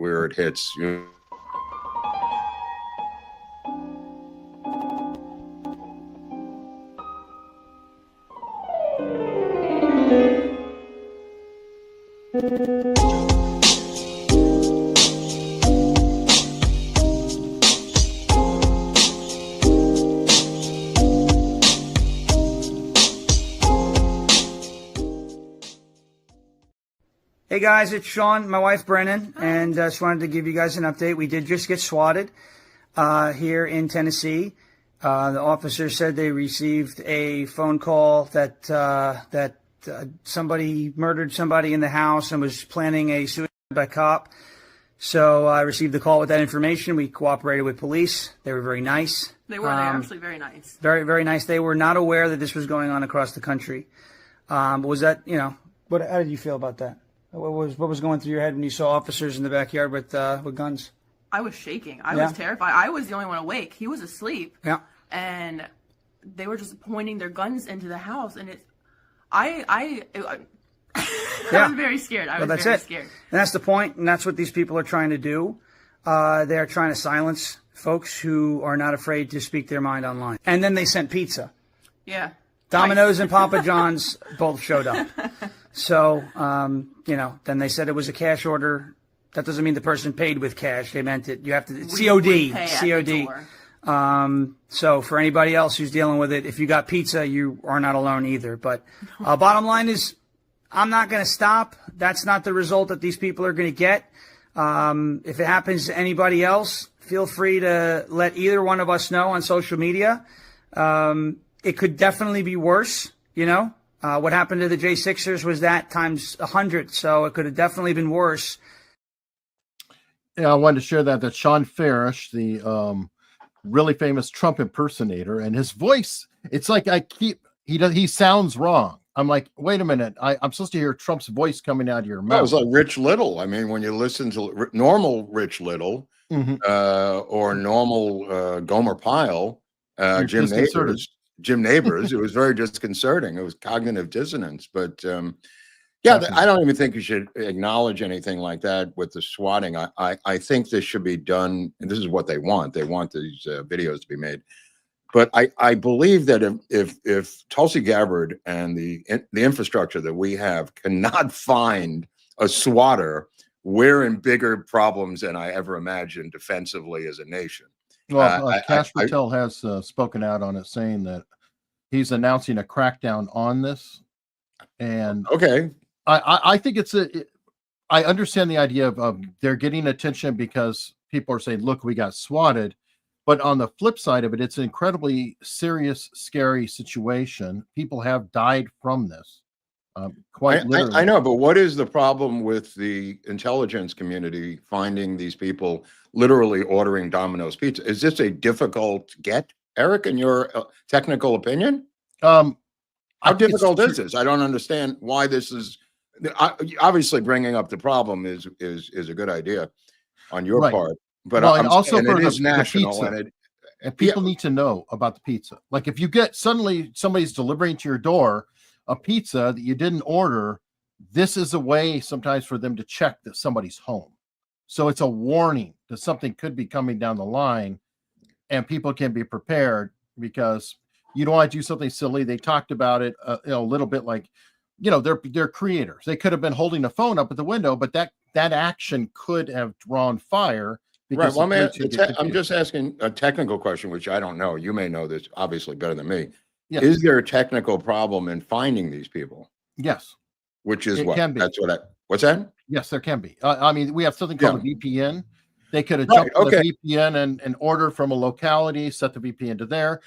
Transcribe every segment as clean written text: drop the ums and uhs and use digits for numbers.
where it hits. Hey guys, it's Sean, my wife Brennan, and just wanted to give you guys an update. We did just get swatted here in Tennessee. The officer said they received a phone call that somebody murdered somebody in the house and was planning a suicide by cop. So I received the call with that information. We cooperated with police. They were very nice. They were actually very nice. Very, very nice. They were not aware that this was going on across the country. Was that, how did you feel about that? What was going through your head when you saw officers in the backyard with guns? I was shaking. I was terrified. I was the only one awake. He was asleep. Yeah. And they were just pointing their guns into the house, and I was very scared. I was very scared. And that's the point, and that's what these people are trying to do. They are trying to silence folks who are not afraid to speak their mind online. And then they sent pizza. Yeah. Domino's and Papa John's both showed up. So, then they said it was a cash order. That doesn't mean the person paid with cash. They meant it. You have to, COD. So for anybody else who's dealing with it, if you got pizza, you are not alone either. But bottom line is, I'm not going to stop. That's not the result that these people are going to get. If it happens to anybody else, feel free to let either one of us know on social media. It could definitely be worse, What happened to the J6ers was that times 100, so it could have definitely been worse. Yeah, I wanted to share that Sean Farish, the really famous Trump impersonator, and his voice, it's like he sounds wrong. I'm like, wait a minute, I'm supposed to hear Trump's voice coming out of your mouth. It was like Rich Little. I mean, when you listen to normal Rich Little or normal Gomer Pyle, Jim Neighbors, it was very disconcerting. It was cognitive dissonance. But I don't even think you should acknowledge anything like that with the swatting. I think this should be done, and this is what they want. They want these videos to be made. But I believe that if Tulsi Gabbard and the infrastructure that we have cannot find a swatter, we're in bigger problems than I ever imagined defensively as a nation. Well, Kash Patel has spoken out on it, saying that he's announcing a crackdown on this. And okay, I think I understand the idea of they're getting attention because people are saying, look, we got swatted. But on the flip side of it, it's an incredibly serious, scary situation. People have died from this. Quite literally. I know, but what is the problem with the intelligence community finding these people literally ordering Domino's pizza? Is this a difficult get, Eric, in your technical opinion? How difficult is this? I don't understand why this is. Obviously, bringing up the problem is a good idea on your part. But it is national, and people need to know about the pizza. Like if you get suddenly somebody's delivering to your door a pizza that you didn't order, this is a way sometimes for them to check that somebody's home. So it's a warning that something could be coming down the line, and people can be prepared because you don't want to do something silly. They talked about it a little bit like, they're creators. They could have been holding a phone up at the window, but that action could have drawn fire. Right. Well, I'm just asking a technical question, which I don't know. You may know this obviously better than me. Yes. Is there a technical problem in finding these people? Yes. Which is it what? Can be. What's that? Yes, there can be. We have something called a VPN. They could have jumped on the VPN and ordered from a locality, set the VPN to there.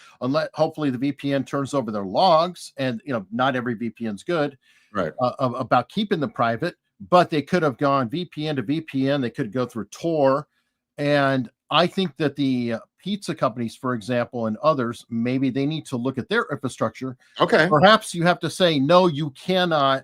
Hopefully the VPN turns over their logs, and not every VPN's good. Right. About keeping them private, but they could have gone VPN to VPN. They could go through Tor. And I think that the pizza companies, for example, and others, maybe they need to look at their infrastructure. Okay. Perhaps you have to say, no, you cannot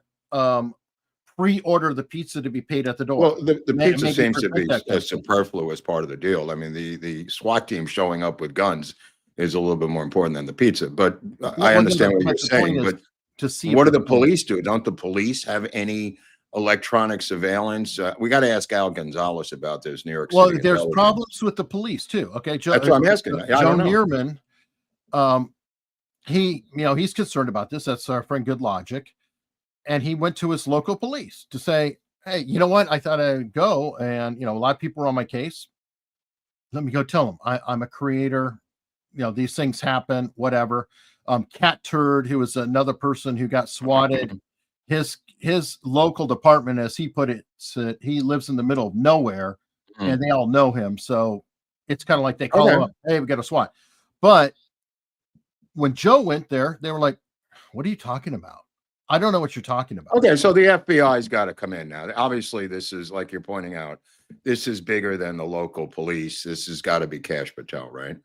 pre-order the pizza to be paid at the door. Well, the pizza seems to be a superfluous part of the deal. I mean, the SWAT team showing up with guns is a little bit more important than the pizza. But I understand what you're saying. But to see what do the police do? Don't the police have any electronic surveillance. We got to ask Al Gonzalez about this. New York City. Well, there's problems with the police too. Okay, that's what I'm asking. Joe Neerman, he's concerned about this. That's our friend Good Logic, and he went to his local police to say, "Hey, you know what? I thought I'd go, and a lot of people are on my case. Let me go tell them I'm a creator. These things happen. Whatever." Cat Turd, who was another person who got swatted, his local department, as he put it, said he lives in the middle of nowhere, and they all know him. So it's kind of like they call him up, "Hey, we got a SWAT." But when Joe went there, they were like, "What are you talking about? I don't know what you're talking about." Okay, so the FBI's got to come in now. Obviously, this is, like you're pointing out, this is bigger than the local police. This has got to be Kash Patel, right?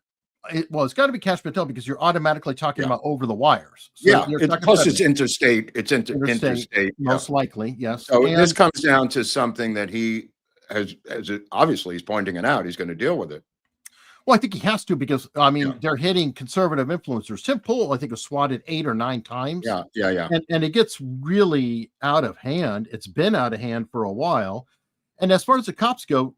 It's got to be Kash Patel because you're automatically talking about over the wires. So plus it's interstate. It's interstate. Most likely, yes. So this comes down to something that he has, obviously he's pointing it out. He's going to deal with it. Well, I think he has to because, they're hitting conservative influencers. Tim Pool, I think, was swatted 8 or 9 times. Yeah. And it gets really out of hand. It's been out of hand for a while. And as far as the cops go,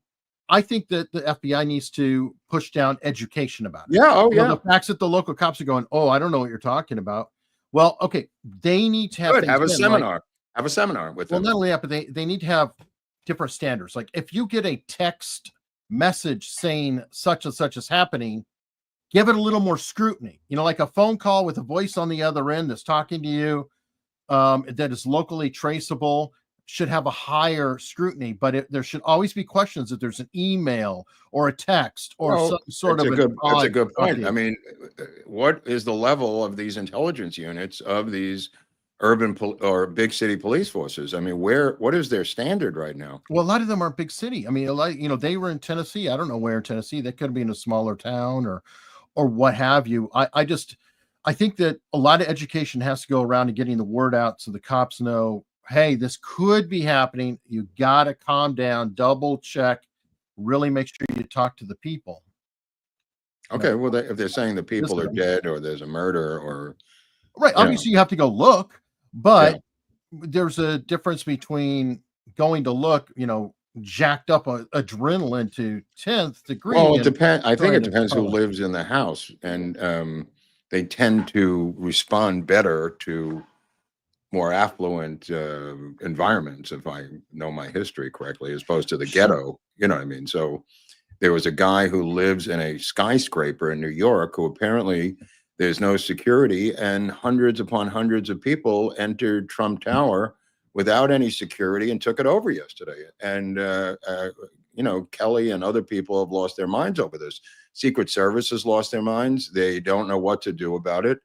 I think that the FBI needs to push down education about it. The facts that the local cops are going, "Oh, I don't know what you're talking about." Well, okay, they need to have a seminar. Have a seminar with them. Well, not only that, but they need to have different standards. Like if you get a text message saying such and such is happening, give it a little more scrutiny. Like a phone call with a voice on the other end that's talking to you, that is locally traceable, should have a higher scrutiny, but there should always be questions if there's an email or a text or some sort of. That's a good point. I mean, what is the level of these intelligence units of these urban or big city police forces? I mean, what is their standard right now? Well, a lot of them are big city. I mean, they were in Tennessee. I don't know where in Tennessee. They could have been a smaller town or what have you. I think that a lot of education has to go around and getting the word out so the cops know, hey, this could be happening. You got to calm down, double check, really make sure you talk to the people. Okay, well, if they're saying the people are dead or there's a murder or... Right, obviously you have to go look, but there's a difference between going to look, jacked up adrenaline to 10th degree. Well, it depends. I think it depends who lives in the house, and they tend to respond better to more affluent environments, if I know my history correctly, as opposed to the ghetto. You know what I mean? So there was a guy who lives in a skyscraper in New York who apparently there's no security, and hundreds upon hundreds of people entered Trump Tower without any security and took it over yesterday. And, Kelly and other people have lost their minds over this. Secret Service has lost their minds. They don't know what to do about it.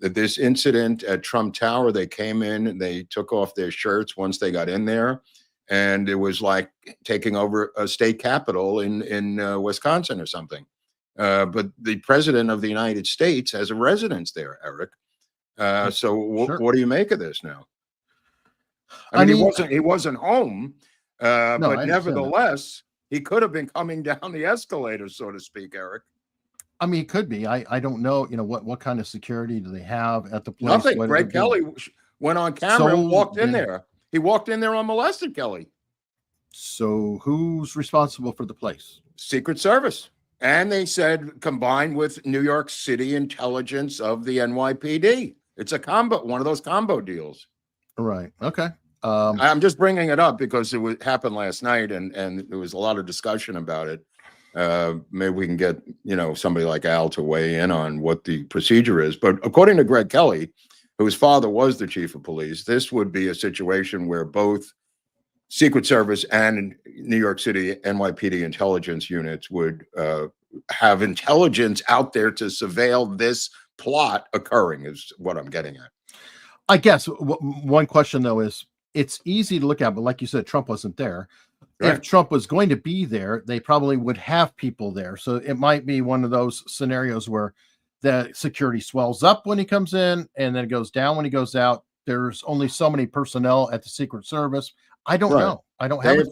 This incident at Trump Tower, they came in and they took off their shirts once they got in there. And it was like taking over a state capitol in Wisconsin or something. But the president of the United States has a residence there, Eric. So what do you make of this now? I mean, he wasn't home, but nevertheless, he could have been coming down the escalator, so to speak, Eric. I mean, it could be. I don't know. What kind of security do they have at the place? Nothing. Greg Kelly went on camera and walked in there. He walked in there unmolested, Kelly. So who's responsible for the place? Secret Service. And they said combined with New York City intelligence of the NYPD. It's a combo, one of those combo deals. Right. Okay. I'm just bringing it up because it happened last night and there was a lot of discussion about it. Maybe we can get, somebody like Al to weigh in on what the procedure is. But according to Greg Kelly, whose father was the chief of police, this would be a situation where both Secret Service and New York City NYPD intelligence units would have intelligence out there to surveil this plot occurring, is what I'm getting at. I guess one question, though, is it's easy to look at, but like you said, Trump wasn't there. Right. If Trump was going to be there, they probably would have people there. So it might be one of those scenarios where the security swells up when he comes in and then it goes down when he goes out. There's only so many personnel at the Secret Service. I don't know. I don't have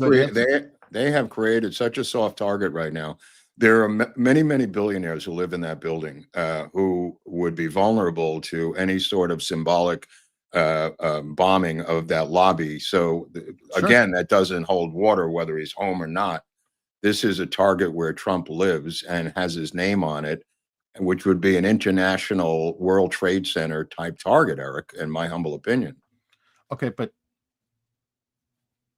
they have created such a soft target right now. There are many, many billionaires who live in that building who would be vulnerable to any sort of symbolic bombing of that lobby. So again, that doesn't hold water whether he's home or not. This is a target where Trump lives and has his name on it, which would be an international World Trade Center type target, Eric, in my humble opinion. Okay, but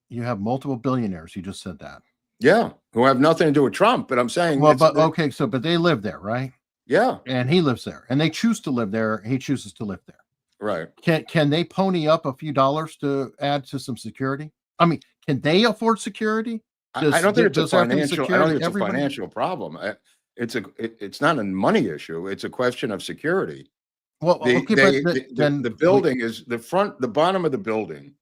you have multiple billionaires. You just said that. Yeah, who have nothing to do with Trump, but I'm saying, well, but okay, so but they live there, right? Yeah, and he lives there, and they choose to live there. He chooses to live there, right? Can they pony up a few dollars to add to some security? I mean, can they afford security? I don't think it's a financial. I don't think it's a financial problem. It's not a money issue. It's a question of security. Well, the building is the bottom of the building.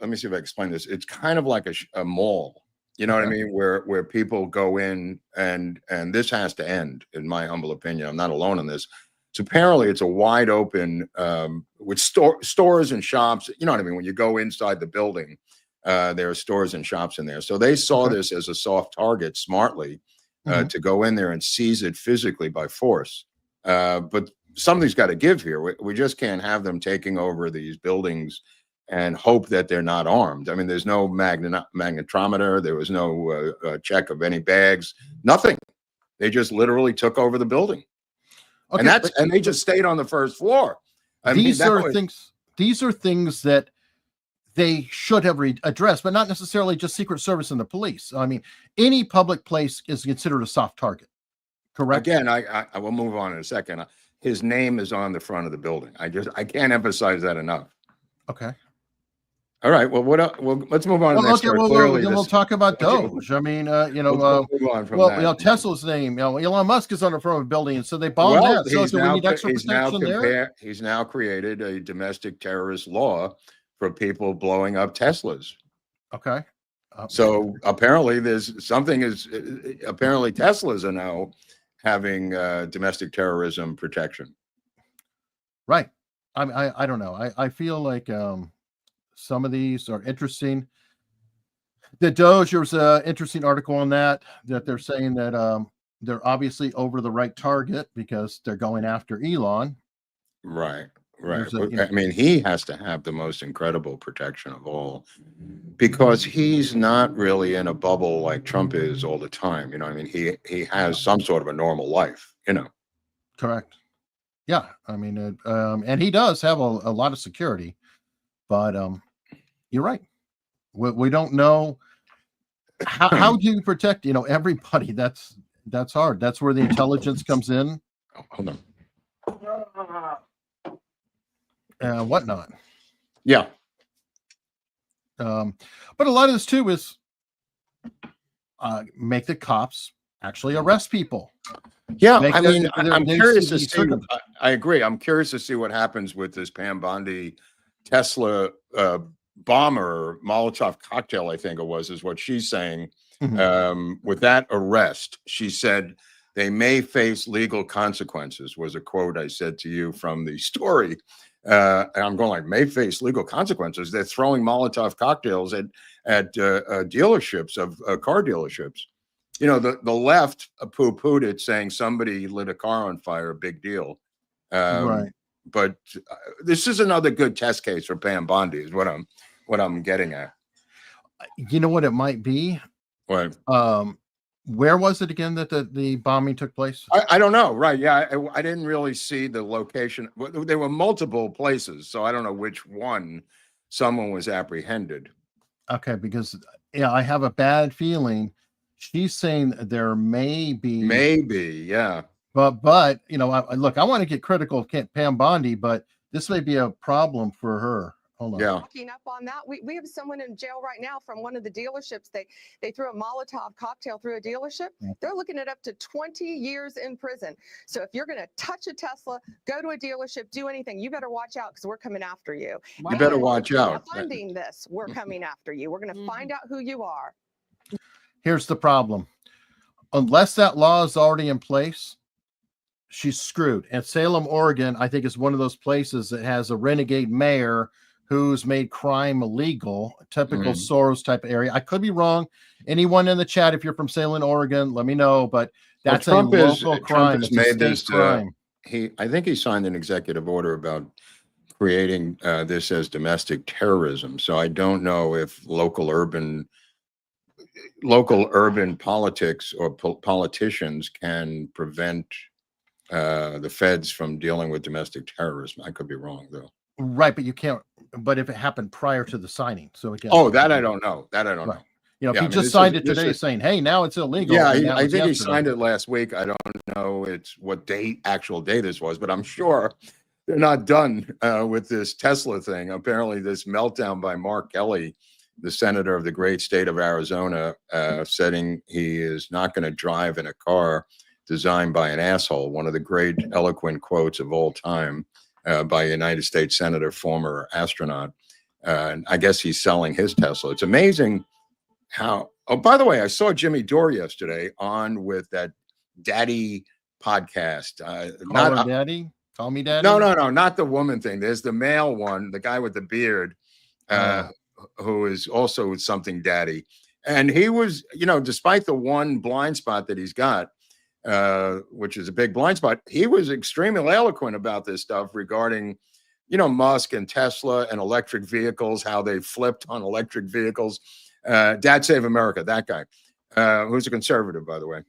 Let me see if I explain this. It's kind of like a mall. You know what I mean? Where people go in and this has to end, in my humble opinion. I'm not alone in this. So apparently it's a wide open with stores and shops. You know what I mean? When you go inside the building, there are stores and shops in there. So they saw this as a soft target smartly to go in there and seize it physically by force. But something's got to give here. We just can't have them taking over these buildings and hope that they're not armed. I mean, there's no magnetometer. There was no check of any bags, nothing. They just literally took over the building. Okay, and they just stayed on the first floor. These are things that they should have addressed, but not necessarily just Secret Service and the police. I mean, any public place is considered a soft target, correct? Again, I will move on in a second. His name is on the front of the building. I can't emphasize that enough. Okay. All right. Well, let's move on. We'll talk about DOGE. I mean, Tesla's name. Elon Musk is on the front of a building, and so they bombed that. So do we need extra protection there? He's now created a domestic terrorist law for people blowing up Teslas. Okay. So apparently apparently Teslas are now having domestic terrorism protection. Right. I don't know. I feel like some of these are interesting. The DOGE, there was an interesting article on that they're saying that they're obviously over the right target because they're going after Elon. Right. I mean, he has to have the most incredible protection of all because he's not really in a bubble like Trump is all the time. You know, I mean, he has some sort of a normal life, you know. Correct. Yeah. I mean, and he does have a lot of security, but you're right. We don't know how do you protect, everybody. That's hard. That's where the intelligence comes in. Oh, hold on. Whatnot. Yeah. But a lot of this too is make the cops actually arrest people. Yeah. I mean, I'm curious to see. I agree. I'm curious to see what happens with this Pam Bondi Tesla bomber Molotov cocktail, I think it was, is what she's saying. With that arrest, she said they may face legal consequences, was a quote I said to you from the story. And I'm going like, may face legal consequences. They're throwing Molotov cocktails at dealerships of car dealerships. You know, the left poo-pooed it, saying somebody lit a car on fire, big deal. Right. But this is another good test case for Pam Bondi, is what I'm getting at. You know what it might be? What? Where was it again that the bombing took place? I don't know. Right. Yeah. I didn't really see the location. There were multiple places, so I don't know which one someone was apprehended. Okay. Because I have a bad feeling she's saying there may be. Maybe. Yeah. But look, I want to get critical of Pam Bondi, but this may be a problem for her. Hold on. Yeah. Walking up on that, we have someone in jail right now from one of the dealerships. They threw a Molotov cocktail through a dealership. They're looking at up to 20 years in prison. So if you're going to touch a Tesla, go to a dealership, do anything, you better watch out because we're coming after you. You better watch out. Funding this, we're coming after you. We're going to find out who you are. Here's the problem. Unless that law is already in place, she's screwed. And Salem, Oregon, I think, is one of those places that has a renegade mayor who's made crime illegal, typical Soros type of area. I could be wrong. Anyone in the chat, if you're from Salem, Oregon, let me know. But that's a local crime. Trump has made this crime. I think he signed an executive order about creating this as domestic terrorism. So I don't know if local urban politics or politicians can prevent the feds from dealing with domestic terrorism. I could be wrong though. Right, but you can't. But if it happened prior to the signing, so again, that I don't know. That I don't know. You know, if he just signed it today, saying, "Hey, now it's illegal." Yeah, I think he signed it last week. I don't know what actual day this was, but I'm sure they're not done with this Tesla thing. Apparently, this meltdown by Mark Kelly, the senator of the great state of Arizona, saying he is not going to drive in a car designed by an asshole. One of the great eloquent quotes of all time by a United States senator, former astronaut. And I guess he's selling his Tesla. It's amazing how. Oh, by the way, I saw Jimmy Dore yesterday on with that Daddy podcast. Daddy. Call me Daddy. No, not the woman thing. There's the male one, the guy with the beard, who is also something Daddy. And he was, despite the one blind spot that he's got, which is a big blind spot, he was extremely eloquent about this stuff regarding, Musk and Tesla and electric vehicles, how they flipped on electric vehicles. Dad Save America, that guy, who's a conservative, by the way.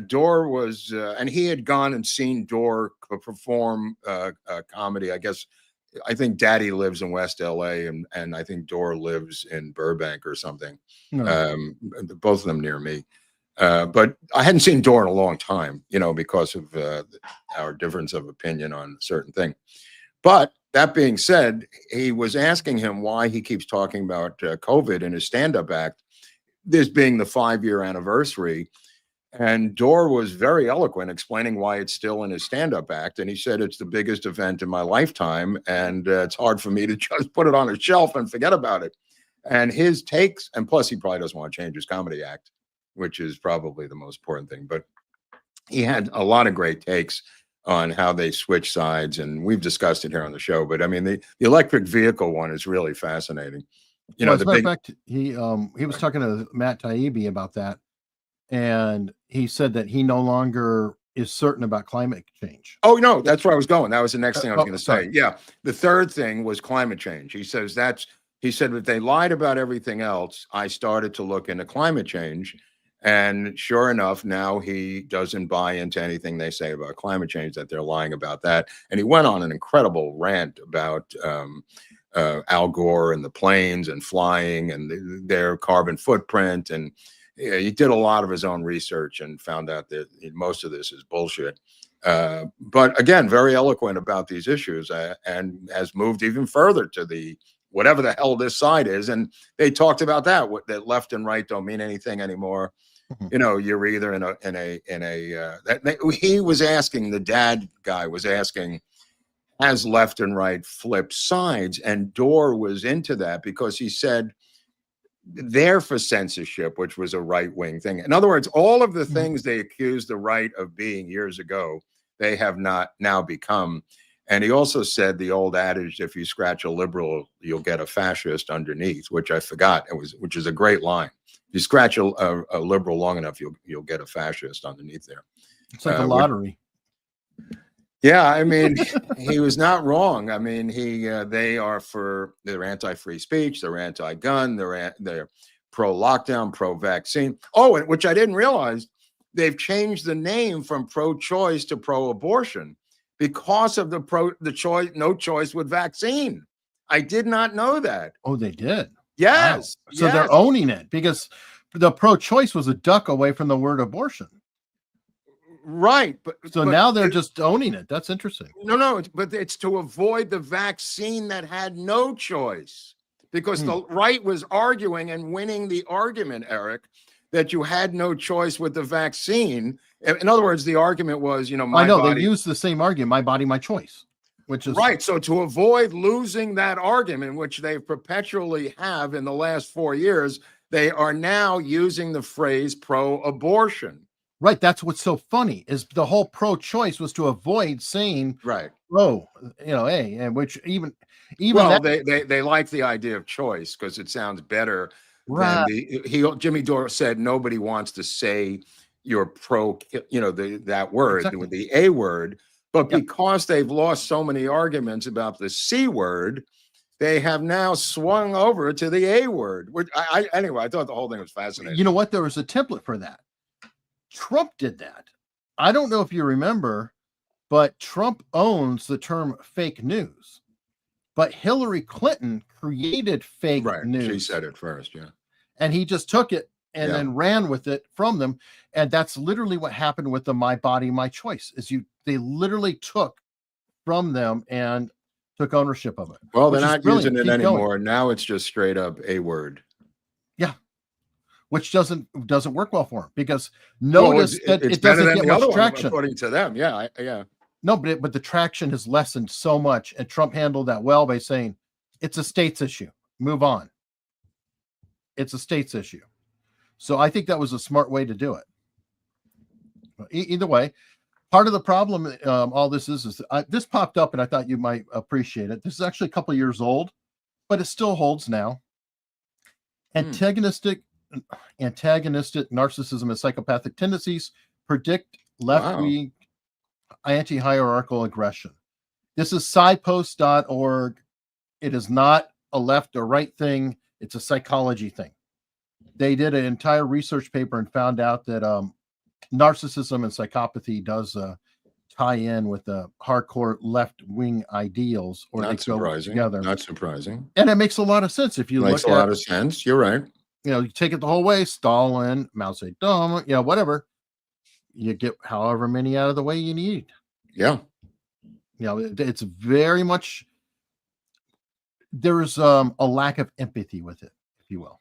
Dore was, and he had gone and seen Dore perform comedy. I think Daddy lives in West LA, and I think Dore lives in Burbank or something. Both of them near me. But I hadn't seen Dore in a long time, because of our difference of opinion on a certain thing. But that being said, he was asking him why he keeps talking about COVID in his stand-up act, this being the 5-year anniversary. And Dore was very eloquent explaining why it's still in his stand-up act. And he said, it's the biggest event in my lifetime. And it's hard for me to just put it on a shelf and forget about it. And his takes, and plus he probably doesn't want to change his comedy act, which is probably the most important thing. But he had a lot of great takes on how they switch sides. And we've discussed it here on the show. But I mean, the electric vehicle one is really fascinating. As a matter of fact, he was talking to Matt Taibbi about that. And he said that he no longer is certain about climate change. Oh, no, that's where I was going. That was the next thing I was going to say. Yeah. The third thing was climate change. He said that they lied about everything else. I started to look into climate change. And sure enough, now he doesn't buy into anything they say about climate change, that they're lying about that. And he went on an incredible rant about Al Gore and the planes and flying and their carbon footprint. And he did a lot of his own research and found out that most of this is bullshit. But again, very eloquent about these issues and has moved even further to the whatever the hell this side is. And they talked about that left and right don't mean anything anymore. You're either he was asking, the dad guy was asking, has left and right flipped sides? And Dore was into that because he said, they're for censorship, which was a right-wing thing. In other words, all of the things they accused the right of being years ago, they have not now become. And he also said the old adage, if you scratch a liberal, you'll get a fascist underneath, which I forgot. Which is a great line. If you scratch a liberal long enough, you'll get a fascist underneath there. It's like a lottery. Yeah, I mean, he was not wrong. I mean, they're anti-free speech, they're anti-gun, they're pro-lockdown, pro-vaccine. Oh, and which I didn't realize, they've changed the name from pro-choice to pro-abortion because of no choice with vaccine. I did not know that. Oh, they did. Yes. Wow. So they're owning it because the pro-choice was a duck away from the word abortion. Right. But now they're just owning it. That's interesting. No, but it's to avoid the vaccine that had no choice, because the right was arguing and winning the argument, Eric, that you had no choice with the vaccine. In other words, the argument was, they use the same argument, my body, my choice, which is right. So to avoid losing that argument, which they perpetually have in the last 4 years, they are now using the phrase pro-abortion. Right. That's what's so funny is the whole pro-choice was to avoid saying, right. Oh, hey, and which even they like the idea of choice because it sounds better. Right. Jimmy Dore said nobody wants to say you're pro, that word, exactly. With the A word. But because they've lost so many arguments about the C word, they have now swung over to the A word. Which anyway, I thought the whole thing was fascinating. You know what? There was a template for that. Trump did that. I don't know if you remember, but Trump owns the term fake news. But Hillary Clinton created fake news. She said it first, yeah. And he just took it and then ran with it from them. And that's literally what happened with the My Body, My Choice. They literally took from them and took ownership of it. Well, they're not using it anymore. Now it's just straight up a word. Yeah. Which doesn't work well for them, because notice that it doesn't get much traction. According to them. Yeah. No, but the traction has lessened so much, and Trump handled that well by saying it's a states issue. Move on. It's a states issue. So I think that was a smart way to do it. Either way, part of the problem, all this is this popped up, and I thought you might appreciate it. This is actually a couple of years old, but it still holds now. Antagonistic narcissism and psychopathic tendencies predict left-wing anti-hierarchical aggression. This is sidepost.org. It is not a left or right thing. It's a psychology thing. They did an entire research paper and found out that narcissism and psychopathy does tie in with the hardcore left-wing ideals, or not they go together. Not surprising. And it makes a lot of sense if you look at it. Makes a lot of sense. You're right. You take it the whole way, Stalin, Mao Zedong, whatever. You get however many out of the way you need. Yeah. It's very much, there's a lack of empathy with it, if you will.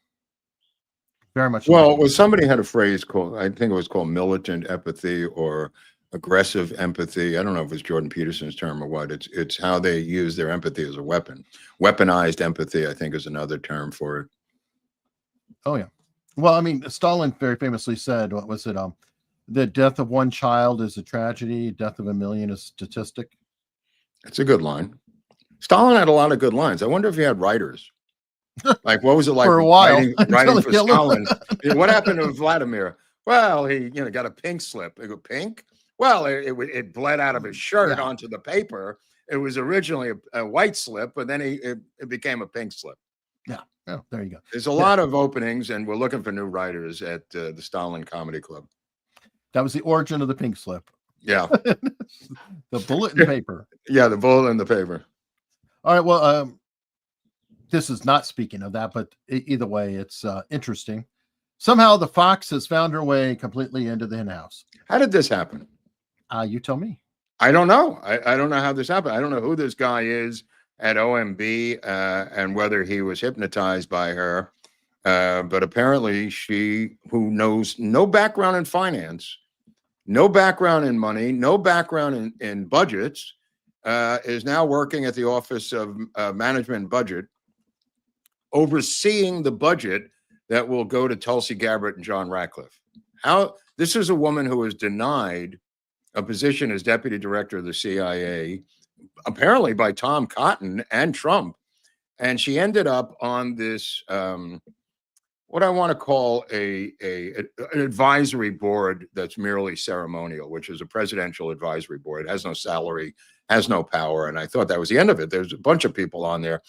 Very much. Well, somebody had a phrase called, I think it was called militant empathy or aggressive empathy. I don't know if it's Jordan Peterson's term or what. It's how they use their empathy as a weapon. Weaponized empathy, I think, is another term for it. Oh, yeah. Well, I mean, Stalin very famously said, what was it? The death of one child is a tragedy. Death of a million is a statistic. It's a good line. Stalin had a lot of good lines. I wonder if he had writers. Like, what was it like for a while writing for Stalin? What happened to Vladimir? Well, he got a pink slip. They go, pink? Well, it bled out of his shirt onto the paper. It was originally a white slip, but then it became a pink slip. Yeah. Oh, there you go. There's a lot of openings, and we're looking for new writers at the Stalin Comedy Club. That was the origin of the pink slip. Yeah. The bulletin paper. Yeah, the bulletin in the paper. All right. Well, this is not speaking of that, but either way, it's interesting. Somehow the fox has found her way completely into the hen house. How did this happen? You tell me. I don't know. I don't know how this happened. I don't know who this guy is at OMB and whether he was hypnotized by her. But apparently she, who knows no background in finance, no background in money, no background in budgets, is now working at the Office of Management and Budget, overseeing the budget that will go to Tulsi Gabbard and John Ratcliffe. This is a woman who was denied a position as deputy director of the CIA, apparently by Tom Cotton and Trump. And she ended up on this, what I want to call an advisory board that's merely ceremonial, which is a presidential advisory board. It has no salary, has no power. And I thought that was the end of it. There's a bunch of people on there.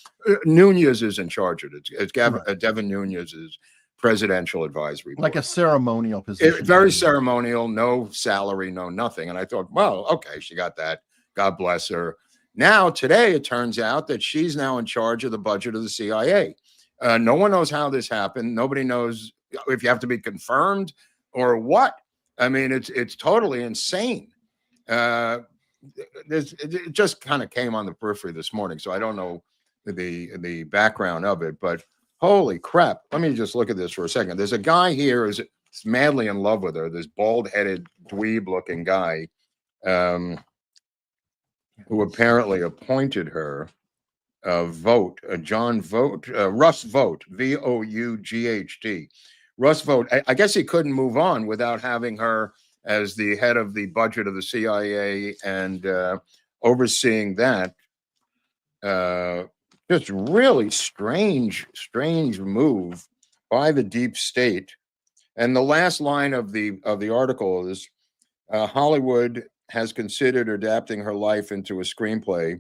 Nunez is in charge of it. It's Gavin Nunez's presidential advisory board. Like a ceremonial position. Very ceremonial, no salary, no nothing. And I thought, well, okay, she got that. God bless her. Now, today, it turns out that she's now in charge of the budget of the CIA. No one knows how this happened. Nobody knows if you have to be confirmed or what. I mean, it's totally insane. It just kind of came on the periphery this morning, so I don't know the background of it, but holy crap. Let me just look at this for a second. There's a guy here who's madly in love with her, this bald-headed, dweeb-looking guy who apparently appointed her Russ Vought, V-O-U-G-H-T. Russ Vought. I guess he couldn't move on without having her as the head of the budget of the CIA and overseeing that. Just really strange move by the deep state. And the last line of the article is Hollywood has considered adapting her life into a screenplay,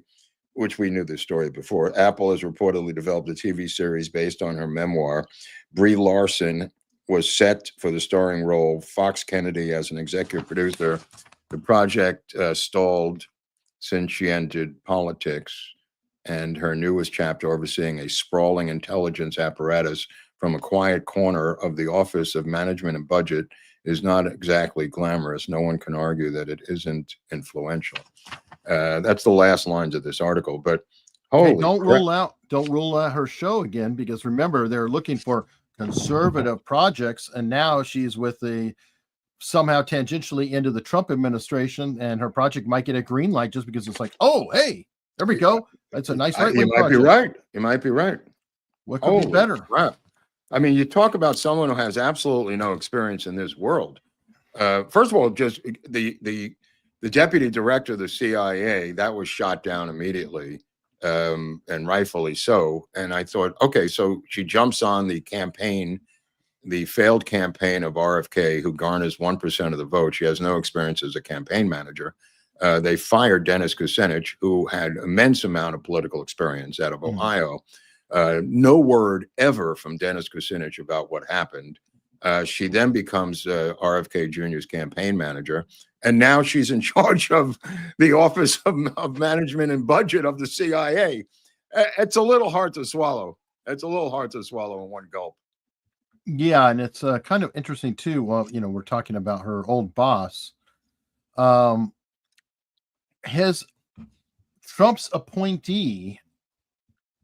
which we knew this story before. Apple has reportedly developed a TV series based on her memoir. Brie Larson was set for the starring role, Fox Kennedy as an executive producer. The project stalled since she entered politics, and her newest chapter, overseeing a sprawling intelligence apparatus from a quiet corner of the Office of Management and Budget, is not exactly glamorous. No one can argue that it isn't influential. That's the last lines of this article. But hey, don't rule out her show again, because remember, they're looking for conservative projects, and now she's with the somehow tangentially into the Trump administration, and her project might get a green light just because it's like, oh, hey, there we go. That's a nice You might be right. You might be right. What could be better? Crap. I mean, you talk about someone who has absolutely no experience in this world. First of all, just the deputy director of the CIA, that was shot down immediately, and rightfully so. And I thought, okay, so she jumps on the campaign, the failed campaign of RFK, who garners 1% of the vote. She has no experience as a campaign manager. They fired Dennis Kucinich, who had immense amount of political experience out of Ohio. No word ever from Dennis Kucinich about what happened. She then becomes RFK Jr.'s campaign manager, and now she's in charge of the Office of Management and Budget of the CIA. It's a little hard to swallow. It's a little hard to swallow in one gulp. Yeah, and it's kind of interesting too. Well, we're talking about her old boss. His Trump's appointee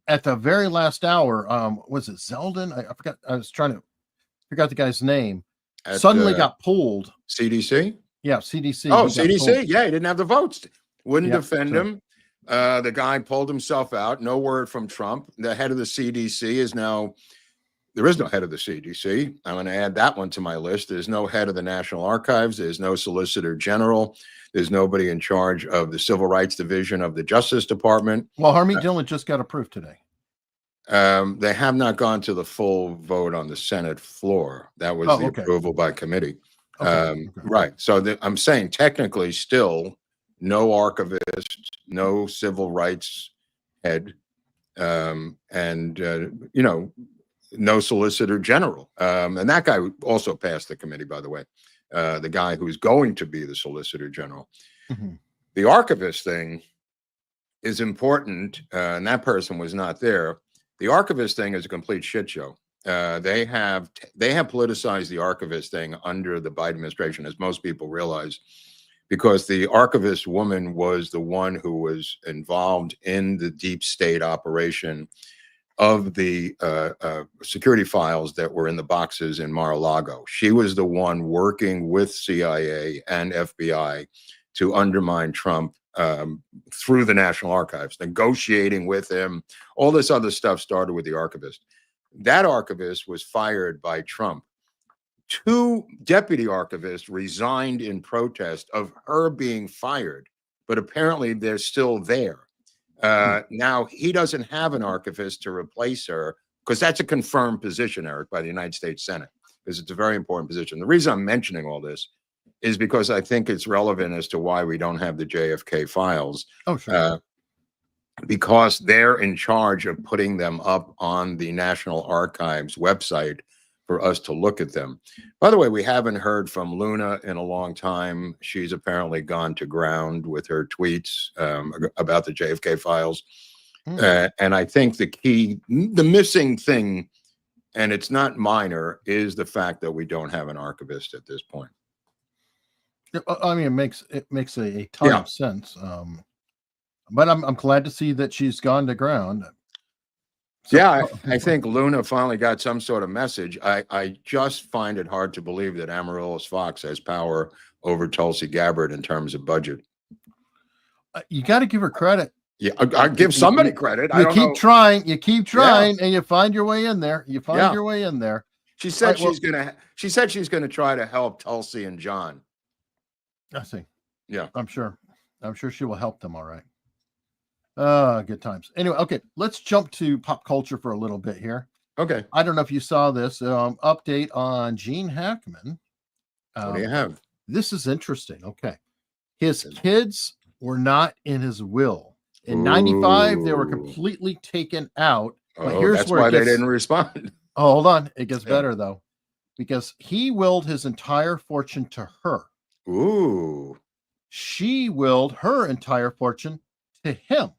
at the very last hour, was it Zeldin? I forgot. I was trying to figure out the guy's name. Suddenly got pulled. CDC? Yeah, CDC. Oh, CDC. Yeah, he didn't have the votes. Wouldn't defend so. him. The guy pulled himself out. No word from Trump. The head of the CDC is now, there is no head of the CDC. I'm going to add that one to my list. There's no head of the National Archives. There's no Solicitor General. There's nobody in charge of the Civil Rights Division of the Justice Department. Well, Harmeet Dillon just got approved today. They have not gone to the full vote on the Senate floor. That was the approval by committee. Right. So I'm saying technically still no archivist, no civil rights head, and no Solicitor General. And that guy also passed the committee, by the way. The guy who's going to be the Solicitor General. The archivist thing is important, and that person was not there. The archivist thing is a complete shit show. They have politicized the archivist thing under the Biden administration, as most people realize, because the archivist woman was the one who was involved in the deep state operation of the security files that were in the boxes in Mar-a-Lago. She was the one working with CIA and FBI to undermine Trump through the National Archives, negotiating with him. All this other stuff started with the archivist. That archivist was fired by Trump. 2 deputy archivists resigned in protest of her being fired, but apparently they're still there. Now, he doesn't have an archivist to replace her, because that's a confirmed position, Eric, by the United States Senate, because it's a very important position. The reason I'm mentioning all this is because I think it's relevant as to why we don't have the JFK files. Oh, sure. Because they're in charge of putting them up on the National Archives website for us to look at them. By the way, we haven't heard from Luna in a long time. She's apparently gone to ground with her tweets about the JFK files. And I think the missing thing, and it's not minor, is the fact that we don't have an archivist at this point. I mean, it makes a ton of sense. But I'm glad to see that she's gone to ground. So, yeah, I think Luna finally got some sort of message. I just find it hard to believe that Amaryllis Fox has power over Tulsi Gabbard in terms of budget. You got to give her credit. Yeah, I give somebody credit. You keep trying, and you find your way in there. You find your way in there. She said she's gonna try to help Tulsi and John. I see. Yeah, I'm sure she will help them. All right. Good times. Anyway, okay, let's jump to pop culture for a little bit here. Okay. I don't know if you saw this update on Gene Hackman. What do you have? This is interesting. Okay. His kids were not in his will. In 95, they were completely taken out. But here's that's where why it gets, they didn't respond. Oh, hold on. It gets better, though, because he willed his entire fortune to her. Ooh. She willed her entire fortune to him.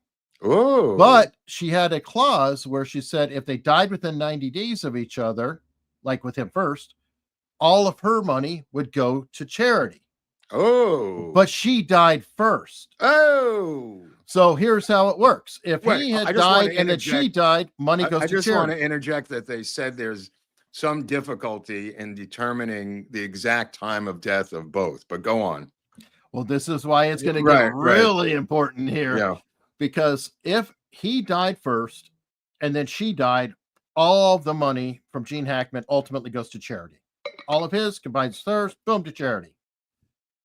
Ooh. But she had a clause where she said if they died within 90 days of each other, like with him first, all of her money would go to charity. Oh. But she died first. Oh. So here's how it works. If he had died and then she died, money goes to charity. I just want to interject that they said there's some difficulty in determining the exact time of death of both, but go on. Well, this is why it's going to get really important here. Yeah. Because if he died first and then she died, all of the money from Gene Hackman ultimately goes to charity. All of his combines theirs, boom, to charity.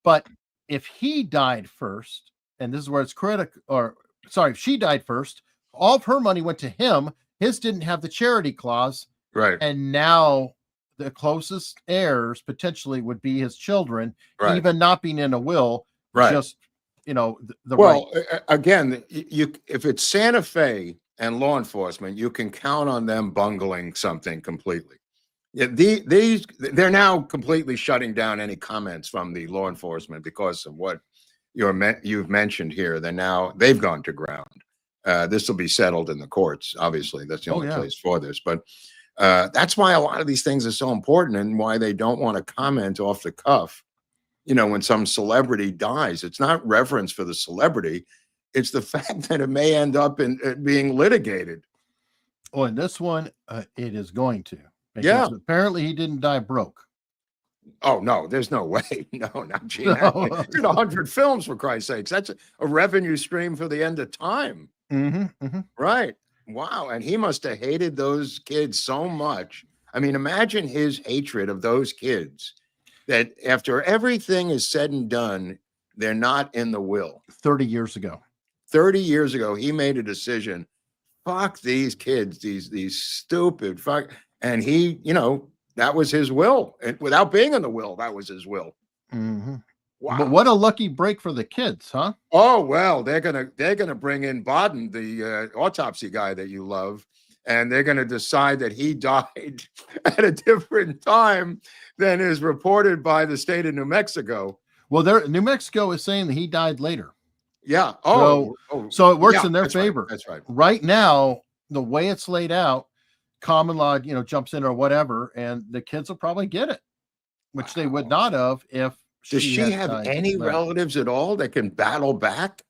But if he died first, and this is where it's critical, or sorry, if she died first, all of her money went to him. His didn't have the charity clause. Right. And now the closest heirs potentially would be his children, right. even not being in a will. Right. Just, you know, again, if it's Santa Fe and law enforcement, you can count on them bungling something completely. Yeah, they're now completely shutting down any comments from the law enforcement because of what you've mentioned here. They've gone to ground. This will be settled in the courts. Obviously, that's the only place for this. But that's why a lot of these things are so important and why they don't want to comment off the cuff. You know, when some celebrity dies, it's not reverence for the celebrity. It's the fact that it may end up in being litigated. Oh, and this one, it is going to. Because apparently he didn't die broke. Oh, no, there's no way. No, not Gene Hackman. Did 100 films, for Christ's sakes. That's a revenue stream for the end of time. Right. Wow. And he must have hated those kids so much. I mean, imagine his hatred of those kids that after everything is said and done, they're not in the will. 30 years ago. 30 years ago, he made a decision. Fuck these kids, these stupid fuck. And he, you know, that was his will. And without being in the will, that was his will. Wow. But what a lucky break for the kids, huh? Oh, well, they're gonna bring in Bodden, the autopsy guy that you love, and they're gonna decide that he died at a different time than is reported by the state of New Mexico. Well, New Mexico is saying that he died later. Yeah. So it works in their favor. Right. That's right. Right now, the way it's laid out, common law, you know, jumps in or whatever, and the kids will probably get it, which they would not have if. Does she have any relatives at all that can battle back?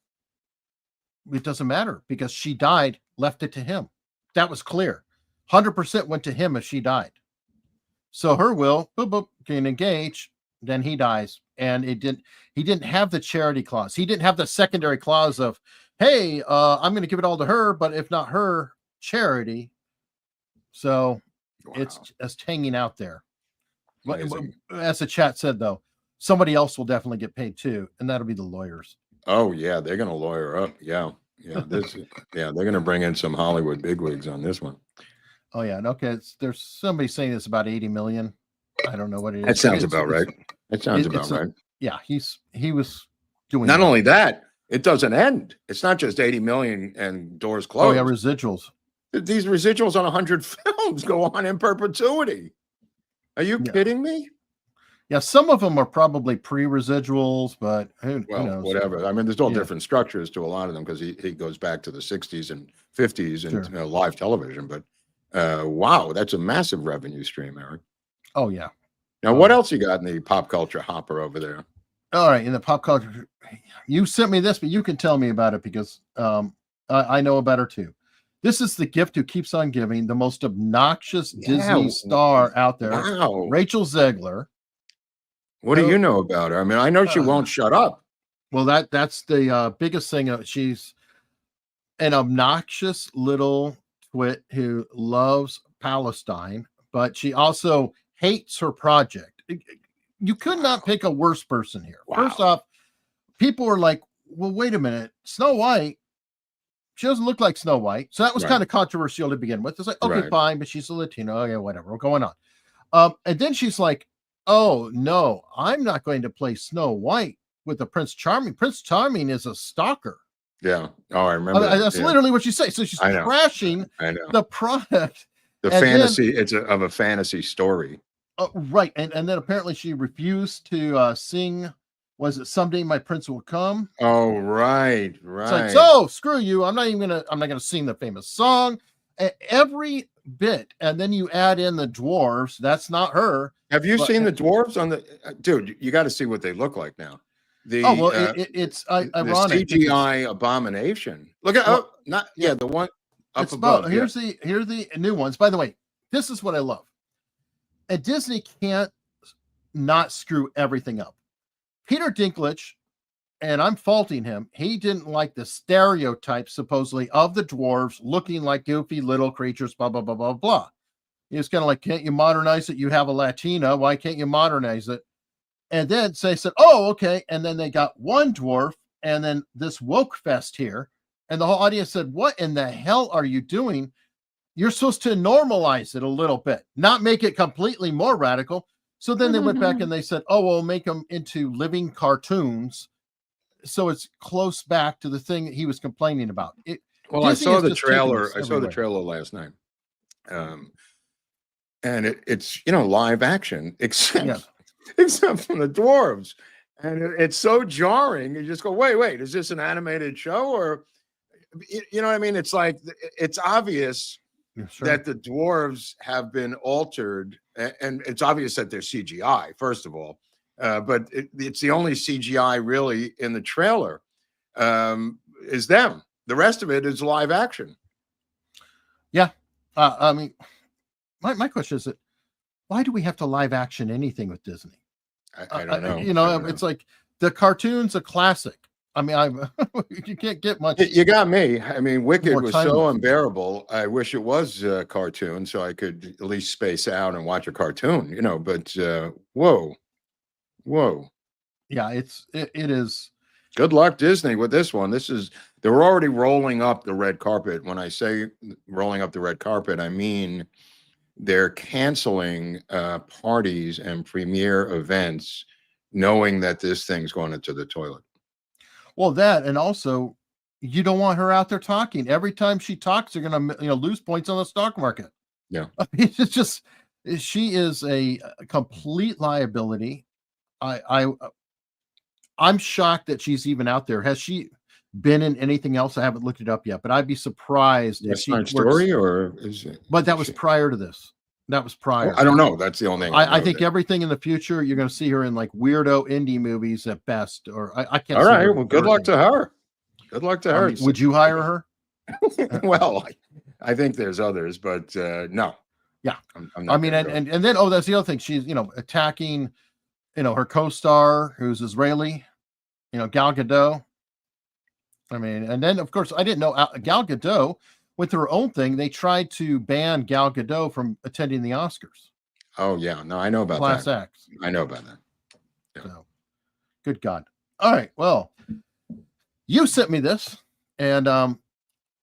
It doesn't matter because she died, left it to him. That was clear. 100% went to him if she died. So her will, boop, boop, can engage, then he dies. And he didn't have the charity clause. He didn't have the secondary clause of, hey, I'm going to give it all to her, but if not her, charity. So it's just hanging out there. Amazing. As the chat said, though, somebody else will definitely get paid too, and that'll be the lawyers. Oh yeah, they're going to lawyer up. Yeah. They're going to bring in some Hollywood bigwigs on this one. Oh yeah, and okay. There's somebody saying it's about 80 million. I don't know what it is. That sounds about right. That sounds about right. Yeah, he was doing. Not only that, it doesn't end. It's not just 80 million and doors closed. Oh yeah, residuals. These residuals on 100 films go on in perpetuity. Are you kidding me? Yeah, some of them are probably pre-residuals, but who knows? Whatever. I mean, there's all different structures to a lot of them because he goes back to the 60s and 50s and live television. But wow, that's a massive revenue stream, Eric. Oh, yeah. Now, what else you got in the pop culture hopper over there? All right, in the pop culture, you sent me this, but you can tell me about it because I know about her too. This is the gift who keeps on giving, the most obnoxious Disney star out there, Rachel Zegler. What do you know about her? I mean, I know she won't shut up. Well, that's the biggest thing. She's an obnoxious little twit who loves Palestine, but she also hates her project. You could not pick a worse person here. Wow. First off, people were like, well, wait a minute. Snow White, she doesn't look like Snow White. So that was kind of controversial to begin with. It's like, okay, fine, but she's a Latino. Okay, whatever. We're going on. And then she's like, oh, no, I'm not going to play Snow White. with the Prince Charming. Prince Charming is a stalker. Yeah. Oh, I remember. That's literally what you say. So she's crashing the product. The fantasy. It's of a fantasy story. Right. And then apparently she refused to sing. Was it Someday My Prince Will Come? Oh, right. It's like, so screw you. I'm not gonna sing the famous song. Every bit. And then you add in the dwarves. That's not her. Have you seen the dwarves on the dude? You got to see what they look like now. It's ironic. The CGI abomination. Look at the one up above. Here's the new ones. By the way, this is what I love. And Disney can't not screw everything up. Peter Dinklage, and I'm faulting him, he didn't like the stereotype supposedly of the dwarves looking like goofy little creatures, blah, blah, blah, blah, blah. He was kind of like, can't you modernize it? You have a Latina. Why can't you modernize it? And then they said, oh, okay. And then they got one dwarf and then this woke fest here. And the whole audience said, what in the hell are you doing? You're supposed to normalize it a little bit, not make it completely more radical. So then they went back and they said, oh, we'll make them into living cartoons. So it's close back to the thing that he was complaining about. I saw the trailer. I saw the trailer last night. And it's, live action, except from the dwarves. And it's so jarring. You just go, wait, is this an animated show? Or, you know what I mean? It's like, it's obvious that the dwarves have been altered. And it's obvious that they're CGI, first of all. But it's the only CGI really in the trailer is them. The rest of it is live action. Yeah. I mean, my question is that why do we have to live action anything with Disney? I don't know. It's like the cartoon's a classic. I mean, you can't get much. You got me. I mean, Wicked was so unbearable. I wish it was a cartoon so I could at least space out and watch a cartoon, but whoa. Yeah, it is. Good luck, Disney, with this one. They're already rolling up the red carpet. When I say rolling up the red carpet, I mean they're canceling parties and premiere events knowing that this thing's going into the toilet. Well, that, and also you don't want her out there talking. Every time she talks, you're going to lose points on the stock market. Yeah. It's just, she is a complete liability. I'm shocked that she's even out there. Has she been in anything else? I haven't looked it up yet, but I'd be surprised if she story or is it? But that was prior to this. That was prior. I don't know. That's the only thing. I think everything in the future, you're going to see her in like weirdo indie movies at best. Or I can't. All right. Well, good luck to her. Good luck to her. Would you hire her? Well, I think there's others, but no. Yeah. I'm not and then, that's the other thing. She's, attacking, her co-star who's Israeli, Gal Gadot. I mean, and then of course I didn't know Gal Gadot with her own thing. They tried to ban Gal Gadot from attending the Oscars. Oh yeah, no, I know about Class that. X. I know about that. Yeah. So, good God! All right, well, you sent me this, and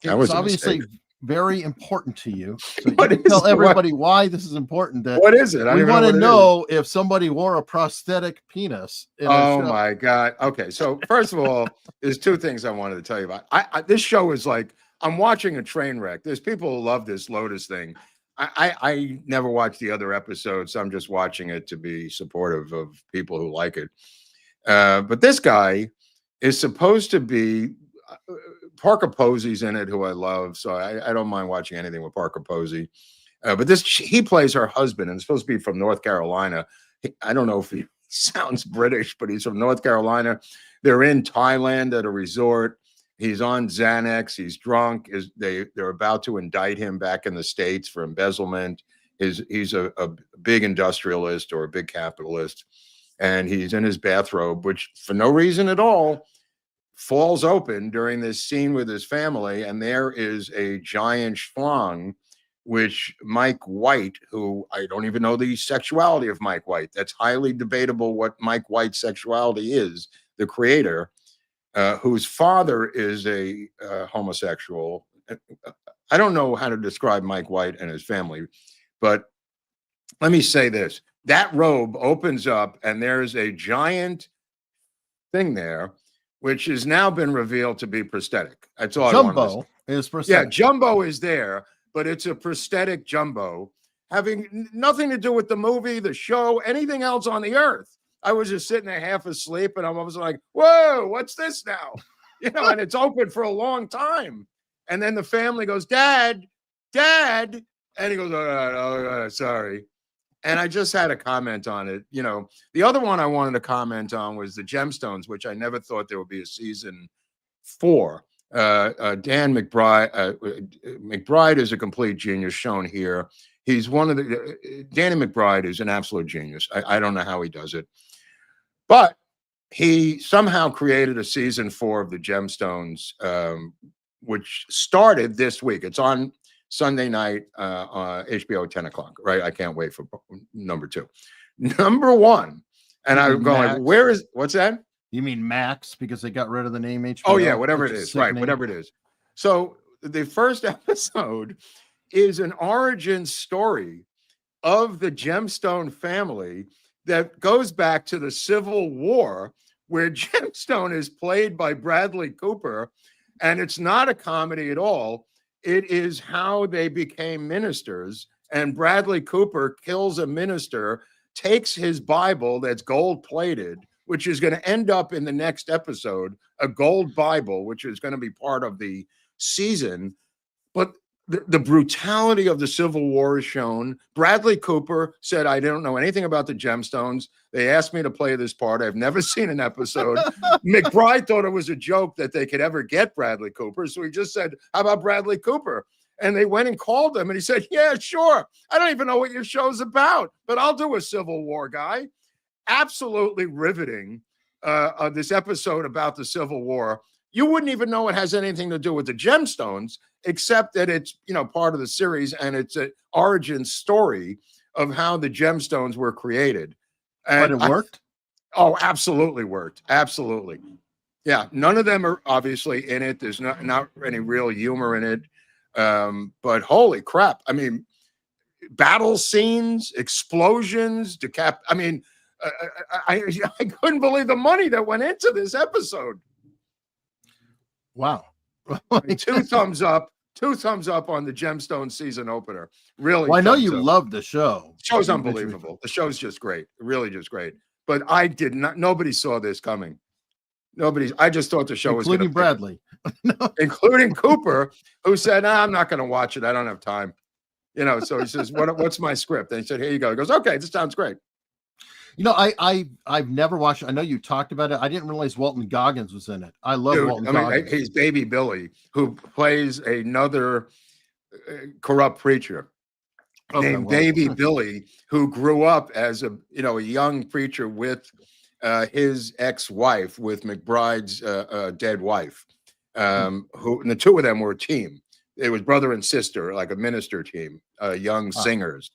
it's obviously very important to you. So you can tell everybody why this is important. What is it? We want to know if somebody wore a prosthetic penis. Oh my God. Okay. So first of all, there's two things I wanted to tell you about. This show is like, I'm watching a train wreck. There's people who love this Lotus thing. I never watched the other episodes. So I'm just watching it to be supportive of people who like it. But this guy is supposed to be Parker Posey's in it, who I love, so I don't mind watching anything with Parker Posey. But he plays her husband, and it's supposed to be from North Carolina. I don't know if he sounds British, but he's from North Carolina. They're in Thailand at a resort. He's on Xanax. He's drunk. They're about to indict him back in the States for embezzlement. He's a big industrialist or a big capitalist, and he's in his bathrobe, which for no reason at all falls open during this scene with his family, and there is a giant schlong, which Mike White, who I don't even know the sexuality of Mike White. That's highly debatable what Mike White's sexuality is, the creator, whose father is a homosexual. I don't know how to describe Mike White and his family, but let me say this. That robe opens up and there's a giant thing there, which has now been revealed to be prosthetic. That's all Jumbo is prosthetic. Yeah, Jumbo is there, but it's a prosthetic Jumbo, having nothing to do with the movie, the show, anything else on the earth. I was just sitting there half asleep, and I was like, whoa, what's this now? And it's open for a long time. And then the family goes, Dad, and he goes, sorry. And I just had a comment on it. The other one I wanted to comment on was the Gemstones, which I never thought there would be a season 4. Dan McBride is a complete genius shown here. He's one of Danny McBride is an absolute genius. I don't know how he does it, but he somehow created a season 4 of the Gemstones, which started this week. It's on Sunday night on HBO 10 o'clock, right? I can't wait for number 2. Number 1, and I'm going, what's that? You mean Max, because they got rid of the name HBO? Oh, yeah, whatever it is. Right, whatever it is. So the first episode is an origin story of the Gemstone family that goes back to the Civil War, where Gemstone is played by Bradley Cooper, and it's not a comedy at all. It is how they became ministers, and Bradley Cooper kills a minister, takes his Bible that's gold-plated, which is going to end up in the next episode, a gold Bible, which is going to be part of the season. But the brutality of the Civil War is shown. Bradley Cooper said, I don't know anything about the Gemstones. They asked me to play this part. I've never seen an episode. McBride thought it was a joke that they could ever get Bradley Cooper. So he just said, how about Bradley Cooper? And they went and called him, and he said, yeah, sure. I don't even know what your show's about, but I'll do a Civil War guy. Absolutely riveting, this episode about the Civil War. You wouldn't even know it has anything to do with the Gemstones, except that it's, part of the series, and it's an origin story of how the Gemstones were created. And but it worked? Absolutely worked. Absolutely. Yeah. None of them are obviously in it. There's not any real humor in it. But holy crap. I mean, battle scenes, explosions, I couldn't believe the money that went into this episode. Wow. 2 thumbs up. 2 thumbs up on the Gemstone season opener. Really. Well, I know you love the show. The show's unbelievable. The show's just great. Really just great. But nobody saw this coming. I just thought the show was including Bradley. Including Cooper, who said, I'm not going to watch it. I don't have time. So he says, what's my script? And he said, here you go. He goes, okay, this sounds great. I've never watched it. I know you talked about it. I didn't realize Walton Goggins was in it. I love Walton Goggins. He's Baby Billy, who plays another corrupt preacher named Baby Billy, who grew up as a young preacher with his ex-wife, with McBride's dead wife. And the 2 of them were a team. It was brother and sister, like a minister team, young singers.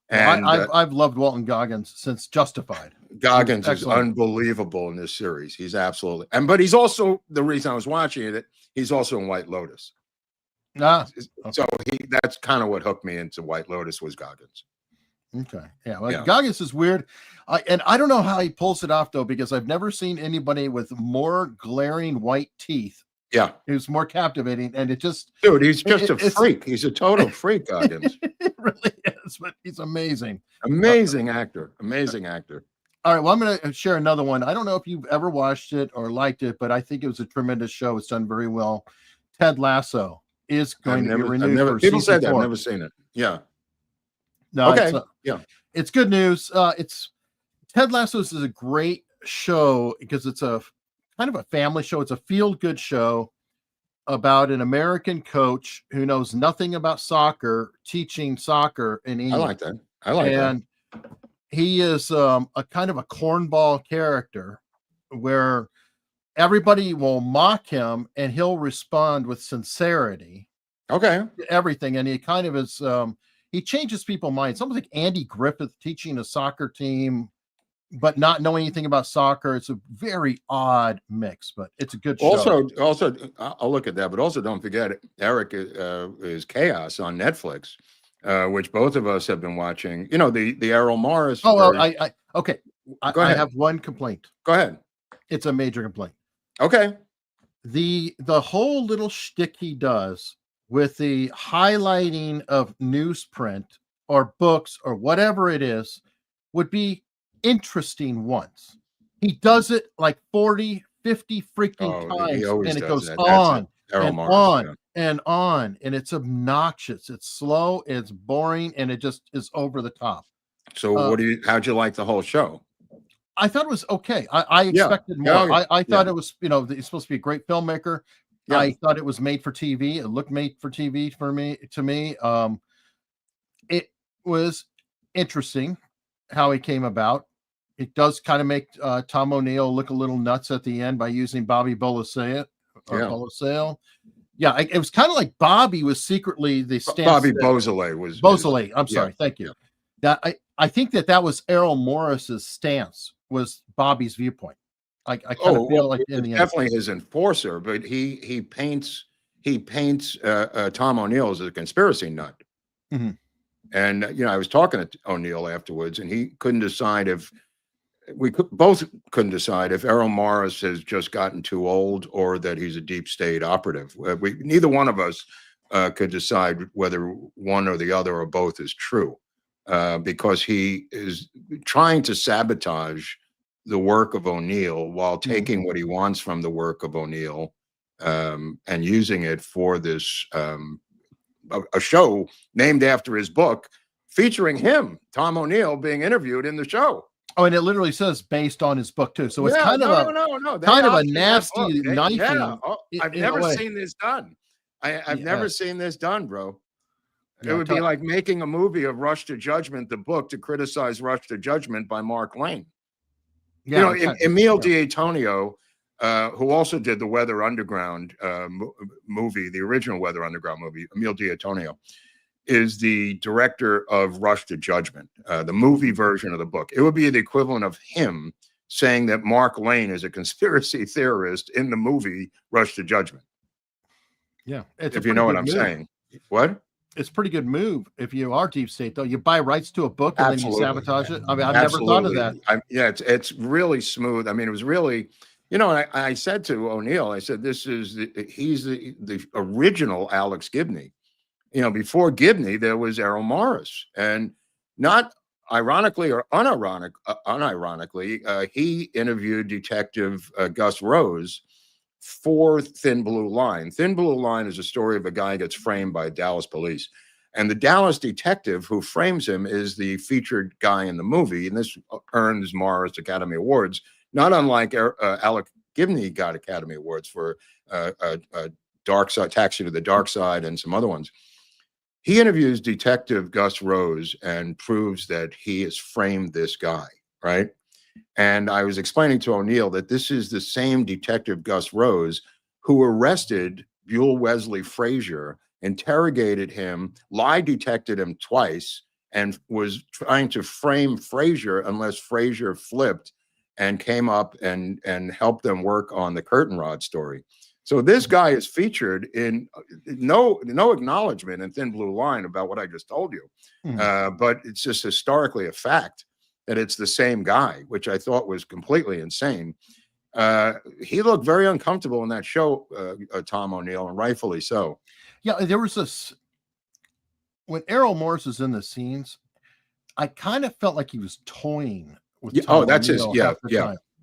And I've loved Walton Goggins since Justified. Goggins is unbelievable in this series. He's absolutely, but he's also, the reason I was watching it, he's also in White Lotus. So that's kind of what hooked me into White Lotus, was Goggins. Okay. Yeah. Goggins is weird. And I don't know how he pulls it off, though, because I've never seen anybody with more glaring white teeth. Yeah. Who's more captivating. And it just, dude, he's just a freak. He's a total freak, Goggins. It really is, but he's amazing. Amazing actor. Amazing actor. All right. Well, I'm going to share another one. I don't know if you've ever watched it or liked it, but I think it was a tremendous show. It's done very well. Ted Lasso is going to be renewed for people season said that. 4. I've never seen it. Yeah. No. Okay. It's good news. It's Ted Lasso is a great show because it's a kind of a family show. It's a feel-good show about an American coach who knows nothing about soccer, teaching soccer in England. I like that. And he is a kind of a cornball character where everybody will mock him and he'll respond with sincerity. Okay. To everything. And he kind of is, he changes people's minds. Something like Andy Griffith teaching a soccer team, but not knowing anything about soccer. It's a very odd mix, but it's a good show. Also, I'll look at that, but also don't forget Eric is Chaos on Netflix, which both of us have been watching. The Errol Morris. Oh, well, okay. Go ahead. I have one complaint. Go ahead. It's a major complaint. Okay. The whole little shtick he does with the highlighting of newsprint or books or whatever it is would be interesting once. He does it like 40, 50 freaking times, and it goes on and on and on, and it's obnoxious. It's slow, it's boring, and it just is over the top. So how'd you like the whole show? I thought it was okay. I expected more. I thought it was, he's supposed to be a great filmmaker. Yeah. I thought it was made for TV. It looked made for TV to me. It was interesting how he came about. It does kind of make Tom O'Neal look a little nuts at the end by using Bobby Bolasale. Yeah, it was kind of like Bobby was secretly the stance. Bobby Beausoleil was. Beausoleil. I'm sorry. Thank you. Yeah. That I think that was Errol Morris's stance, was Bobby's viewpoint. I kind of feel like in the definitely end. His enforcer, but he paints Tom O'Neal as a conspiracy nut. Mm-hmm. And I was talking to O'Neal afterwards, and he couldn't decide if both couldn't decide if Errol Morris has just gotten too old or that he's a deep state operative. Neither one of us could decide whether one or the other or both is true, because he is trying to sabotage the work of O'Neal while taking what he wants from the work of O'Neal and using it for this a show named after his book, featuring him, Tom O'Neal, being interviewed in the show. Oh, and it literally says based on his book too. So it's kind of a nasty knifing. Yeah. I've never seen this done. I've never seen this done, bro. It would be like making a movie of Rush to Judgment, the book, to criticize Rush to Judgment by Mark Lane. Yeah, Emile D'Antonio, who also did the Weather Underground movie, the original Weather Underground movie, Emile D'Antonio, is the director of Rush to Judgment, the movie version of the book. It would be the equivalent of him saying that Mark Lane is a conspiracy theorist in the movie Rush to Judgment. Yeah. If you know what I'm saying. What? It's a pretty good move if you are deep state, though. You buy rights to a book and then you sabotage it. I mean, I've never thought of that. It's really smooth. I mean, it was really, I said to O'Neal, I said, he's the original Alex Gibney. Before Gibney, there was Errol Morris, and not ironically or unironically, he interviewed Detective Gus Rose for Thin Blue Line. Thin Blue Line is a story of a guy who gets framed by Dallas police, and the Dallas detective who frames him is the featured guy in the movie, and this earns Morris Academy Awards, not unlike Alec Gibney got Academy Awards for Dark Side, Taxi to the Dark Side, and some other ones. He interviews Detective Gus Rose and proves that he has framed this guy, right? And I was explaining to O'Neal that this is the same Detective Gus Rose who arrested Buell Wesley Frazier, interrogated him, lie detected him twice, and was trying to frame Frazier unless Frazier flipped and came up and helped them work on the curtain rod story. So this guy is featured in no acknowledgement in Thin Blue Line about what I just told you. But it's just historically a fact that it's the same guy, which I thought was completely insane. He looked very uncomfortable in that show, Tom O'Neal, and rightfully so. Yeah, there was this, when Errol Morris was in the scenes, I kind of felt like he was toying with Tom that's O'Neal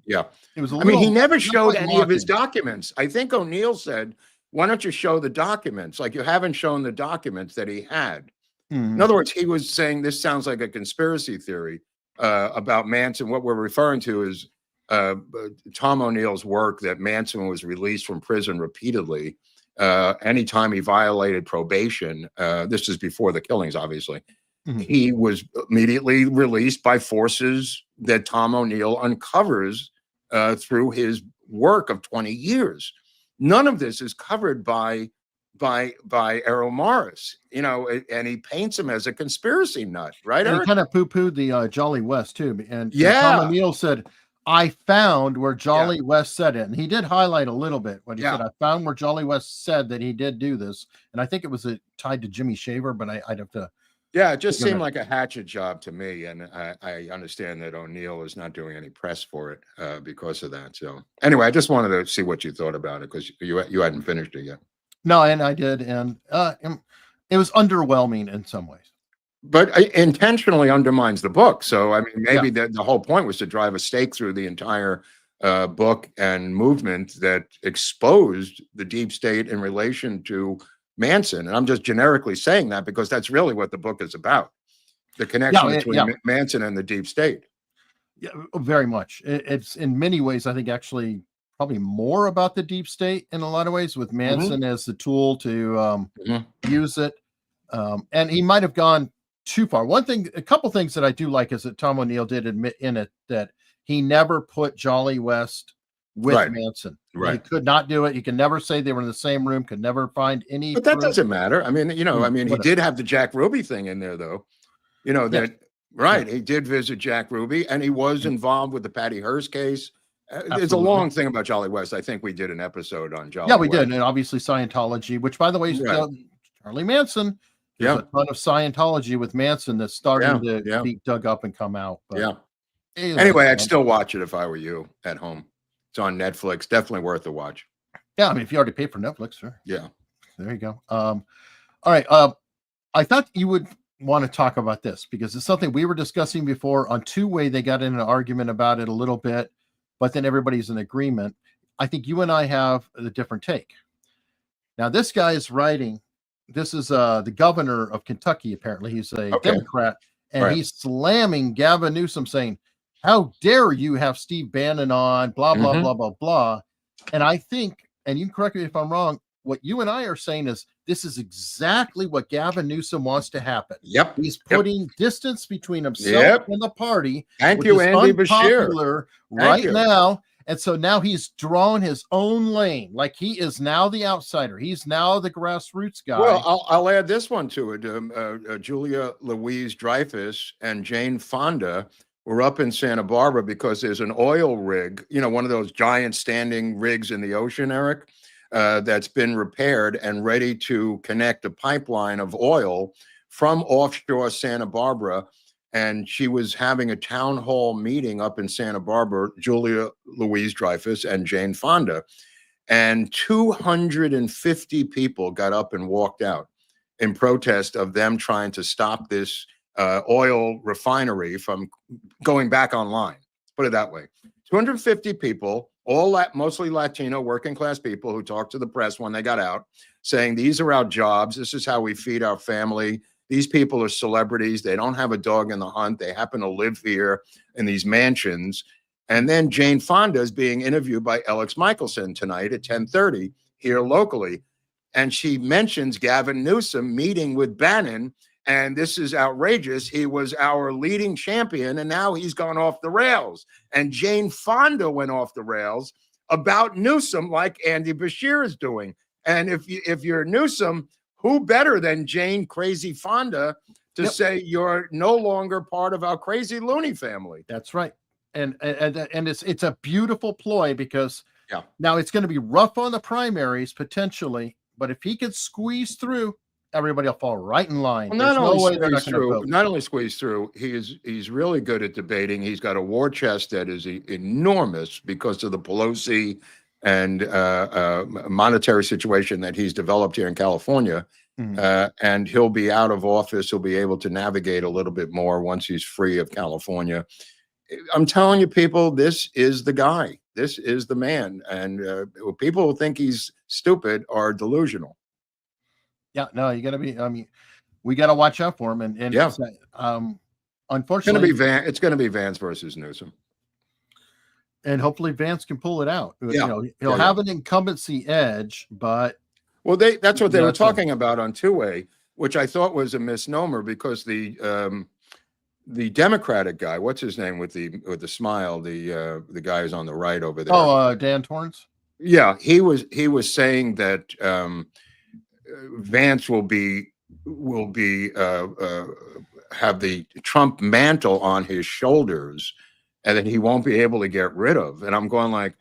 Yeah. It was he never showed any of his documents. I think O'Neal said, why don't you show the documents? Like, you haven't shown the documents that he had. In other words, he was saying this sounds like a conspiracy theory about Manson. What we're referring to is Tom O'Neal's work that Manson was released from prison repeatedly. Anytime he violated probation, this is before the killings, obviously, he was immediately released by forces that Tom O'Neal uncovers through his work of 20 years. None of this is covered by Errol Morris, and he paints him as a conspiracy nut, right? And he kind of poo-pooed the Jolly West too. And Tom O'Neal said, I found where Jolly West said it. And he did highlight a little bit when he said, I found where Jolly West said that he did do this. And I think it was tied to Jimmy Shaver, but I'd have to Yeah, it just seemed like a hatchet job to me, and I understand that O'Neal is not doing any press for it because of that. So anyway, I just wanted to see what you thought about it because you hadn't finished it yet. No, and I did, and it was underwhelming in some ways. But intentionally undermines the book. So I mean, maybe the whole point was to drive a stake through the entire book and movement that exposed the deep state in relation to Manson. And I'm just generically saying that because that's really what the book is about. The connection between Manson and the deep state. Yeah, very much. It's in many ways, I think, actually probably more about the deep state in a lot of ways, with Manson as the tool to use it. And he might have gone too far. A couple things that I do like is that Tom O'Neal did admit in it that he never put Jolly West with Manson. Right. He could not do it. He can never say they were in the same room, could never find any. But that doesn't matter. I mean, he did have the Jack Ruby thing in there, though. He did visit Jack Ruby, and he was involved with the Patty Hearst case. There's a long thing about Jolly West. I think we did an episode on Jolly West. Yeah, we did. And obviously Scientology, which, by the way, Charlie Manson. There's a ton of Scientology with Manson that's starting to be dug up and come out. But anyway, I'd still watch it if I were you at home. It's on Netflix. Definitely worth a watch. Yeah, I mean, if you already paid for Netflix, sure. Yeah. There you go. All right. I thought you would want to talk about this because it's something we were discussing before. On Two-Way, they got in an argument about it a little bit, but then everybody's in agreement. I think you and I have a different take. Now, this guy is writing. This is the governor of Kentucky, apparently. He's a Democrat, and he's slamming Gavin Newsom, saying, how dare you have Steve Bannon on, blah, blah, blah, blah, blah. And I think, and you can correct me if I'm wrong, what you and I are saying is this is exactly what Gavin Newsom wants to happen. Yep. He's putting distance between himself and the party. Thank you, Andy Bashir. Now. And so now he's drawn his own lane. Like he is now the outsider. He's now the grassroots guy. Well, I'll add this one to it. Julia Louis-Dreyfus and Jane Fonda were up in Santa Barbara because there's an oil rig, one of those giant standing rigs in the ocean, Eric, that's been repaired and ready to connect a pipeline of oil from offshore Santa Barbara. And she was having a town hall meeting up in Santa Barbara, Julia Louis-Dreyfus and Jane Fonda. And 250 people got up and walked out in protest of them trying to stop this oil refinery from going back online. Put it that way. 250 people, mostly Latino working class people who talked to the press when they got out, saying, these are our jobs. This is how we feed our family. These people are celebrities. They don't have a dog in the hunt. They happen to live here in these mansions. And then Jane Fonda is being interviewed by Alex Michelson tonight at 10:30 here locally. And she mentions Gavin Newsom meeting with Bannon. And this is outrageous. He was our leading champion, and now he's gone off the rails. And Jane Fonda went off the rails about Newsom like Andy Bashir is doing. And if you're Newsom, who better than Jane Crazy Fonda to say you're no longer part of our crazy loony family? That's right. And it's a beautiful ploy because now it's going to be rough on the primaries potentially, but if he could squeeze through, everybody will fall right in line. Well, not only squeeze through, he's really good at debating. He's got a war chest that is enormous because of the Pelosi and monetary situation that he's developed here in California. And he'll be out of office. He'll be able to navigate a little bit more once he's free of California. I'm telling you, people, this is the guy. This is the man. And people who think he's stupid are delusional. Yeah, no, you got to be. I mean, we got to watch out for him. And unfortunately, it's going to be Vance versus Newsom. And hopefully Vance can pull it out. He'll have an incumbency edge, but that's what they were talking about on Two-Way, which I thought was a misnomer because the Democratic guy, what's his name with the smile, the guy who's on the right over there. Oh, Dan Torrance. Yeah, he was saying that Vance will have the Trump mantle on his shoulders, and that he won't be able to get rid of. And I'm going like,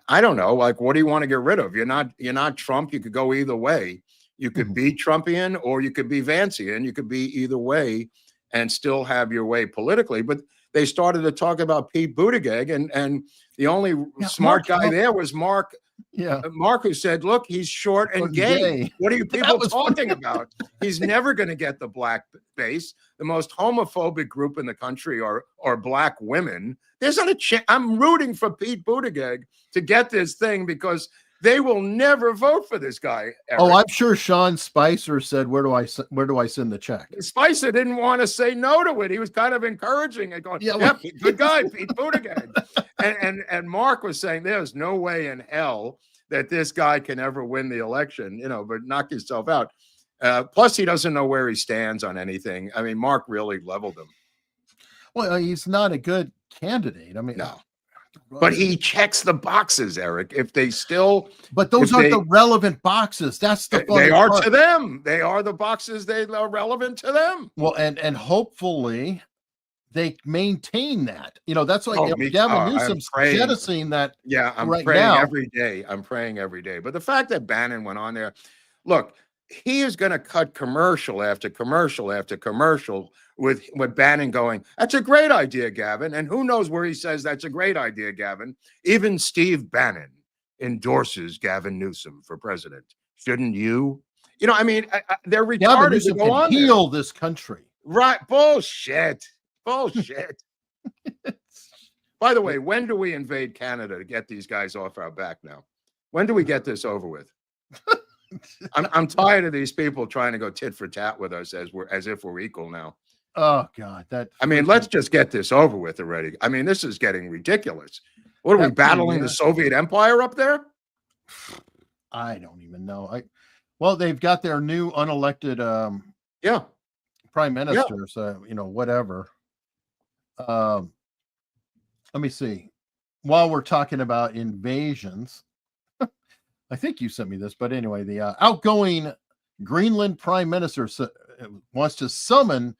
I don't know, like, what do you want to get rid of? You're not Trump. You could go either way. You could be Trumpian or you could be Vancian. You could be either way and still have your way politically. But they started to talk about Pete Buttigieg, and the only smart guy there was Mark. Yeah, Mark, who said, "Look, he's short and gay. What are you people talking about? He's never going to get the black base. The most homophobic group in the country are black women. There's not a chance. I'm rooting for Pete Buttigieg to get this thing because they will never vote for this guy." Eric. Oh, I'm sure Sean Spicer said, "Where do I send the check?" Spicer didn't want to say no to it. He was kind of encouraging it, going, "Yeah, good guy, Pete Buttigieg." and Mark was saying, "There's no way in hell that this guy can ever win the election, but knock yourself out." Plus, he doesn't know where he stands on anything. I mean, Mark really leveled him. Well, he's not a good candidate. I mean, no. But he checks the boxes, Eric. If they still, but those aren't the relevant boxes. That's the they are part. To them. They are the boxes. They are relevant to them. Well, and hopefully they maintain that. That's like Gavin Newsom's jettisoning that. Yeah, I'm praying every day. I'm praying every day. But the fact that Bannon went on there, look, he is going to cut commercial after commercial after commercial with Bannon going, "That's a great idea, Gavin." And who knows where he says that's a great idea, Gavin. Even Steve Bannon endorses Gavin Newsom for president. Shouldn't you? I mean, they're retarded to go on heal this country. Right. Bullshit. By the way, when do we invade Canada to get these guys off our back now? When do we get this over with? I'm tired of these people trying to go tit for tat with us as if we're equal now. Oh God, let's just get this over with already. I mean, this is getting ridiculous. What are we battling the Soviet Empire up there? I don't even know. Well, they've got their new unelected prime minister, so whatever. Let me see. While we're talking about invasions, I think you sent me this, but anyway, the outgoing Greenland prime minister wants to summon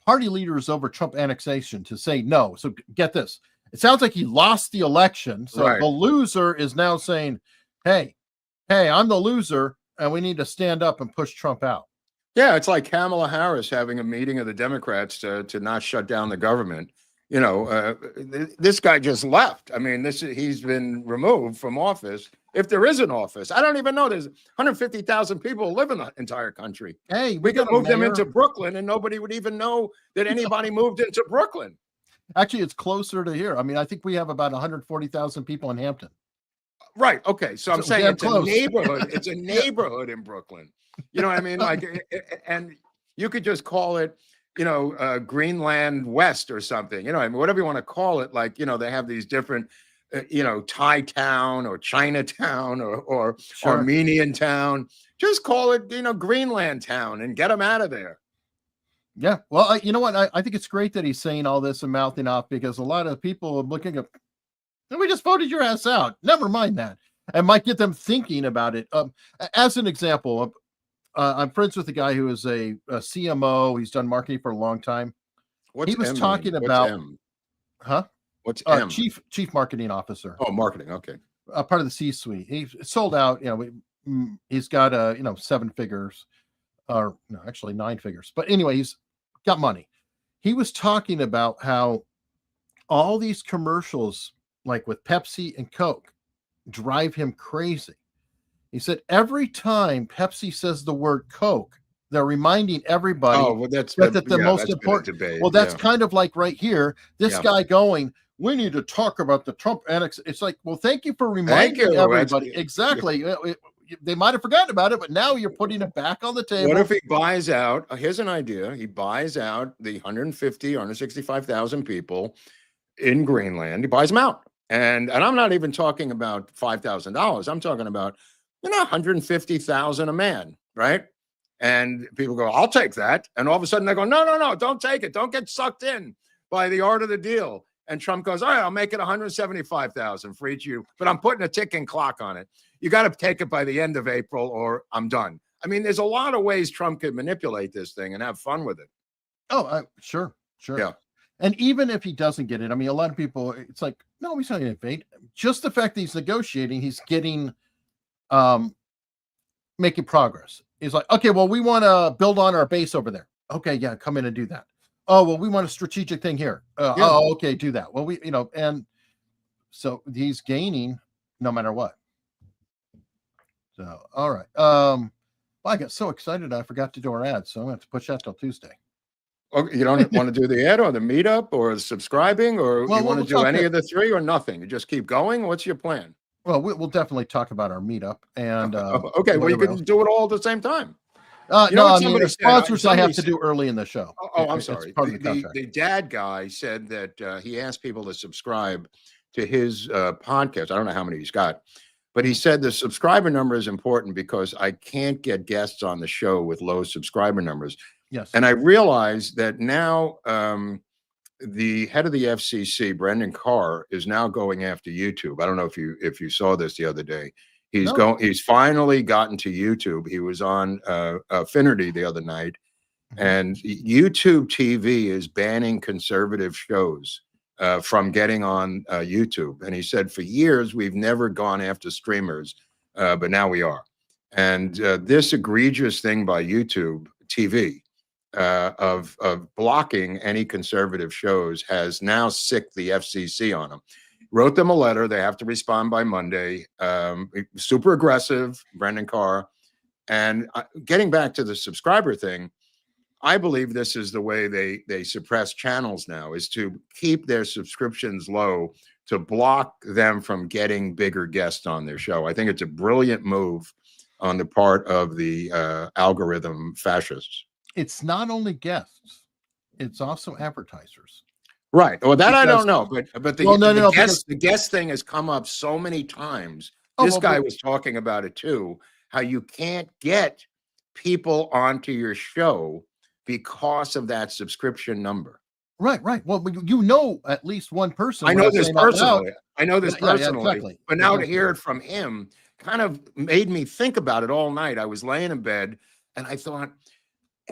party leaders over Trump annexation to say no. So get this. It sounds like he lost the election. So the loser is now saying, hey, I'm the loser, and we need to stand up and push Trump out. Yeah, it's like Kamala Harris having a meeting of the Democrats to not shut down the government. This guy just left. I mean, he's been removed from office. If there is an office, I don't even know. There's 150,000 people live in the entire country. Hey, we could move them into Brooklyn and nobody would even know that anybody moved into Brooklyn. Actually, it's closer to here. I mean, I think we have about 140,000 people in Hampton. Right. Okay. So I'm saying it's a neighborhood. It's a neighborhood in Brooklyn. You know what I mean? Like, and you could just call it, Greenland West or something, I mean, whatever you want to call it. Like, they have these different, Thai town or Chinatown or Armenian town. Just call it, Greenland town and get them out of there. Yeah. Well, you know what? I think it's great that he's saying all this and mouthing off, because a lot of people are looking at, we just voted your ass out. Never mind that. And might get them thinking about it. As an example, I'm friends with a guy who is a CMO. He's done marketing for a long time. What's he was M talking mean? about, What's M? Huh? What's M? Chief marketing officer. Oh, marketing. Okay. Part of the C-suite. He sold out. He's got 7 figures, or no, actually 9 figures. But anyway, he's got money. He was talking about how all these commercials, like with Pepsi and Coke, drive him crazy. He said every time Pepsi says the word Coke, they're reminding everybody that's the most important debate. Well, that's kind of like right here, this guy going, we need to talk about the Trump annex. It's like, well, thank you for reminding everybody. Exactly. They might have forgotten about it, but now you're putting it back on the table. What if he buys out? Here's an idea. He buys out the 165,000 people in Greenland. He buys them out. And I'm not even talking about $5,000. I'm talking about, 150,000 a man, right? And people go, I'll take that. And all of a sudden they go, no, don't take it. Don't get sucked in by the art of the deal. And Trump goes, all right, I'll make it 175,000 for each of you, but I'm putting a ticking clock on it. You got to take it by the end of April or I'm done. I mean, there's a lot of ways Trump could manipulate this thing and have fun with it. Oh, sure. Yeah. And even if he doesn't get it, I mean, a lot of people, it's like, no, he's not going to invade. Just the fact that he's negotiating, he's getting, making progress. He's like, okay, well, we want to build on our base over there. Okay, yeah, come in and do that. Oh, well, we want a strategic thing here. Oh, okay, do that. Well, and so he's gaining no matter what. So, all right. Well, I got so excited I forgot to do our ad, so I'm going to have to push that till Tuesday. Okay, you don't want to do the ad or the meetup or the subscribing, or you want to do any of the three or nothing? You just keep going? What's your plan? Well, we'll definitely talk about our meetup. And okay, well, you can do it all at the same time. No, I mean, the sponsors I have to do early in the show. Oh, I'm sorry. The dad guy said that he asked people to subscribe to his podcast. I don't know how many he's got, but he said the subscriber number is important because I can't get guests on the show with low subscriber numbers. Yes. And I realized that now the head of the FCC, Brendan Carr, is now going after YouTube. I don't know if you saw this the other day. He's finally gotten to YouTube. He was on Affinity the other night, and YouTube TV is banning conservative shows from getting on YouTube. And he said, for years, we've never gone after streamers, but now we are. And this egregious thing by YouTube TV of blocking any conservative shows has now sicked the FCC on them. Wrote them a letter. They have to respond by Monday. Super aggressive, Brendan Carr. And getting back to the subscriber thing, I believe this is the way they suppress channels now, is to keep their subscriptions low, to block them from getting bigger guests on their show. I think it's a brilliant move on the part of the algorithm fascists. It's not only guests, it's also advertisers. Right. Well, that I don't know, but the guest thing has come up so many times. This guy was talking about it too, how you can't get people onto your show because of that subscription number. Right. Well, you know, at least one person. I know this personally. Exactly. But now to hear it from him kind of made me think about it all night. I was laying in bed and I thought,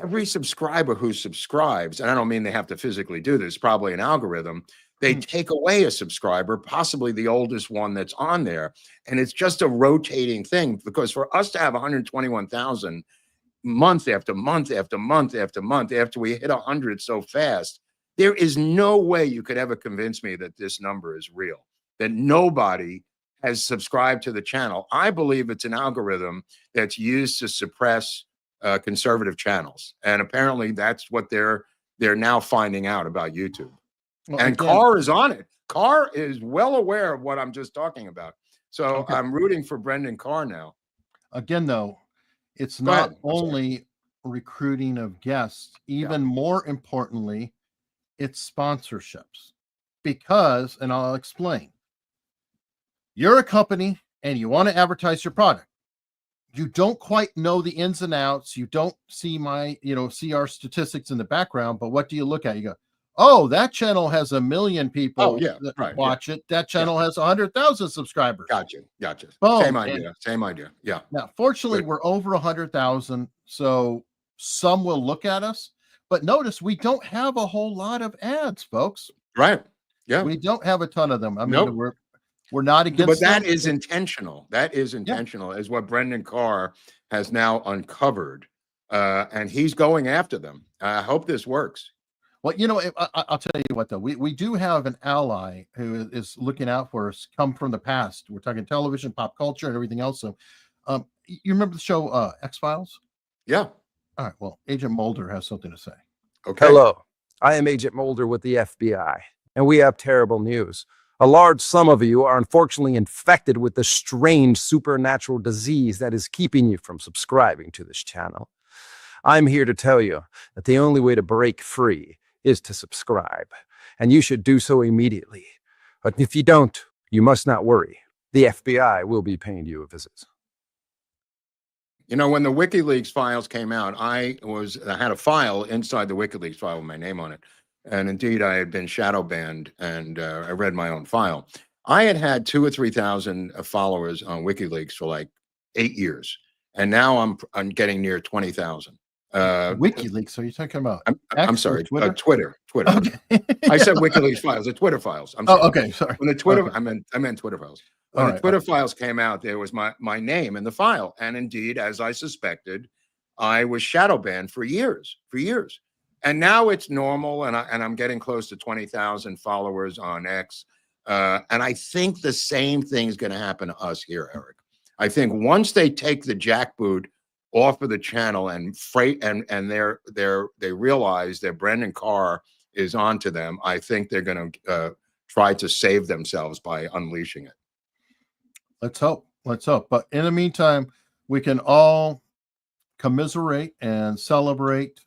every subscriber who subscribes, and I don't mean they have to physically do this, probably an algorithm, they take away a subscriber, possibly the oldest one that's on there. And it's just a rotating thing, because for us to have 121,000 month after month after month after month, after we hit 100 so fast, there is no way you could ever convince me that this number is real, that nobody has subscribed to the channel. I believe it's an algorithm that's used to suppress conservative channels, and apparently that's what they're now finding out about YouTube. Well, and again, Carr is on it. Carr is well aware of what I'm just talking about. So I'm rooting for Brendan Carr now. Again, though, it's not only recruiting of guests. Even more importantly, it's sponsorships. Because, and I'll explain, you're a company and you want to advertise your product. You don't quite know the ins and outs. You don't see see our statistics in the background, but what do you look at? You go, oh, that channel has 1 million people that watch it. That channel has 100,000 subscribers. Gotcha. Boom. Same idea. Yeah. Now, fortunately, we're over 100,000, so some will look at us. But notice we don't have a whole lot of ads, folks. Right. Yeah. We don't have a ton of them. I mean, we're not against, but that is intentional. That is intentional, is what Brendan Carr has now uncovered, and he's going after them. I hope this works. Well, I'll tell you what, though, we do have an ally who is looking out for us, come from the past. We're talking television, pop culture, and everything else. So, you remember the show X-Files? Yeah. All right. Well, Agent Mulder has something to say. Okay. Hello, I am Agent Mulder with the FBI, and we have terrible news. A large sum of you are unfortunately infected with the strange supernatural disease that is keeping you from subscribing to this channel. I'm here to tell you that the only way to break free is to subscribe, and you should do so immediately. But if you don't, you must not worry. The FBI will be paying you a visit. When the WikiLeaks files came out, I had a file inside the WikiLeaks file with my name on it. And indeed, I had been shadow banned, and I read my own file. I had 2,000 or 3,000 followers on WikiLeaks for like 8 years, and now I'm getting near 20,000. WikiLeaks? Are you talking about? I'm sorry, Twitter. Okay. I said WikiLeaks files. The Twitter files. I'm sorry. Oh, okay, sorry. When the Twitter, I meant Twitter files. When the Twitter files came out, there was my name in the file, and indeed, as I suspected, I was shadow banned for years. And now it's normal, and I'm getting close to 20,000 followers on X. And I think the same thing is going to happen to us here, Eric. I think once they take the jackboot off of the channel and they realize that Brendan Carr is onto them, I think they're going to try to save themselves by unleashing it. Let's hope. But in the meantime, we can all commiserate and celebrate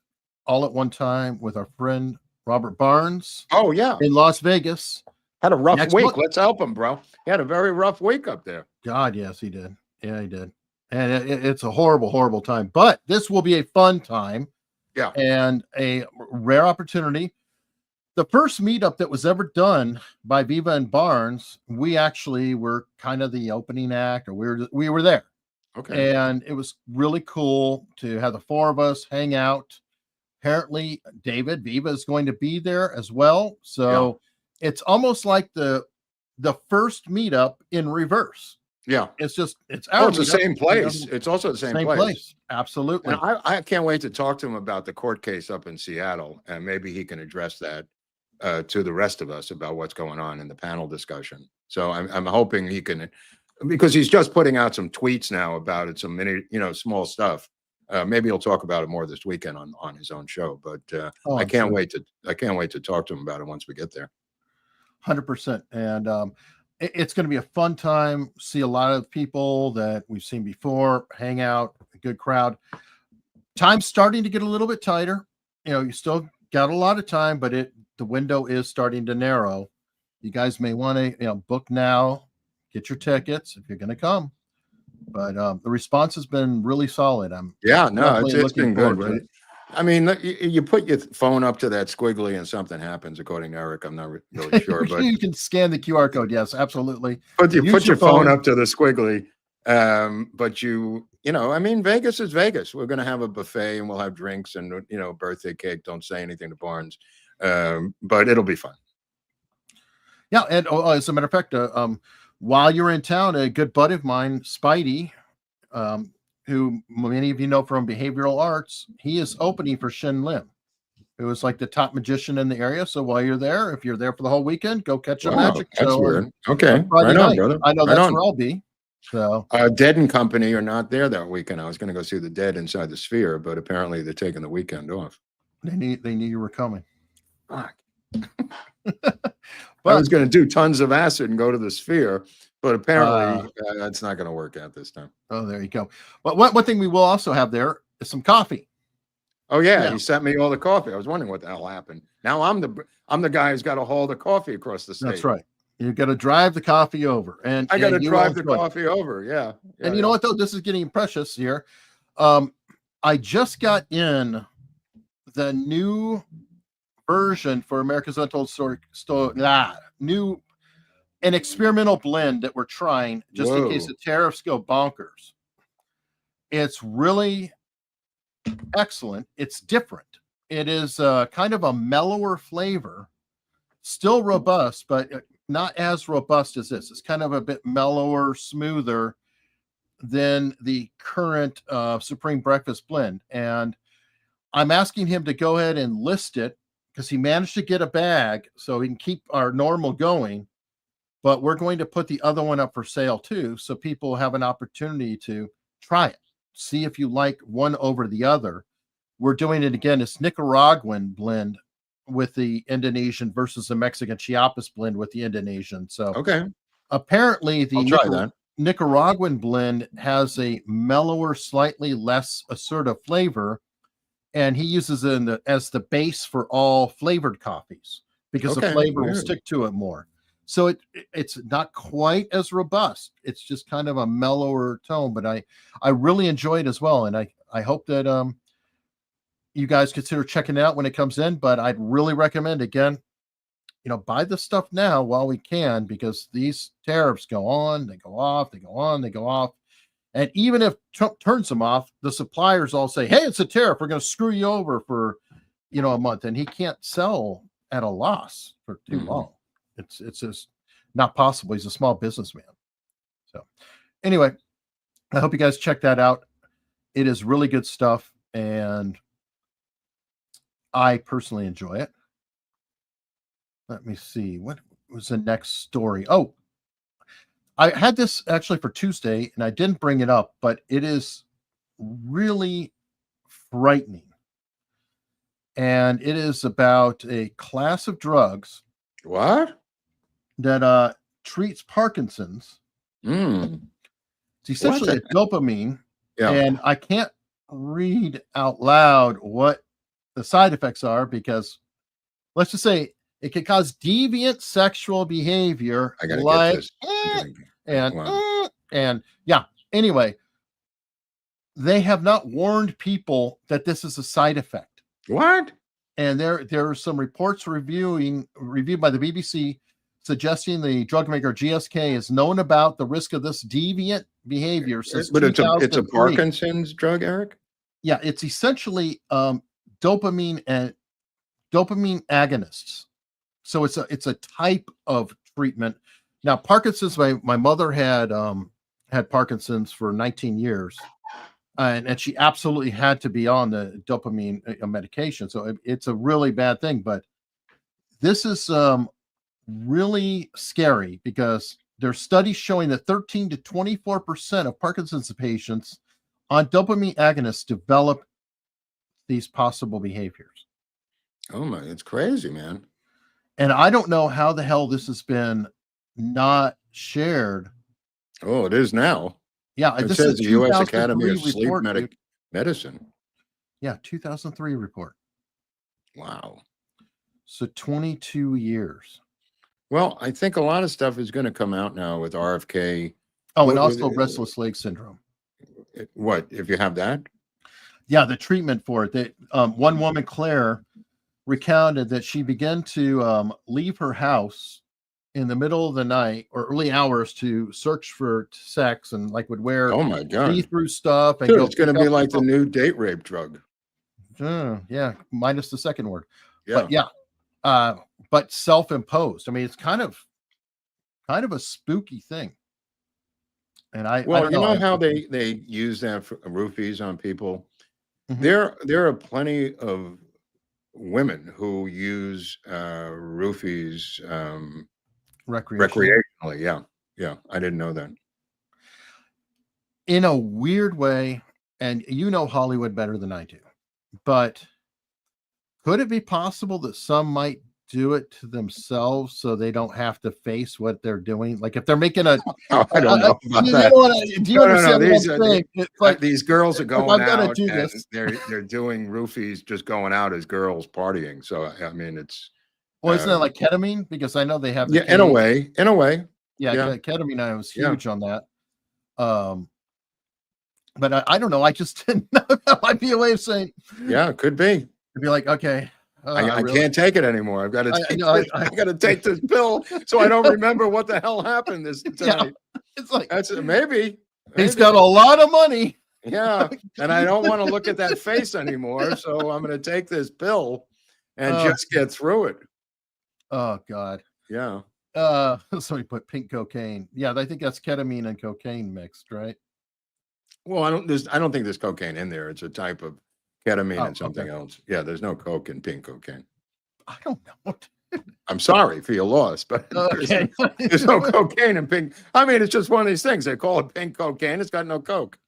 all at one time with our friend Robert Barnes. Oh yeah, in Las Vegas. Had a rough week. Month. Let's help him, bro. He had a very rough week up there. God, yes, he did. Yeah, he did. And it's a horrible, horrible time. But this will be a fun time. Yeah. And a rare opportunity. The first meetup that was ever done by Viva and Barnes, we actually were kind of the opening act, or we were there. Okay. And it was really cool to have the four of us hang out. Apparently, David Viva is going to be there as well. So it's almost like the first meetup in reverse. Yeah. It's the same place. It's also the same place. Absolutely. And I can't wait to talk to him about the court case up in Seattle, and maybe he can address that to the rest of us about what's going on in the panel discussion. So I'm hoping he can, because he's just putting out some tweets now about it, some small stuff. Maybe he'll talk about it more this weekend on his own show. But I can't wait to talk to him about it once we get there. 100%. And it's going to be a fun time. See a lot of people that we've seen before, hang out, a good crowd. Time's starting to get a little bit tighter. You still got a lot of time, but the window is starting to narrow. You guys may want to book now, get your tickets if you're going to come. But the response has been really solid. It's been good. Right? I mean, you put your phone up to that squiggly and something happens, according to Eric. I'm not really sure, but you can scan the QR code. Yes, absolutely. But you put your phone up to the squiggly. But Vegas is Vegas. We're going to have a buffet and we'll have drinks and, birthday cake. Don't say anything to Barnes. But it'll be fun. Yeah. And as a matter of fact, while you're in town, a good buddy of mine, Spidey, who many of you know from behavioral arts, he is opening for Shin Lim, who is like the top magician in the area. So while you're there, if you're there for the whole weekend, go catch a magic show. That's weird. Okay. Right on, brother. I know that's where I'll be. So Dead and Company are not there that weekend. I was going to go see the Dead inside the Sphere, but apparently they're taking the weekend off. They knew you were coming. Fuck. I was going to do tons of acid and go to the Sphere, but apparently that's not going to work out this time. Oh, there you go. But one thing we will also have there is some coffee. Oh yeah, he sent me all the coffee. I was wondering what the hell happened. Now I'm the guy who's got to haul the coffee across the state. That's right. You got to drive the coffee over, and I got to drive the coffee over. Yeah. And you know what though? This is getting precious here. I just got in the new version for America's Untold Story. An experimental blend that we're trying just in case the tariffs go bonkers. It's really excellent. It's different. It is kind of a mellower flavor, still robust, but not as robust as this. It's kind of a bit mellower, smoother than the current Supreme Breakfast blend. And I'm asking him to go ahead and list it because he managed to get a bag so he can keep our normal going. But we're going to put the other one up for sale too, so people have an opportunity to try it, see if you like one over the other. We're doing it again. It's Nicaraguan blend with the Indonesian versus the Mexican Chiapas blend with the Indonesian. So apparently the Nicaraguan blend has a mellower, slightly less assertive flavor, and he uses it as the base for all flavored coffees because the flavor will stick to it more. So it's not quite as robust. It's just kind of a mellower tone, but I really enjoy it as well. And I hope that you guys consider checking it out when it comes in, but I'd really recommend, again, buy the stuff now while we can, because these tariffs go on, they go off, they go on, they go off. And even if Trump turns them off, the suppliers all say, hey, it's a tariff. We're going to screw you over for, a month. And he can't sell at a loss for too long. It's just not possible. He's a small businessman. So anyway, I hope you guys check that out. It is really good stuff. and I personally enjoy it. Let me see. What was the next story? Oh, I had this actually for Tuesday, and I didn't bring it up, but it is really frightening. And it is about a class of drugs. What? That treats Parkinson's. Mm. It's essentially a dopamine. Yeah. And I can't read out loud what the side effects are, because let's just say it can cause deviant sexual behavior. I gotta like, get this. And yeah. Anyway, they have not warned people that this is a side effect. What? And there are some reports reviewed by the BBC suggesting the drug maker GSK has known about the risk of this deviant behavior since But it's a Parkinson's drug, Eric? Yeah, it's essentially dopamine agonists. So it's a type of treatment. Now, Parkinson's, my mother had Parkinson's for 19 years. And she absolutely had to be on the dopamine medication. So it's a really bad thing. But this is really scary, because there's studies showing that 13 to 24% of Parkinson's patients on dopamine agonists develop these possible behaviors. Oh my, it's crazy, man. And I don't know how the hell this has been not shared. Oh, it is now. Yeah, it this says is the U.S. Academy of report, Sleep Medicine. Yeah, 2003 report. Wow. So 22 years. Well, I think a lot of stuff is going to come out now with RFK. Oh, and also restless leg syndrome. What, if you have that? Yeah, the treatment for it. That one woman, Claire, recounted that she began to leave her house in the middle of the night or early hours to search for sex, and like would wear see-through stuff. And dude, it's going to be like the new date rape drug. Yeah, minus the second word. Yeah. But yeah, but self-imposed. I mean, it's kind of a spooky thing. And I you know how they use that for roofies on people. Mm-hmm. There are plenty of women who use roofies recreationally. Yeah, I didn't know that. In a weird way, and you know Hollywood better than I do, but could it be possible that some might do it to themselves so they don't have to face what they're doing? Like if they're making a I don't know about that. Do you understand what I'm saying? It's like these girls are going out and they're doing roofies, just going out as girls partying. So I mean, it's isn't that like ketamine? Because I know they have in a way. Yeah, ketamine, I was huge on that. But I don't know. I just didn't know that might be a way of saying. Yeah, it could be. To be like, okay, I can't take it anymore. I've got to. I got to take this pill so I don't remember what the hell happened this tonight. Yeah, it's like that's maybe he's got a lot of money. Yeah, and I don't want to look at that face anymore, so I'm going to take this pill and just get through it. Oh God. Yeah. Somebody put pink cocaine. Yeah, I think that's ketamine and cocaine mixed, right? Well, I don't think there's cocaine in there. It's a type of ketamine and something else. Yeah, there's no coke in pink cocaine. I don't know. I'm sorry for your loss, but there's no cocaine in pink. I mean, it's just one of these things. They call it pink cocaine. It's got no coke.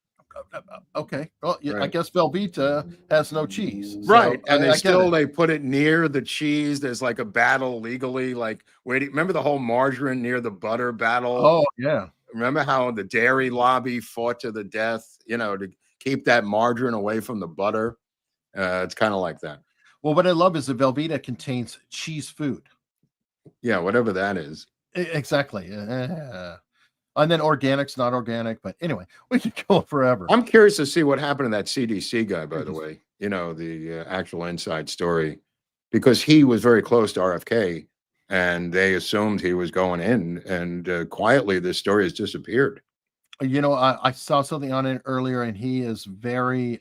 Okay. Well, right. I guess Velveeta has no cheese. Right. So and they put it near the cheese. There's like a battle legally. Like, remember the whole margarine near the butter battle? Oh, yeah. Remember how the dairy lobby fought to the death, to keep that margarine away from the butter? It's kind of like that. Well, what I love is the Velveeta contains cheese food. Yeah, whatever that is. Exactly. And then organic's not organic, but anyway, we could go forever. I'm curious to see what happened to that CDC guy, by the way, the actual inside story, because he was very close to RFK and they assumed he was going in, and quietly this story has disappeared. I saw something on it earlier, and he is very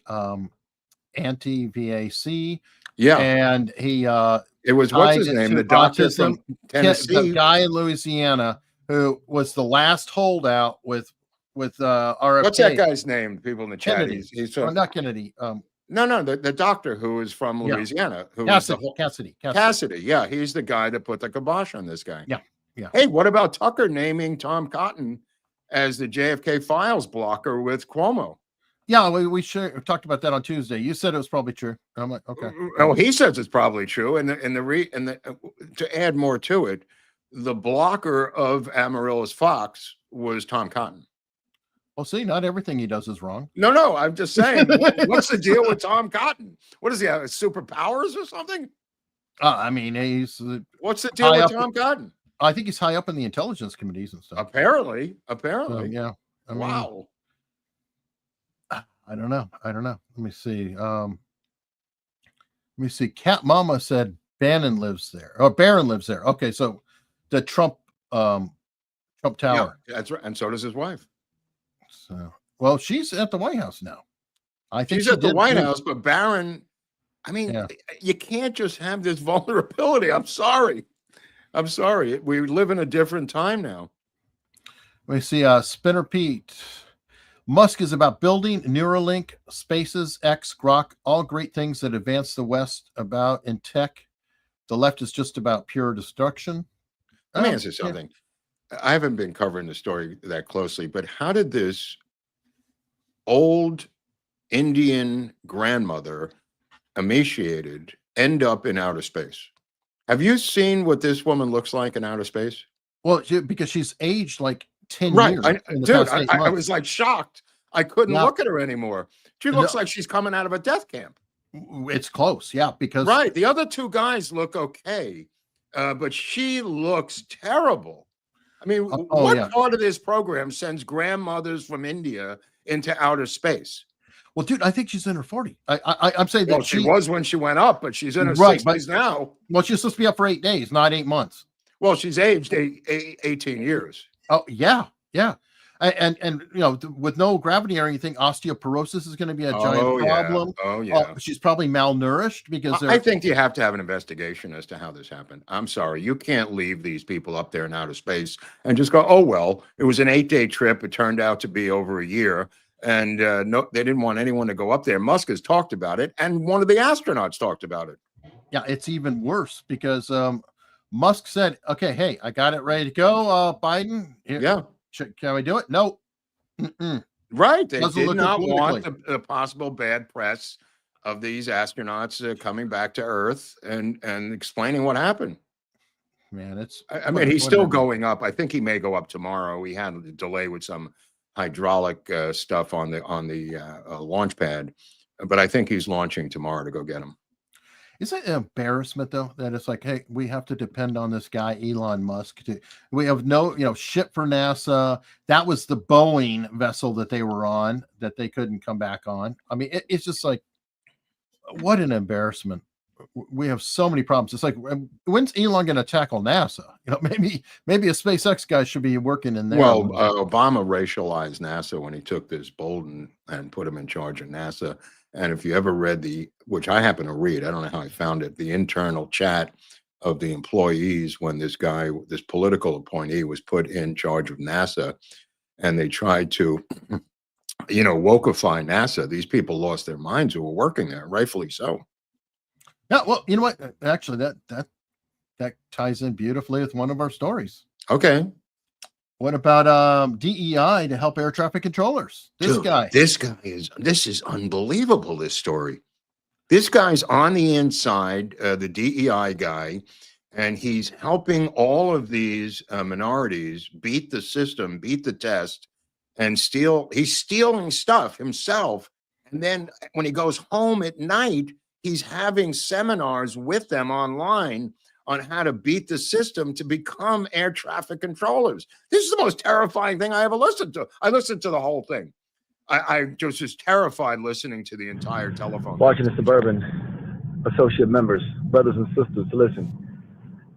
anti-VAC. Yeah. And he it was what's his name? The doctor from Tennessee. The guy in Louisiana who was the last holdout with RFK. What's that guy's name? People in the chat. Kennedy. He's not Kennedy. No, the doctor who is from Louisiana, who Cassidy. Yeah, he's the guy that put the kibosh on this guy. Yeah. Hey, what about Tucker naming Tom Cotton as the JFK files blocker with Cuomo? Yeah, we talked about that on Tuesday. You said it was probably true. I'm like, okay. Well, he says it's probably true, and to add more to it, the blocker of Amaryllis Fox was Tom Cotton. Well, see, not everything he does is wrong. No, I'm just saying. What's the deal with Tom Cotton? What does he have? Superpowers or something? I mean, he's what's the deal with Tom Cotton? I think he's high up in the intelligence committees and stuff. Apparently. So, yeah. I mean, wow. I don't know. Let me see. Cat Mama said Bannon lives there. Oh, Barron lives there. Okay, so the Trump Tower. Yeah, that's right. And so does his wife. So, well, she's at the White House now. I think she's at the White House, but Barron, I mean, you can't just have this vulnerability. I'm sorry. We live in a different time now. Let me see. Spinner Pete. Musk is about building Neuralink, Spaces, X, Grok, all great things that advance the West about in tech. The left is just about pure destruction. Let me answer something. I haven't been covering the story that closely, but how did this old Indian grandmother, emaciated, end up in outer space? Have you seen what this woman looks like in outer space? Well, because she's aged like 10 years. I was like shocked. I couldn't look at her anymore. She looks like she's coming out of a death camp. It's close, because the other two guys look okay, but she looks terrible. I mean, what part of this program sends grandmothers from India into outer space? Well, dude, I think she's in her 40s. I'm saying that she was when she went up, but she's in her 60s now. Well, she's supposed to be up for 8 days, not 8 months. Well, she's aged 18 years. Oh, yeah. And with no gravity or anything, osteoporosis is going to be a giant problem. Oh, yeah. She's probably malnourished because I think you have to have an investigation as to how this happened. I'm sorry. You can't leave these people up there in outer space and just go, oh, well, it was an 8-day trip. It turned out to be over a year. And no, they didn't want anyone to go up there. Musk has talked about it. And one of the astronauts talked about it. Yeah, it's even worse because Musk said, okay, hey, I got it ready to go. Biden. Yeah. Can we do it? No. Right. They did not want the possible bad press of these astronauts coming back to Earth and explaining what happened. Man, I mean, he's still going up. I think he may go up tomorrow. We had a delay with some hydraulic stuff on the launch pad, but I think he's launching tomorrow to go get him. Is it an embarrassment though that it's like, hey, we have to depend on this guy Elon Musk we have no ship for NASA. That was the Boeing vessel that they were on that they couldn't come back on. I mean, it's just like, what an embarrassment. We have so many problems. It's like, when's Elon going to tackle NASA? Maybe a SpaceX guy should be working in there. Well, Obama racialized NASA when he took this Bolden and put him in charge of NASA. And if you ever read which I happen to read, I don't know how I found it, the internal chat of the employees when this political appointee was put in charge of NASA, and they tried to, wokeify NASA. These people lost their minds who were working there, rightfully so. Yeah, well, you know what? Actually, that ties in beautifully with one of our stories. Okay. What about DEI to help air traffic controllers? This is unbelievable, this story. This guy's on the inside, the DEI guy, and he's helping all of these minorities beat the system, beat the test, and he's stealing stuff himself. And then when he goes home at night, he's having seminars with them online on how to beat the system to become air traffic controllers. This is the most terrifying thing I ever listened to. I listened to the whole thing. I just was terrified listening to the entire telephone. Watching the Suburban associate members, brothers and sisters, listen.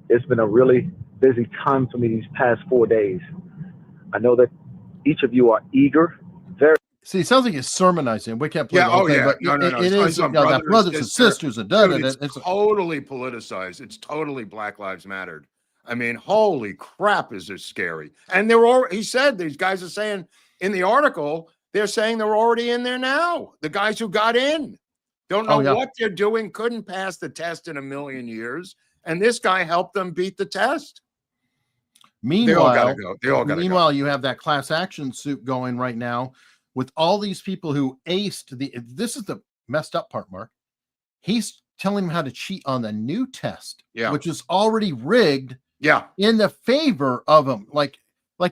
It's been a really busy time for me these past 4 days. I know that each of you are eager, very. See, it sounds like he's sermonizing. We can't play the whole thing, but no. It is brothers and sisters have done it. It's totally politicized. It's totally Black Lives Matter. I mean, holy crap, is this scary? And he said, these guys are saying in the article, they're saying they're already in there now. The guys who got in. don't know what they're doing, couldn't pass the test in a million years. And this guy helped them beat the test. Meanwhile, they all gotta go. You have that class action suit going right now with all these people who aced this is the messed up part, Mark. He's telling them how to cheat on the new test, which is already rigged in the favor of them. Like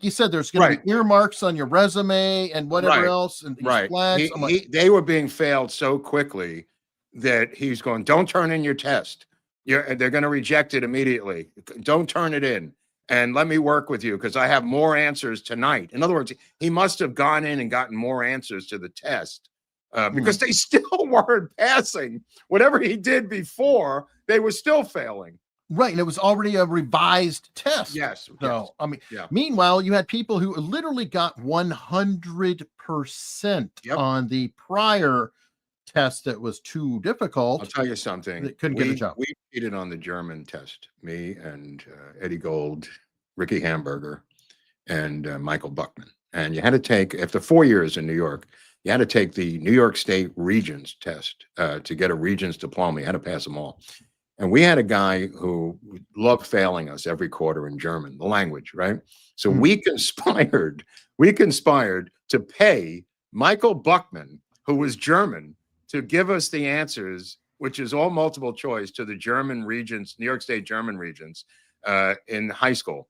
you said, there's going to be earmarks on your resume and whatever else. And flags. They were being failed so quickly that he's going, don't turn in your test. They're going to reject it immediately. Don't turn it in. And let me work with you because I have more answers tonight. In other words, he must have gone in and gotten more answers to the test because they still weren't passing. Whatever he did before, they were still failing. Right. And it was already a revised test. Yes. So, I mean, meanwhile, you had people who literally got 100% on the prior test that was too difficult. I'll tell you something. That couldn't get a job. We cheated on the German test. Me and Eddie Gold, Ricky Hamburger, and Michael Buckman. And you had to take, after 4 years in New York, you had to take the New York State Regents test to get a Regents diploma. You had to pass them all. And we had a guy who loved failing us every quarter in German, the language, right? So we conspired to pay Michael Buckman, who was German, to give us the answers, which is all multiple choice, to the German Regents, New York State German Regents in high school.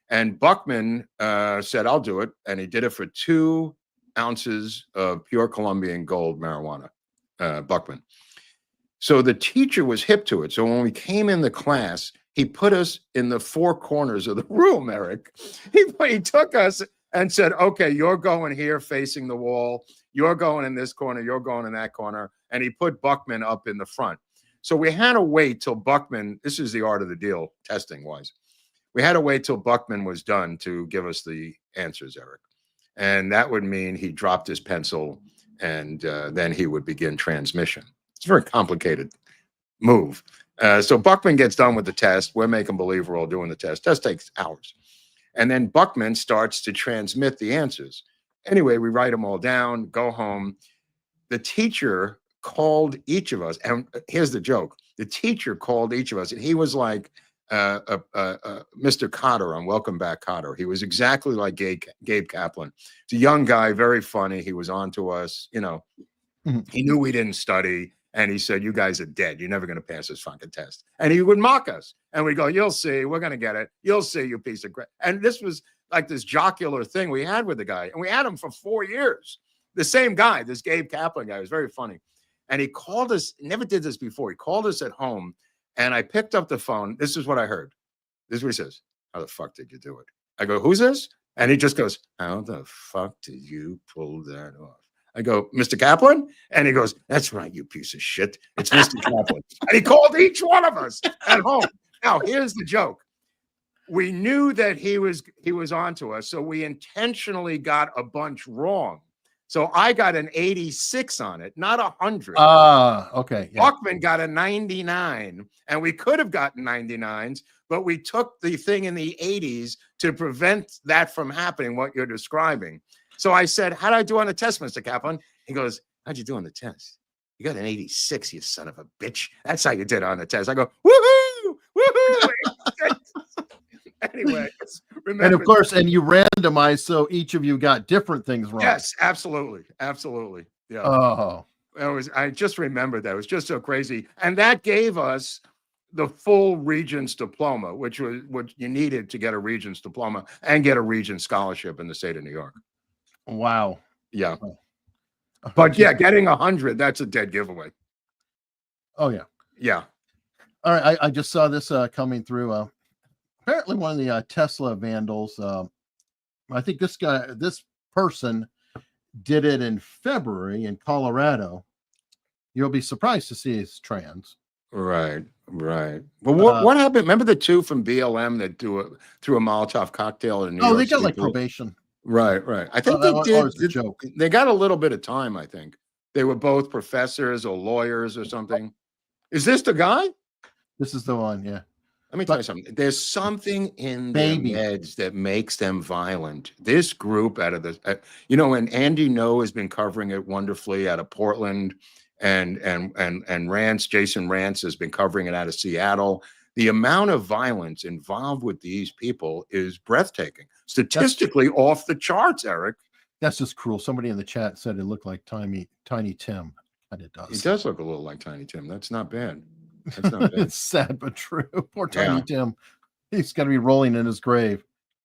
And Buckman said, I'll do it. And he did it for 2 ounces of pure Colombian gold marijuana, Buckman. So the teacher was hip to it. So when we came in the class, he put us in the 4 corners of the room, Eric. He took us and said, okay, you're going here facing the wall. You're going in this corner. You're going in that corner. And he put Buckman up in the front. So we had to wait till Buckman, this is the art of the deal, testing wise. We had to wait till Buckman was done to give us the answers, Eric. And that would mean he dropped his pencil and then he would begin transmission. It's a very complicated move. So Buckman gets done with the test. We're making believe we're all doing the test. Test takes hours. And then Buckman starts to transmit the answers. Anyway, we write them all down, go home. The teacher called each of us. And here's the joke. The teacher called each of us. And he was like Mr. Cotter on Welcome Back, Cotter. He was exactly like Gabe Kaplan. He's a young guy, very funny. He was on to us. You know, he knew we didn't study. And he said, you guys are dead. You're never going to pass this fucking test. And he would mock us. And we go, you'll see. We're going to get it. You'll see, you piece of crap. And this was like this jocular thing we had with the guy. And we had him for 4 years. The same guy, this Gabe Kaplan guy, was very funny. And he called us, never did this before. He called us at home. And I picked up the phone. This is what I heard. This is what he says. How the fuck did you do it? I go, who's this? And he just goes, how the fuck did you pull that off? I go, Mr. Kaplan? And he goes, that's right, you piece of shit. It's Mr. Kaplan. And he called each one of us at home. Now, here's the joke. We knew that he was on to us, so we intentionally got a bunch wrong. So I got an 86 on it, not 100. Okay. Yeah. Buckman got a 99, and we could have gotten 99s, but we took the thing in the 80s to prevent that from happening, what you're describing. So I said, how'd I do on the test, Mr. Kaplan? He goes, how'd you do on the test? You got an 86, you son of a bitch. That's how you did on the test. I go, woohoo, woohoo. Anyway, and of course, and you randomized, so each of you got different things wrong. Yes, absolutely. Absolutely. Yeah. Oh. I just remembered that. It was just so crazy. And that gave us the full Regents diploma, which was what you needed to get a Regents diploma and get a Regents scholarship in the state of New York. Wow. Yeah. But yeah, getting 100, that's a dead giveaway. Oh, yeah. Yeah. All right. I just saw this coming through. Apparently one of the Tesla vandals, I think this person did it in February in Colorado. You'll be surprised to see he's trans. Right. But what happened? Remember the 2 from BLM that threw a Molotov cocktail in New York? Oh, they got like probation. Right. I think they did. Joke. They got a little bit of time, I think. They were both professors or lawyers or something. Is this the guy? This is the one, yeah. Let me tell you something. There's something in their heads that makes them violent. This group out of the, and Andy No has been covering it wonderfully out of Portland and Rance, Jason Rance has been covering it out of Seattle. The amount of violence involved with these people is breathtaking, statistically off the charts, Eric. That's just cruel. Somebody in the chat said it looked like Tiny Tim. And it does. He does look a little like Tiny Tim. That's not bad. That's not bad. It's sad but true. Poor Tiny Tim. He's going to be rolling in his grave.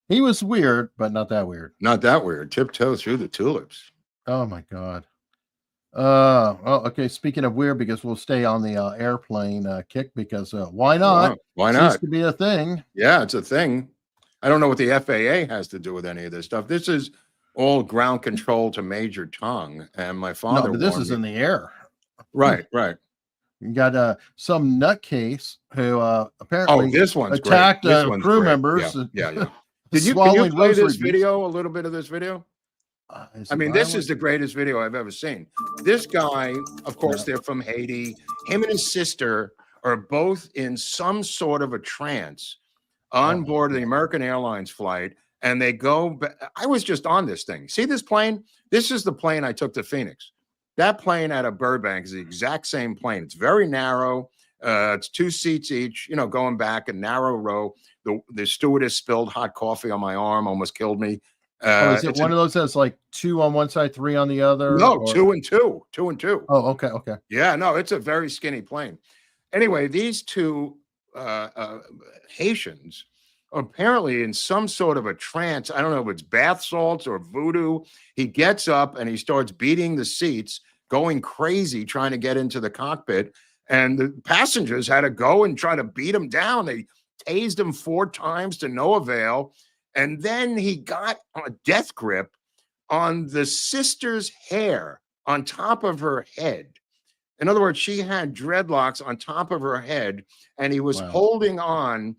He was weird, but not that weird. Not that weird. Tiptoe through the tulips. Oh my God. Well, okay. Speaking of weird, because we'll stay on the airplane kick, because why not? Wow. Why not? Seems to be a thing. Yeah, it's a thing. I don't know what the FAA has to do with any of this stuff. This is all ground control to Major Tom. And my father. No, but this is in the air. Right, right. You got some nutcase who apparently this one's attacked great. This one's crew great. members. Yeah. Can you play this video, a little bit of this video? I mean, this is the greatest video I've ever seen. This guy, of course, they're from Haiti. Him and his sister are both in some sort of a trance on board the American Airlines flight. And they go, I was just on this thing. See this plane? This is the plane I took to Phoenix. That plane out of Burbank is the exact same plane. It's very narrow. It's 2 seats each, you know, going back, a narrow row. The stewardess spilled hot coffee on my arm, almost killed me. Is it one of those that's like 2 on one side, 3 on the other? No, or? 2 and 2. 2 and 2. Oh, okay, okay. Yeah, no, it's a very skinny plane. Anyway, these two Haitians are apparently in some sort of a trance. I don't know if it's bath salts or voodoo. He gets up and he starts beating the seats, going crazy, trying to get into the cockpit. And the passengers had to go and try to beat him down. They tased him 4 times to no avail. And then he got a death grip on the sister's hair on top of her head. In other words, she had dreadlocks on top of her head, and he was holding on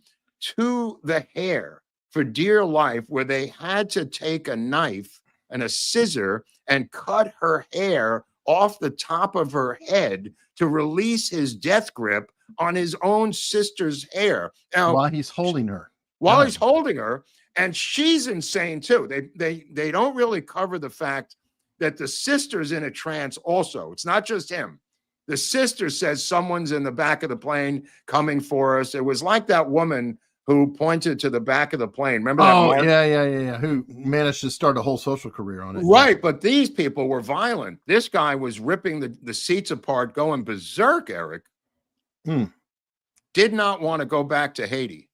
to the hair for dear life, where they had to take a knife and a scissor and cut her hair off the top of her head to release his death grip on his own sister's hair. Now, while he's holding her. While he's holding her. And she's insane too. They don't really cover the fact that the sister's in a trance also. It's not just him. The sister says someone's in the back of the plane coming for us. It was like that woman who pointed to the back of the plane. Remember that? Oh, yeah. Who managed to start a whole social career on it. Right, but these people were violent. This guy was ripping the seats apart, going berserk, Eric. Did not want to go back to Haiti.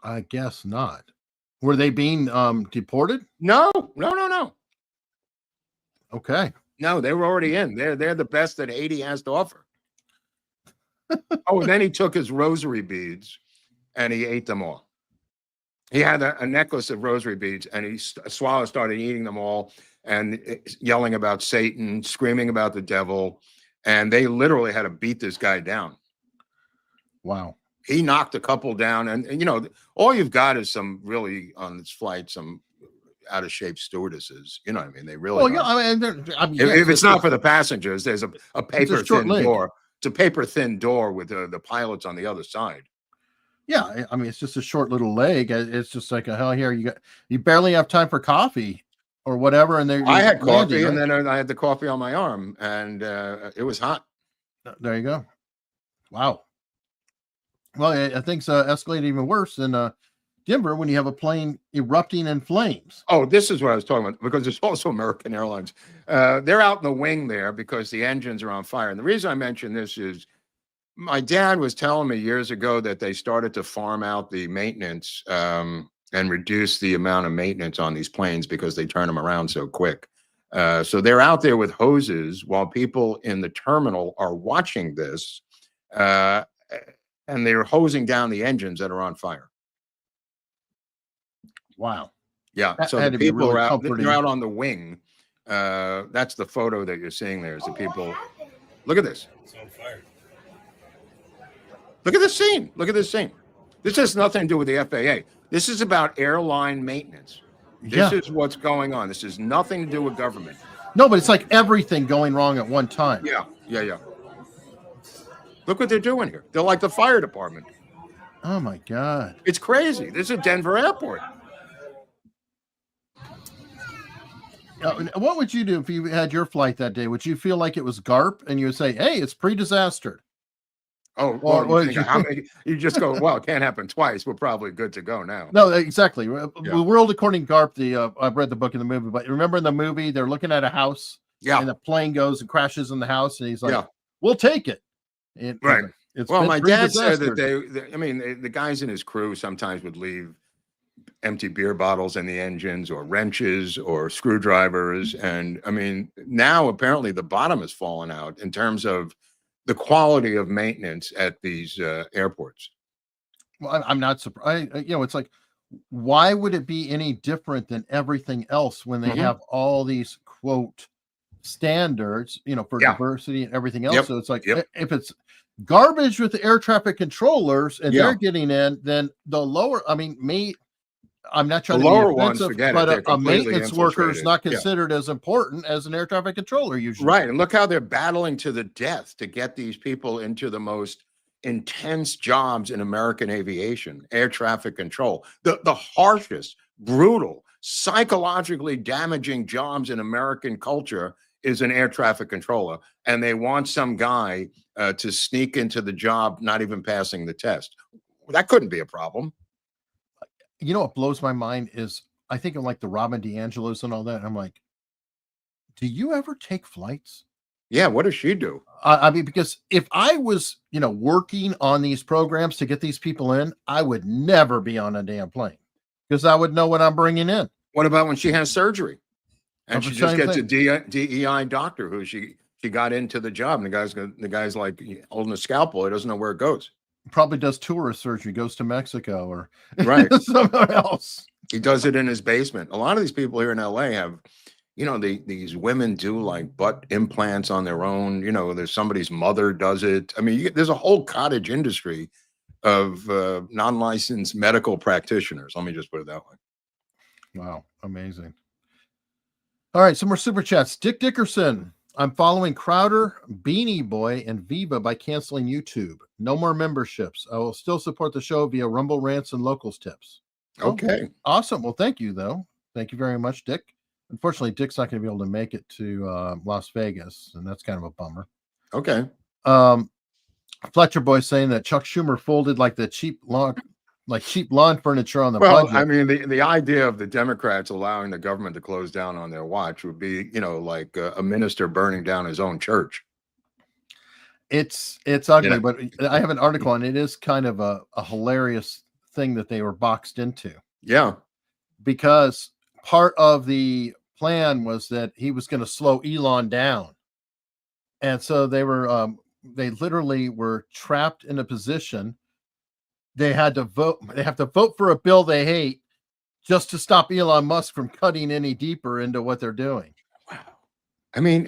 I guess not. Were they being deported? No. Okay. No, they were already in. They're the best that Haiti has to offer. And then he took his rosary beads and he ate them all. He had a necklace of rosary beads, and he started eating them all and yelling about Satan, screaming about the devil. And they literally had to beat this guy down. Wow. He knocked a couple down, and you know, all you've got is some really on this flight, some out of shape stewardesses. You know what I mean? They really. Well, yeah, I mean, if it's not for the passengers, there's a paper thin door. It's a paper thin door with the pilots on the other side. Yeah, I mean, it's just a short little leg. It's just like, hell, here you barely have time for coffee or whatever. And I had coffee, and then I had the coffee on my arm, and it was hot. There you go. Wow. Well, I think it's escalated even worse in Denver when you have a plane erupting in flames. Oh, this is what I was talking about, because there's also American Airlines. They're out in the wing there because the engines are on fire. And the reason I mention this is my dad was telling me years ago that they started to farm out the maintenance and reduce the amount of maintenance on these planes because they turn them around so quick. So they're out there with hoses while people in the terminal are watching this. And they're hosing down the engines that are on fire. Wow. Yeah. That so the people are out, they're out on the wing. That's the photo that you're seeing there is the people. Look at this. It's on fire. Look at this scene. Look at this scene. This has nothing to do with the FAA. This is about airline maintenance. This is what's going on. This has nothing to do with government. No, but it's like everything going wrong at one time. Yeah. Look what they're doing here. They're like the fire department. Oh, my God. It's crazy. This is Denver Airport. What would you do if you had your flight that day? Would you feel like it was GARP and you would say, hey, it's pre-disastered? Oh, well, you just go, well, it can't happen twice. We're probably good to go now. No, exactly. The world according to GARP, I've read the book and the movie, but remember in the movie, they're looking at a house and the plane goes and crashes in the house and he's like, we'll take it. Right. Well, my dad said that the guys in his crew sometimes would leave empty beer bottles in the engines or wrenches or screwdrivers. And I mean, now apparently the bottom has fallen out in terms of the quality of maintenance at these airports. Well, I'm not surprised. It's like, why would it be any different than everything else when they have all these quote standards, for diversity and everything else? So it's like, if it's garbage with the air traffic controllers and they're getting in, then the lower, I'm not trying to be offensive, but a maintenance worker is not considered as important as an air traffic controller usually. Right. And look how they're battling to the death to get these people into the most intense jobs in American aviation, air traffic control, the harshest, brutal, psychologically damaging jobs in American culture is an air traffic controller. And they want some guy to sneak into the job, not even passing the test. That couldn't be a problem. You know what blows my mind is I think of like the Robin DeAngelos and all that. And I'm like, do you ever take flights? Yeah. What does she do? Because if I was, working on these programs to get these people in, I would never be on a damn plane because I would know what I'm bringing in. What about when she has surgery and she just gets a DEI doctor who she got into the job and the guy's like holding a scalpel. He doesn't know where it goes. Probably does tourist surgery, goes to Mexico or somewhere else. He does it in his basement. A lot of these people here in LA have, these women do like butt implants on their own. There's somebody's mother does it. I mean, there's a whole cottage industry of non-licensed medical practitioners. Let me just put it that way. Wow. Amazing. All right. Some more super chats. Dick Dickerson. I'm following Crowder, Beanie Boy, and Viva by canceling YouTube. No more memberships. I will still support the show via Rumble Rants and Locals Tips. Okay. Awesome. Well, thank you, though. Thank you very much, Dick. Unfortunately, Dick's not going to be able to make it to Las Vegas, and that's kind of a bummer. Okay. Fletcher Boy saying that Chuck Schumer folded like the cheap lawn furniture on the budget. I mean, the idea of the Democrats allowing the government to close down on their watch would be, like a minister burning down his own church. It's ugly, but I have an article and it is kind of a hilarious thing that they were boxed into. Yeah. Because part of the plan was that he was going to slow Elon down. And so they literally were trapped in a position. They have to vote for a bill they hate just to stop Elon Musk from cutting any deeper into what they're doing. Wow. I mean,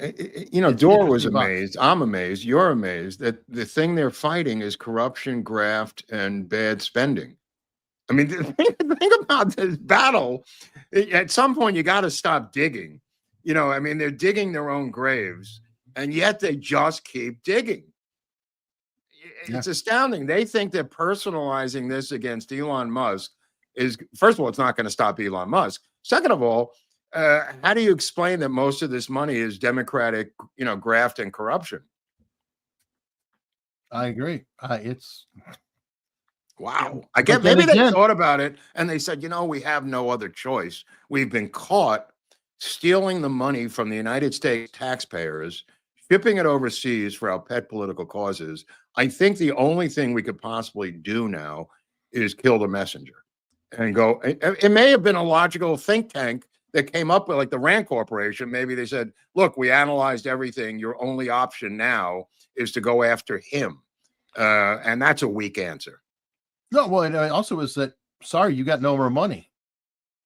Dora was amazed. I'm amazed. You're amazed that the thing they're fighting is corruption, graft, and bad spending. I mean, think about this battle. At some point, you got to stop digging. They're digging their own graves, and yet they just keep digging. It's astounding. They think that personalizing this against Elon Musk is, first of all, it's not going to stop Elon Musk. Second of all, how do you explain that most of this money is Democratic, graft and corruption? I agree. It's wow. I guess maybe they thought about it and they said, we have no other choice. We've been caught stealing the money from the United States taxpayers, shipping it overseas for our pet political causes. I think the only thing we could possibly do now is kill the messenger and go. It may have been a logical think tank that came up with, like the Rand Corporation. Maybe they said, look, we analyzed everything. Your only option now is to go after him. And that's a weak answer. No, well, it also is that, sorry, you got no more money.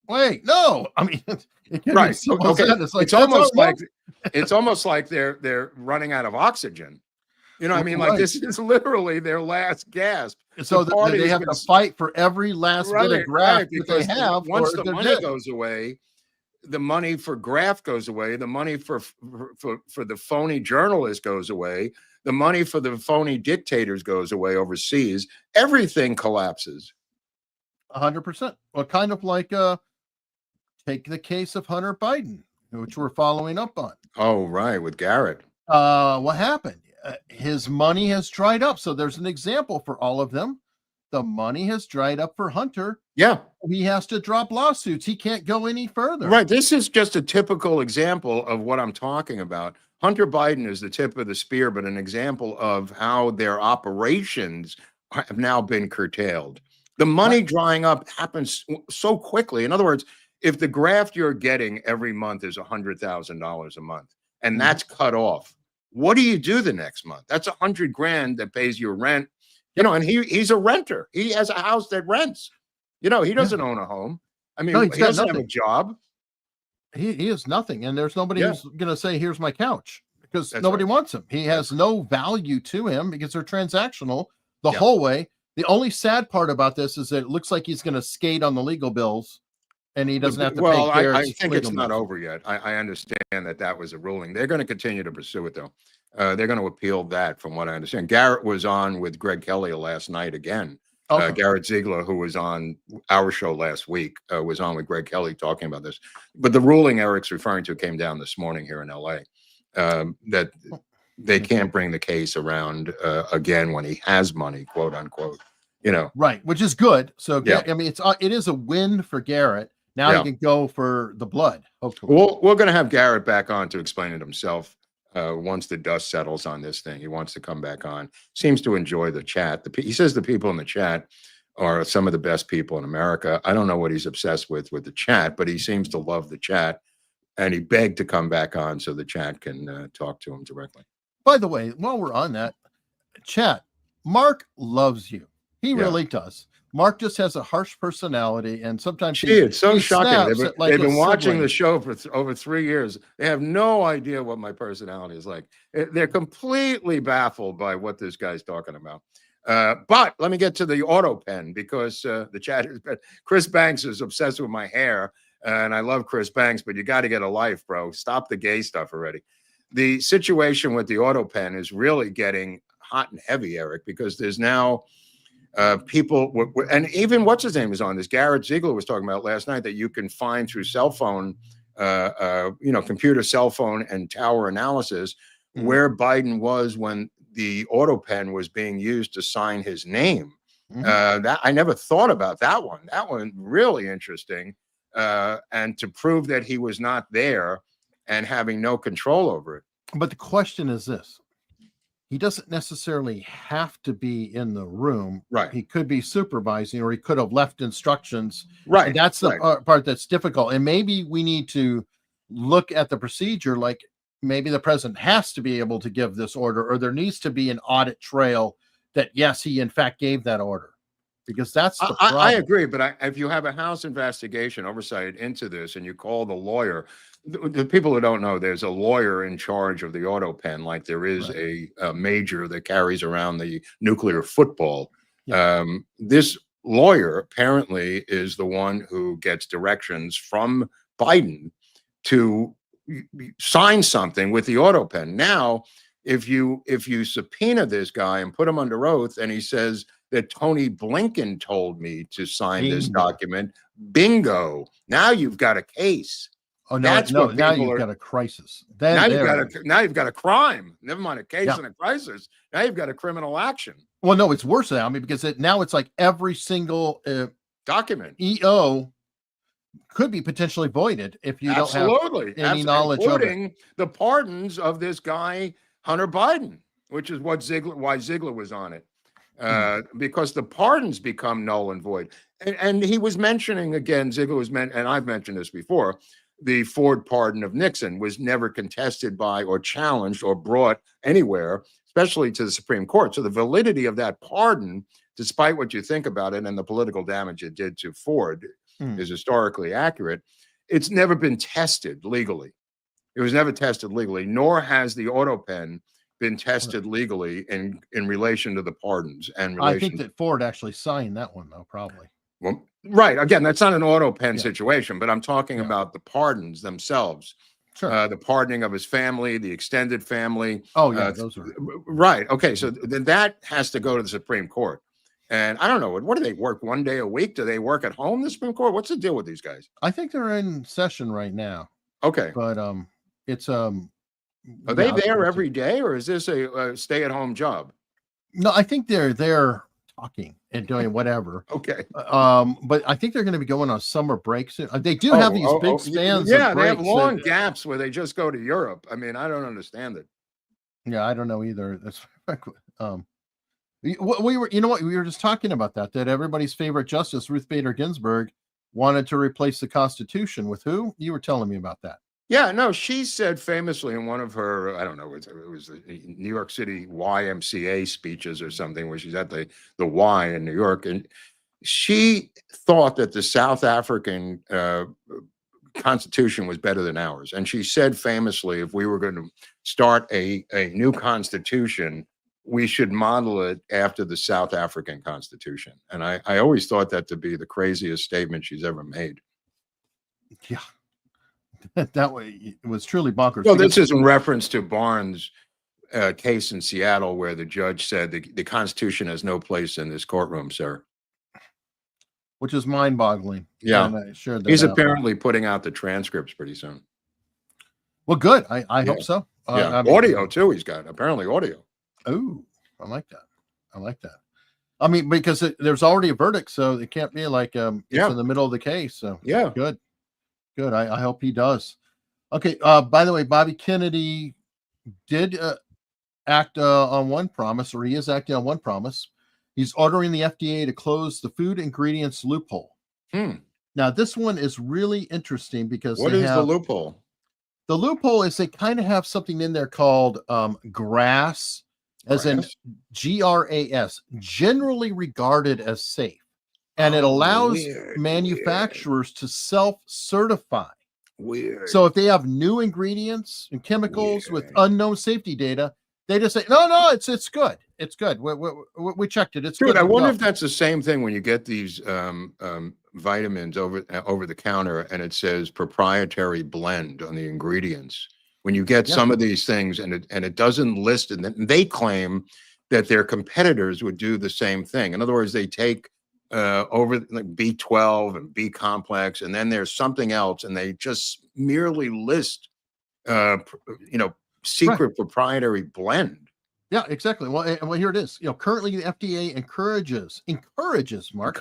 Wait, no. I mean, right. Okay. It's almost like they're running out of oxygen. Like this is literally their last gasp. So they have to fight for every last bit of graft that they have. Once the money goes away, the money for graft goes away. The money for the phony journalist goes away. The money for the phony dictators goes away overseas. Everything collapses. 100%. Well, kind of like take the case of Hunter Biden. which we're following up on. Oh, right, with Garrett. What happened? His money has dried up. So there's an example for all of them. The money has dried up for Hunter. Yeah. He has to drop lawsuits. He can't go any further. Right. This is just a typical example of what I'm talking about. Hunter Biden is the tip of the spear, but an example of how their operations have now been curtailed. The money drying up happens so quickly. In other words, if the graft you're getting every month is $100,000 a month, and that's cut off, what do you do the next month? That's $100,000 that pays your rent. You know, and he's a renter. He has a house that rents. You know, he doesn't own a home. I mean, he doesn't have a job. He has nothing, and there's nobody who's going to say, "Here's my couch," because nobody wants him. He has no value to him because they're transactional the whole way. The only sad part about this is that it looks like he's going to skate on the legal bills, and he doesn't have to pay. Well, I think it's not over yet. I understand that was a ruling. They're going to continue to pursue it, though. They're going to appeal that, from what I understand. Garrett was on with Greg Kelly last night again. Garrett Zegler, who was on our show last week, was on with Greg Kelly talking about this. But the ruling Eric's referring to came down this morning here in LA, that they can't bring the case around again when he has money, quote unquote. You know, right, which is good. So I mean, it is a win for Garrett. Now he can go for the blood. Hopefully, we're going to have Garrett back on to explain it himself. Once the dust settles on this thing, he wants to come back on. Seems to enjoy the chat. He says the people in the chat are some of the best people in America. I don't know what he's obsessed with the chat, but he seems to love the chat, and he begged to come back on so the chat can talk to him directly. By the way, while we're on that chat, Mark loves you. He really does. Mark just has a harsh personality, and sometimes it's so shocking. They've been watching the show for over 3 years. They have no idea what my personality is like. They're completely baffled by what this guy's talking about. But let me get to the auto pen, because the chat is Chris Banks is obsessed with my hair, and I love Chris Banks, but you got to get a life, bro. Stop the gay stuff already. The situation with the auto pen is really getting hot and heavy, Eric, because there's now people, and even what's his name is on this. Garrett Zegler was talking about last night that you can find through cell phone, computer, cell phone, and tower analysis where Biden was when the auto pen was being used to sign his name. That I never thought about that one. That one really interesting, and to prove that he was not there and having no control over it. But the question is this. He doesn't necessarily have to be in the room. Right. He could be supervising, or he could have left instructions. Right. And that's the part that's difficult. And maybe we need to look at the procedure. Like maybe the president has to be able to give this order, or there needs to be an audit trail that, yes, he in fact gave that order. Because that's the problem. I agree. But if you have a House investigation oversight into this and you call the lawyer, the people who don't know, there's a lawyer in charge of the auto pen, like there is a major that carries around the nuclear football. This lawyer apparently is the one who gets directions from Biden to sign something with the auto pen. Now, if you subpoena this guy and put him under oath, and he says that Tony Blinken told me to sign this document, bingo! Now you've got a case. Oh no! Now you've got a crisis. Now you've got a crime. Never mind a case and a crisis. Now you've got a criminal action. Well, no, it's worse now. I mean, because now it's like every single document EO could be potentially voided if you don't have any knowledge of it. Including the pardons of this guy Hunter Biden, which is why Zegler was on it, because the pardons become null and void. And he was mentioning again, Zegler was and I've mentioned this before. The Ford pardon of Nixon was never contested by or challenged or brought anywhere, especially to the Supreme Court. So the validity of that pardon, despite what you think about it and the political damage it did to Ford, is historically accurate. It's never been tested legally. It was never tested legally, nor has the auto pen been tested legally in relation to the pardons. And I think that Ford actually signed that one, though, probably. Well, right. Again, that's not an auto pen situation, but I'm talking about the pardons themselves. Sure. The pardoning of his family, the extended family. Oh, yeah, those are right. Okay, so then that has to go to the Supreme Court. And I don't know, what do they work 1 day a week? Do they work at home, the Supreme Court? What's the deal with these guys? I think they're in session right now. Okay. But it's Are they there every day, or is this a stay-at-home job? No, I think they're there talking and doing whatever. Okay. But I think they're going to be going on summer breaks. They do have these big spans. Yeah, they have long gaps where they just go to Europe. I mean, I don't understand it. Yeah, I don't know either. That's we were, you know what, we were just talking about that everybody's favorite justice, Ruth Bader Ginsburg, wanted to replace the Constitution with who? You were telling me about that. Yeah, no, she said famously in one of her, I don't know, it was the New York City YMCA speeches or something, where she's at the Y in New York, and she thought that the South African Constitution was better than ours. And she said famously, if we were going to start a new Constitution, we should model it after the South African Constitution. And I always thought that to be the craziest statement she's ever made. Yeah. That way it was truly bonkers. Well, this is in reference to Barnes' case in Seattle, where the judge said the Constitution has no place in this courtroom, sir. Which is mind-boggling. Yeah, he's out. Apparently putting out the transcripts pretty soon. Well, good. I hope so. Yeah, audio too. He's got apparently audio. Oh, I like that. I like that. I mean, because there's already a verdict, so it can't be like it's in the middle of the case. So yeah, good. I hope he does. Okay. By the way, Bobby Kennedy did act on one promise, or he is acting on one promise. He's ordering the FDA to close the food ingredients loophole. Now, this one is really interesting because what is the loophole? The loophole is they kind of have something in there called GRAS, as in GRAS, generally regarded as safe. And it allows manufacturers to self-certify. Weird. So if they have new ingredients and chemicals with unknown safety data, they just say, no, it's good. It's good. We checked it. It's good. I wonder if that's the same thing when you get these vitamins over the counter and it says proprietary blend on the ingredients. When you get some of these things and it doesn't list it, and they claim that their competitors would do the same thing. In other words, they take over like B12 and B complex, and then there's something else, and they just merely list, secret proprietary blend. Yeah, exactly. Well, here it is. Currently the FDA encourages, Mark.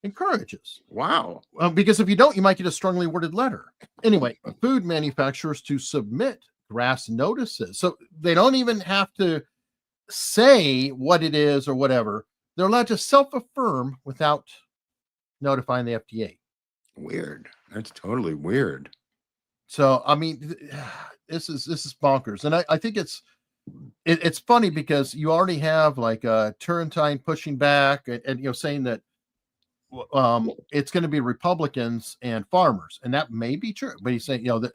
Encourages. Wow. Because if you don't, you might get a strongly worded letter. Anyway, food manufacturers to submit GRAS notices. So they don't even have to say what it is or whatever. They're allowed to self-affirm without notifying the FDA. Weird. That's totally weird. So, I mean, this is bonkers. And I think it's funny because you already have like Turrentine pushing back and saying that it's going to be Republicans and farmers. And that may be true. But he's saying, that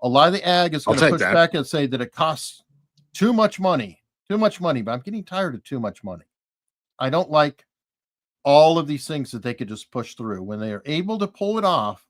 a lot of the ag is going to push back and say that it costs too much money. But I'm getting tired of too much money. I don't like all of these things that they could just push through when they are able to pull it off.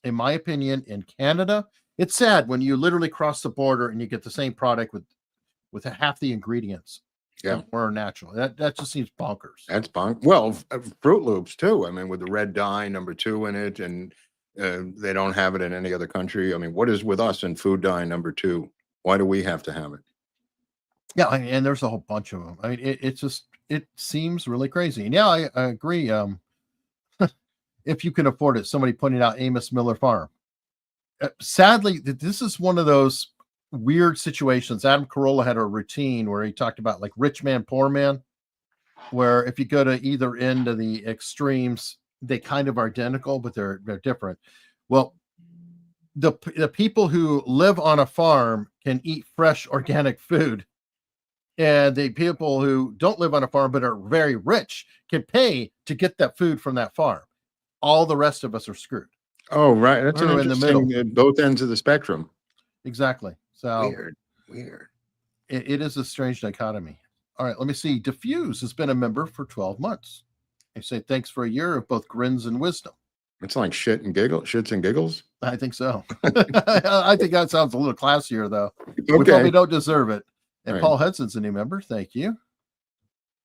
In my opinion, in Canada, it's sad when you literally cross the border and you get the same product with half the ingredients. Yeah, more natural. That just seems bonkers. That's bonkers. Well, Fruit Loops too. I mean, with the red dye #2 in it, and they don't have it in any other country. I mean, what is with us and food dye #2? Why do we have to have it? Yeah, and there's a whole bunch of them. I mean, it seems really crazy. And yeah, I agree. If you can afford it, somebody pointed out Amos Miller Farm. Sadly, this is one of those weird situations. Adam Carolla had a routine where he talked about like rich man, poor man, where if you go to either end of the extremes, they kind of are identical, but they're different. Well, the people who live on a farm can eat fresh organic food. And the people who don't live on a farm but are very rich can pay to get that food from that farm. All the rest of us are screwed. Oh, right. That's an in the middle. At both ends of the spectrum. Exactly. So weird. It is a strange dichotomy. All right, let me see. Diffuse has been a member for 12 months. They say thanks for a year of both grins and wisdom. It's like shits and giggles. I think so. I think that sounds a little classier, though. Okay. We probably don't deserve it. And right. Paul Hudson's a new member. Thank you.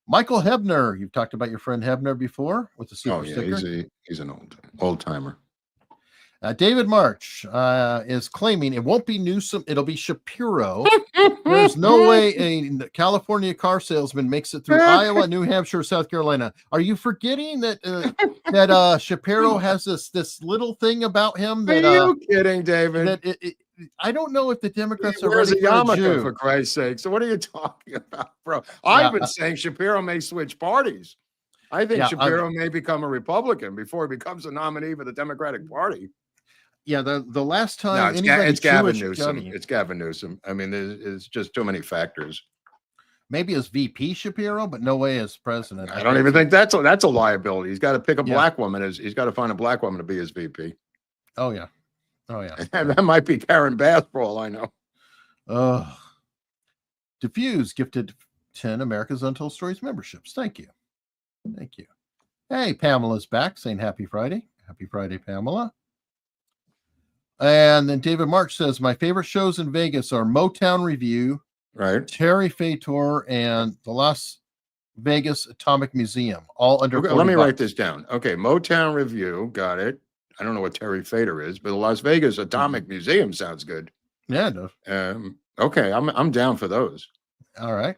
Michael Hebner. You've talked about your friend Hebner before with the super sticker. He's an old timer. David March is claiming it won't be Newsom, it'll be Shapiro. There's no way a California car salesman makes it through Iowa, New Hampshire, South Carolina. Are you forgetting that Shapiro has this little thing about him? That, are you kidding, David? That I don't know if the Democrats are ready for a Jew. for Christ's sake. So what are you talking about, bro? I've been saying Shapiro may switch parties. I think Shapiro may become a Republican before he becomes a nominee for the Democratic Party. Yeah, the last time it's Gavin Newsom. It's Gavin Newsom. I mean, there's just too many factors. Maybe as VP Shapiro, but no way as president. I don't even think that's a liability. He's got to pick a black woman. He's got to find a black woman to be his VP. Oh yeah. And that might be Karen Bass for all I know. Diffuse gifted 10 America's Untold Stories memberships. Thank you. Hey, Pamela's back saying happy Friday. Happy Friday, Pamela. And then David March says, my favorite shows in Vegas are Motown Review, right? Terry Fator, and the Las Vegas Atomic Museum, all under let me write this down. Okay, Motown Review, got it. I don't know what Terry Fator is, but the Las Vegas Atomic Museum sounds good. Yeah, it does. Okay, I'm down for those. All right.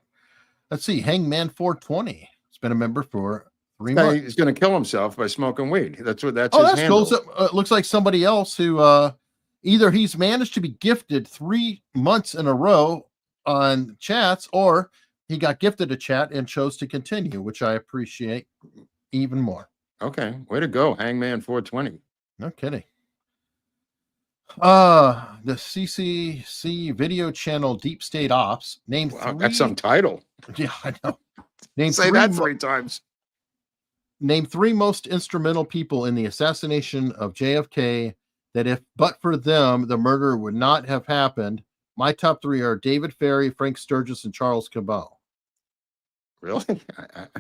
Let's see. Hangman 420. He's been a member for 3 months. He's going to kill himself by smoking weed. That's his that's handle. cool. Looks like somebody else who either he's managed to be gifted 3 months in a row on chats, or he got gifted a chat and chose to continue, which I appreciate even more. Okay, way to go, Hangman 420. No kidding. The CCC video channel Deep State Ops named that's some title. Yeah, I know. Say that 3 times. Name 3 most instrumental people in the assassination of JFK that if but for them, the murder would not have happened. My top 3 are David Ferry, Frank Sturgis, and Charles Cabot. Really?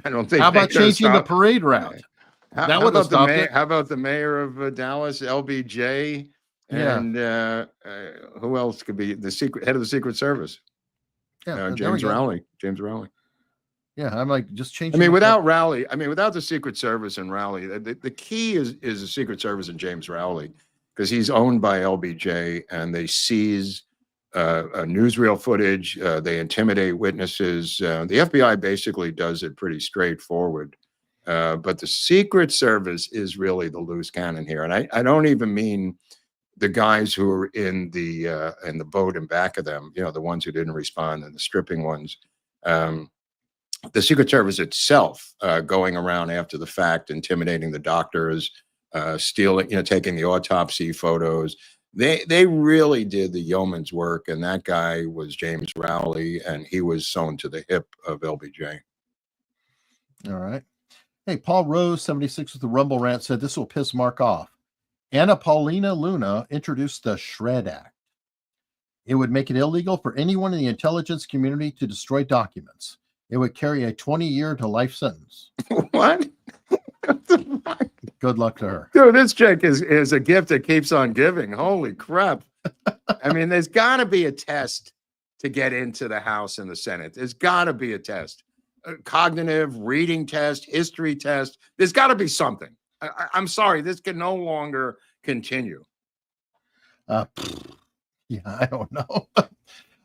I don't think. How about changing the parade route? How about the mayor of Dallas, LBJ, and who else could be the head of the Secret Service? Yeah, James Rowley. James Rowley. Yeah, I'm like just changing. I mean, without Rowley, without the Secret Service and Rowley, the key is the Secret Service and James Rowley, because he's owned by LBJ, and they seize newsreel footage. They intimidate witnesses. The FBI basically does it pretty straightforward. But the Secret Service is really the loose cannon here, and I don't even mean the guys who are in the boat in back of them. The ones who didn't respond and the stripping ones. The Secret Service itself going around after the fact, intimidating the doctors, stealing, taking the autopsy photos. They really did the yeoman's work, and that guy was James Rowley, and he was sewn to the hip of LBJ. All right. Hey, Paul Rose, 76 with the Rumble Rant, said this will piss Mark off. Anna Paulina Luna introduced the Shred Act. It would make it illegal for anyone in the intelligence community to destroy documents. It would carry a 20-year to life sentence. What? Good luck to her. Dude, this chick is a gift that keeps on giving. Holy crap. There's got to be a test to get into the House and the Senate. There's got to be a test. A cognitive, reading test, history test. There's got to be something. I'm sorry. This can no longer continue. Yeah, I don't know.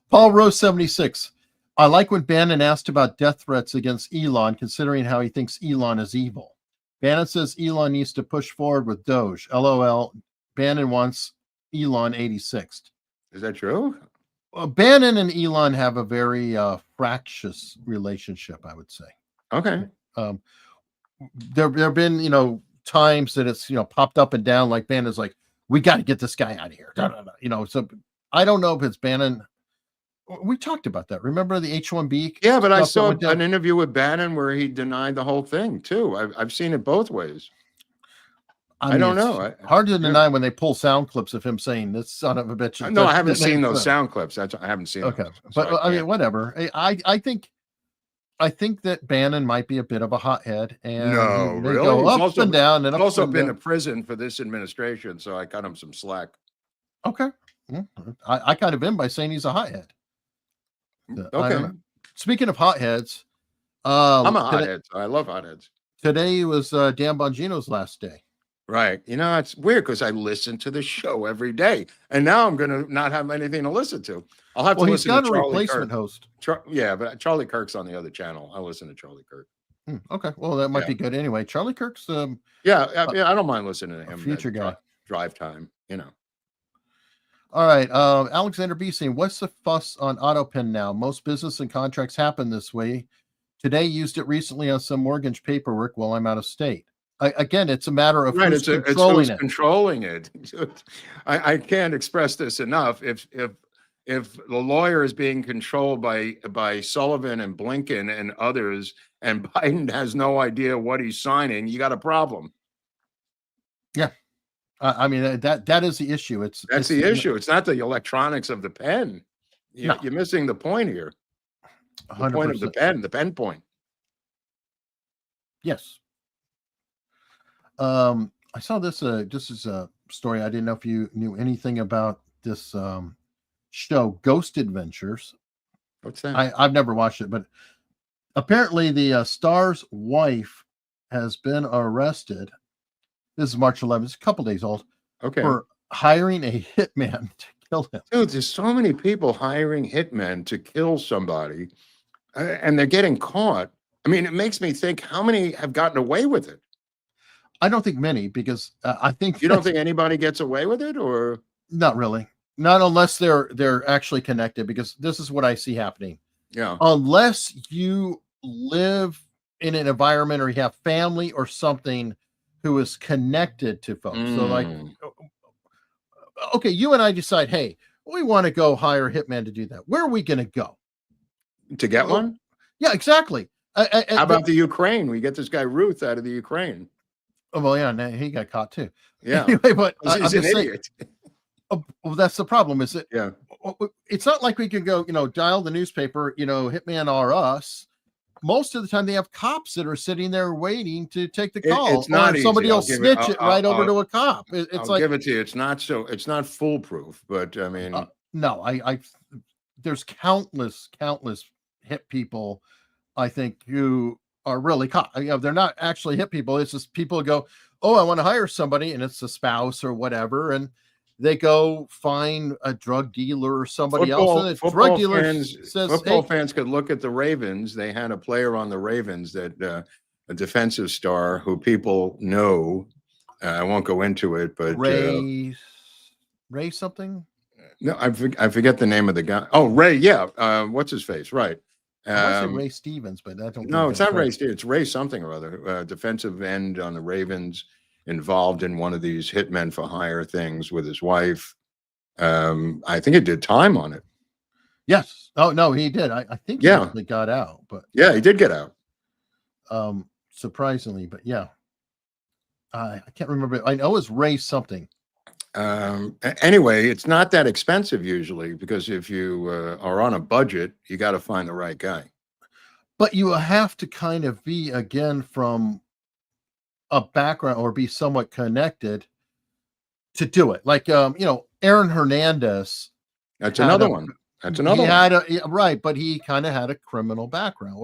Paul Rose, 76. I like when Bannon asked about death threats against Elon, considering how he thinks Elon is evil. Bannon says Elon needs to push forward with DOGE. LOL. Bannon wants Elon 86th. Is that true? Bannon and Elon have a very fractious relationship, I would say. Okay. There have been, times that it's, popped up and down, like Bannon's like, we got to get this guy out of here. So I don't know if it's Bannon. We talked about that. Remember the H-1B? Yeah, but I saw an interview with Bannon where he denied the whole thing too. I've seen it both ways. I don't know. Hard to deny when they pull sound clips of him saying this son of a bitch. No, I haven't seen those sound clips. I haven't seen. Okay, but whatever. I think that Bannon might be a bit of a hothead, and really go up and down. And I've also been to prison for this administration, so I cut him some slack. Okay, I kind of am by saying he's a hothead. Okay. Speaking of hotheads, I'm a hothead. So I love hotheads. Today was Dan Bongino's last day. Right. You know, it's weird because I listen to the show every day, and now I'm going to not have anything to listen to. I'll have to he's listen got to a Charlie replacement Kirk. host. Yeah, but Charlie Kirk's on the other channel. I listen to Charlie Kirk. Okay, well that might be good anyway. Charlie Kirk's yeah, I don't mind listening to him. Future guy. Drive time, you know. All right, Alexander B saying, what's the fuss on AutoPen now? Most business and contracts happen this way. Today used it recently on some mortgage paperwork while I'm out of state. Again, it's a matter of who's controlling it. Controlling it. I can't express this enough. If the lawyer is being controlled by Sullivan and Blinken and others, and Biden has no idea what he's signing, you got a problem. Yeah. I mean, that is the issue. That's the issue. It's not the electronics of the pen. You're missing the point here. The 100%. point of the pen point. Yes. I saw this. This is a story. I didn't know if you knew anything about this show, Ghost Adventures. What's that? I've never watched it, but apparently the star's wife has been arrested. This is March 11th. It's a couple days old. Okay. For hiring a hitman to kill him. Dude, there's so many people hiring hitmen to kill somebody, and they're getting caught. I mean, it makes me think, how many have gotten away with it? I don't think many, because I think you don't think anybody gets away with it, or not really. Not unless they're actually connected, because this is what I see happening. Yeah. Unless you live in an environment or you have family or something who is connected to folks. So like, okay, you and I decide, hey, we want to go hire a hitman to do that. Where are we going to go? To get one? Yeah, exactly. How about the Ukraine? We get this guy Ruth out of the Ukraine. Oh, well, yeah, he got caught too. Yeah. Anyway, but he's an idiot. Well, that's the problem, is it? Yeah. It's not like we can go, dial the newspaper, hitman are us. Most of the time they have cops that are sitting there waiting to take the call. It's not easy. Somebody will snitch it right over to a cop. I'll give it to you. It's not foolproof, but I mean, no, I there's countless hit people, I think, who are really caught. They're not actually hit people. It's just people who go, oh, I want to hire somebody, and it's a spouse or whatever, and they go find a drug dealer or somebody else, and the drug dealer says, football fans could look at the Ravens. They had a player on the Ravens that a defensive star who people know. I won't go into it, but Ray something. No, I forget the name of the guy. Oh, Ray. Yeah. What's his face? Right. I say Ray Stevens, but I don't. No, it's not Ray Stevens. It's Ray something or other. Defensive end on the Ravens, involved in one of these hitmen for hire things with his wife. I think he did time on it. Yes. Oh no, he did. I think he actually got out, but yeah, he did get out. Surprisingly, but yeah. I can't remember. I know it's Ray something. Anyway, it's not that expensive usually, because if you are on a budget, you got to find the right guy. But you have to kind of be, again, from a background or be somewhat connected to do it. Like, Aaron Hernandez. That's another one. That's another one. Right, but he kind of had a criminal background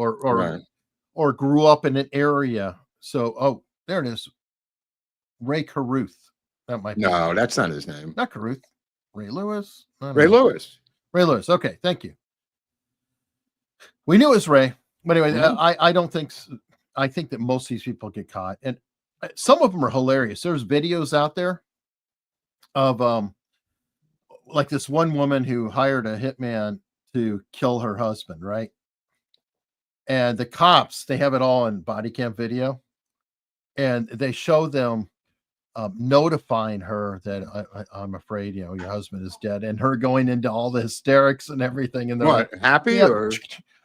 or grew up in an area. So, there it is. Ray Caruth. That might be. No, that's not his name. Not Caruth. Ray Lewis. Ray Lewis. Ray Lewis. Okay, thank you. We knew it was Ray, but anyway, I don't think. I think that most of these people get caught, and some of them are hilarious. There's videos out there of like this one woman who hired a hitman to kill her husband, right? And the cops, they have it all in body cam video, and they show them notifying her that I'm afraid, your husband is dead, and her going into all the hysterics and everything. And they're like, happy or